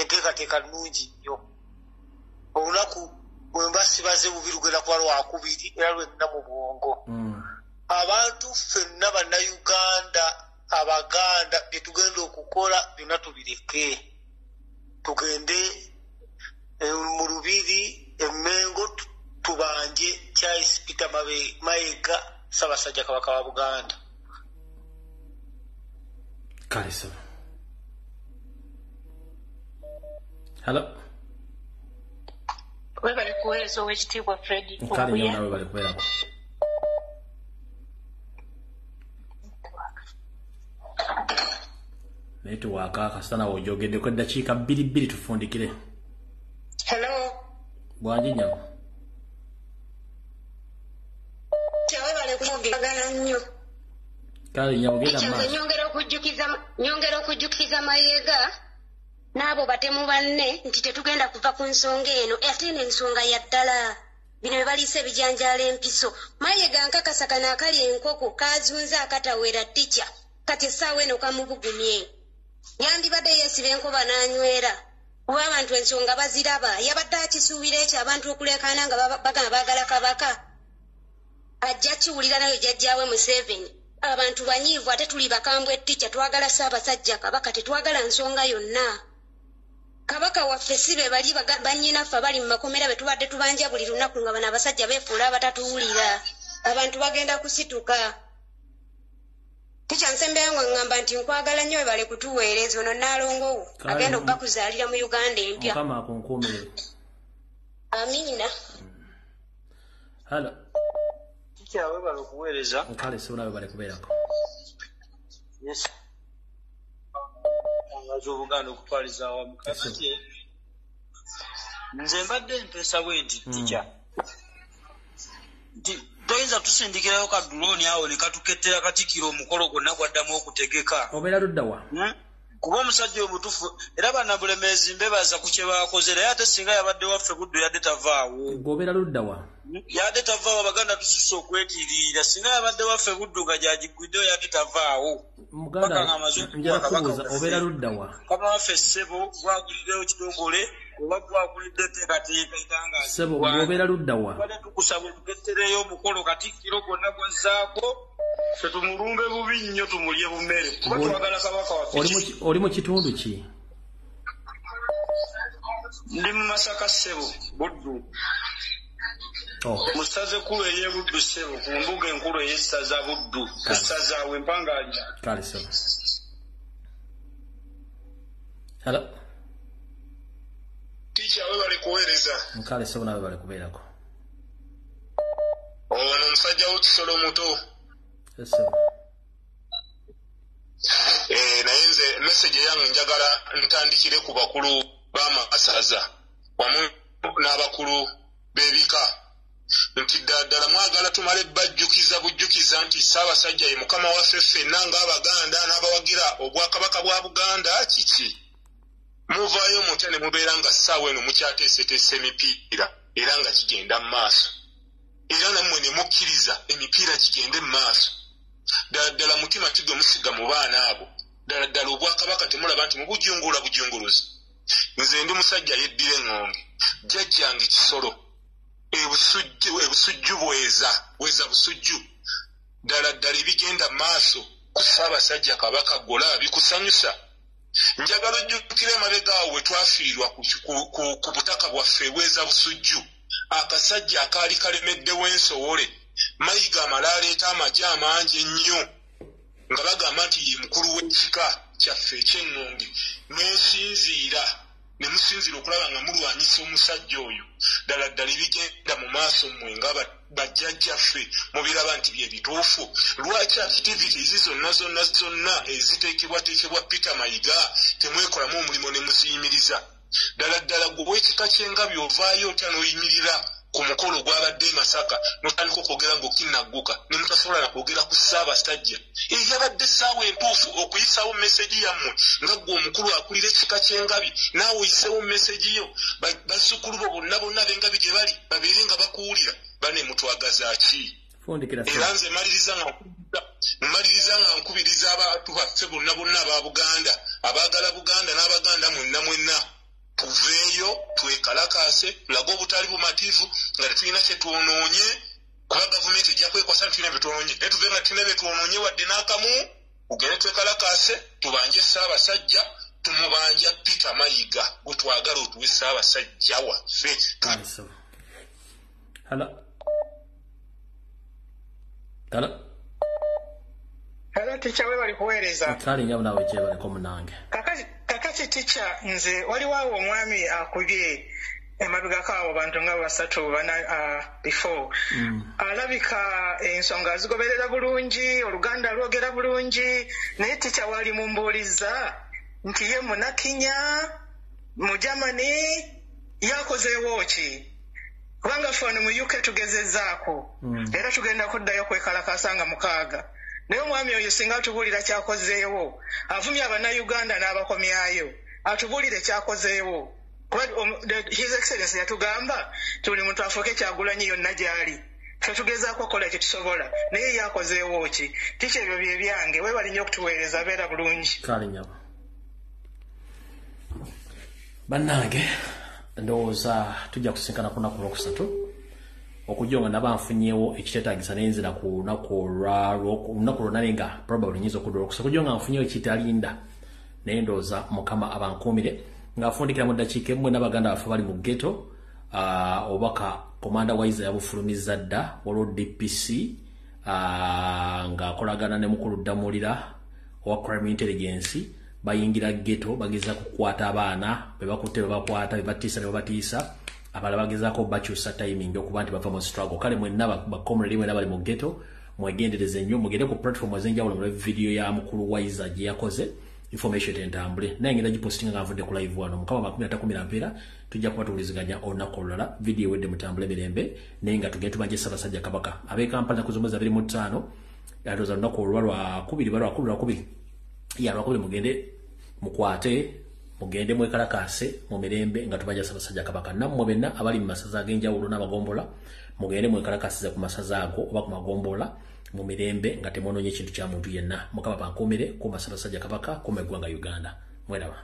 enteekateeka nnungi nnyo olunaku bwe mbasibaze bubi lugenda kuba lwakubiri era lwenna mu bwongo abantu ffenna bannayuganda abaganda bye tugenda okukola byonna tubireke tugende mu Lubiri Emmengo tubanje Charles Peter Mayiga Ssaabasajja kabaka wa Buganda Kariso Hello webale kuweereza ow'ekitiibwa Fred kale nnyo nawe bali kubeerako netiwaaka kasita nawe ojogeddeko eddakiika 2 tufundikire hello bwanji nnyabo kale nnyabo genda maaso nyongera okujjukiza Mayiga n'abo batemu banne nti tetugenda kuva ku nsonga eno ate n'ensonga ya ddala bino bye baliisa ebijanjaala empiso Mayiga nkakasa kano akali enkoko kaazunze akatawera ttica kati essaawa eno kamubugumye yandibadde yeesiba enkoba n'anywera kuba abantu ensonga baziraba yabadde akisuubira ekyo abantu okuleekaana nga bagamba baagala kabaka ajja kiwulira nayo jjajjaawe Museveni abantu banyiivu ate tuli bakambwe ttica twagala Ssaabasajja kabaka tetwagala nsonga yonna kabaka waffe si be bali bannyinaffe bali mu makomera be tubadde tubanja buli lunaku nga bano abasajja beefuula abatatuwulira abantu bagenda kusituka tikyansembeyo nga ngamba nti nkwagala nnyo bale kutuweereza ono Naalongowo agenda okuba kuzaalira mu Uganda empya mukama akunkuumire amiina halo kikyawe bale okuweereza kale sibunawe bale kubeerako yes angaza Obuganda okutwaliza awamu kakati nze mbadde mpeesa bwe nti tikya nti toyinza tusindikirayo ka drone awo ne katukettera Katikkiro omukolo gwonna gwaddamu okutegeka obeera ludda wa kuba omusajja omutuufu era bannabulemeezi mbebaza ku kye baakoze naye ate singa yabadde waffe Buddo yadde tavaawo gwobeera ludda wa yadde tavaawo Abaganda tususse okwetiirira singa yabadde waffe Buddo nga gyagigwiddeyo yadde tavaawo muganda njala kubuuza obeera ludda wa kama waffe ssebo gwagulirayo kitongole oba twakulidde teekateeka etangaza sebo ng'obeera ludda wa bade tukusaba otugettereyo omukolo katikkiro gwonna gwazzaako tetumulumbe bubi nnyo tumulye bumere kuba twagala kabaka waffe oli mu kitundu ki ndi mu Masaka ssebo Buddu mu ssaza ekkulu ery'e Buddu ssebo ku mbuga enkulu ey'essaza Buddu ku ssaza Wempanganya kale ssebo hello ticha we bali kuweereza nkale ssebo nawe bali kubeerako ono omusajja w'ekisolo muto ssebo naye nze message yange njagala ntandikire ku bakulu b'amasaza wamu n'abakulu b'ebika nti ddala mwagala tumale bajjukiza bujjukiza nti Ssaabasajja ye mukama waffe ffenna ng'Abaganda n'abawagira obwakabaka bwa Buganda kiki muvaayo mutya ne mubeera nga ssaawa eno mukyateeseteese emipiira era nga kigenda mu maaso era nammwe ne mukkiriza emipiira kigende mu maaso ddala mutima kigwe musiga mu baana abo ddala obwakabaka temulaba nti mubujungula bujunguluzi nze ndi musajja yeddira eŋŋonge jjajjange kisolo ebusujju bweza busujju ddala ebigenda maaso ku Ssaabasajja Kabaka Gola bikusanyusa njagala ojjukire emabega awo we twafiirwa ku butaka bwaffe bweza busujju akasajja akaali kalemeddewo ensowole Mayiga amala aleeta amagye amangi ennyo nga bagamba nti ye mukulu w'ekika kyaffe eky'eŋŋonge n'osinziira ne musinziira okulaba nga mulwanyisa omusajja oyo ddala ebigenda mu maaso mmwe nga bajjajjaffe mubiraba nti bye bituufu lwaki activities zonna eziteekebwateekebwa Peter Mayiga temwekolamu omulimu ne muziyimiriza ddala gwe w'ekika ky'engabi ovaayo otya n'oyimirira ku mukolo gwabadde e Masaka n'otandika okwogera ng'okinnagguka ne mutasobola na kwogera ku Ssaabasajja eyabadde essaawa entuufu okuyisawo meseji yammwe nga ggwe omukulu akulira ekika ky'engabi naawe oyisewo meseji yo bazzukulu bo bonna b'engabi gye bali babeere nga bakuwulira bane mutwagaza ki era nze maliriza nga nkubiriza abantu baffe bonna aba Buganda abaagala Buganda n'Abaganda mwenna tuveeyo twekalakaase tulaga obutali bumativu nga tetulina kyetwonoonye kuba gavumenti ejja kwekwasa nti tulina byetwonoonye naye tuve nga tulina byetwonoonye wadde n'akamu tugende twekalakaase tubanje Ssaabasajja tumubanja Peter Mayiga gwe twagala otuwe Ssaabasajja waffe ticha we bali kuweereza kale nyabo nawe gye baliko munange kakati ticha nze waliwo awo omwami akubye emabegako abo bantu nga basatu bana before alabika ensonga azigoberera bulungi Oluganda lwogera bulungi naye ticha wali mumbuuliza nti ye munakinya mu Germany yakozeewo ki kubanga fone mu UK tugezezaako era tugenda kuddayo kwekalakasa nga mukaaga naye omwami oyo singa atubuulira kyakozeewo avumya Abannayuganda n'abakomyayo atubuulire kyakozeewo His Excellency yatugamba tuli muntu afuuke Kyagulanyi yonna gy'ali tetugezaako okukola kye tusobola naye yakozeewo ki tikyo ebyo bye byange webali nnyo okutuweereza beera bulungi kale nyabo bannange ndowooza tujja kusinkana ku lunaku lwokusatu okujja nga naba nfunyeewo ekiteetaagisa nenzira ku lunaku lwonna naye nga probably nyinza okudda olwokusatu okujja nga nfunyeewo ekitalinda naye ndowooza Mukama abankuumire nga afundikira mu ddakiika emu n'Abaganda baffe bali mu ghetto obubaka komanda Waiza yabufulumiza dda olwo DPC ng'akolagana ne mukulu Ddamulira owa Crime Intelligence bayingira ghetto bageza kukwata abaana bebakutte bebakwata bebatiisa ne babatiisa abalala bagezaako bakyusa timing okuba nti bava mu struggle kale mwenna bakomredi mwenna bali mu ghetto mwegendereze nnyo mugende ku platform ez'enjawulo mulebe video ya mukulu Waiza gye yakoze information entambule naye ngenda gipostinga nga nvudde ku live wano Mukama 13 mpeera tujja kuba tuwuliziganya olunaku olulala video wedde mutambule mirembe naye nga tugende tubanje Ssaabasajja Kabaka ab'e Kampala kuzomboza 25 yatoza olunaku olwakubiri lwakubiri mugende mukwate mugende mwekalakaase mu mirembe nga tubanja Ssaabasajja Kabaka nammwe benna abali mu masaza ag'enjawulo n'abagombola mugende mwekalakaasize ku masaza ago oba ku magombola mu mirembe nga temonoonye ekintu kya muntu yenna Mukama bankuumire kuuma Ssaabasajja Kabaka kuuma eggwanga Uganda mweraba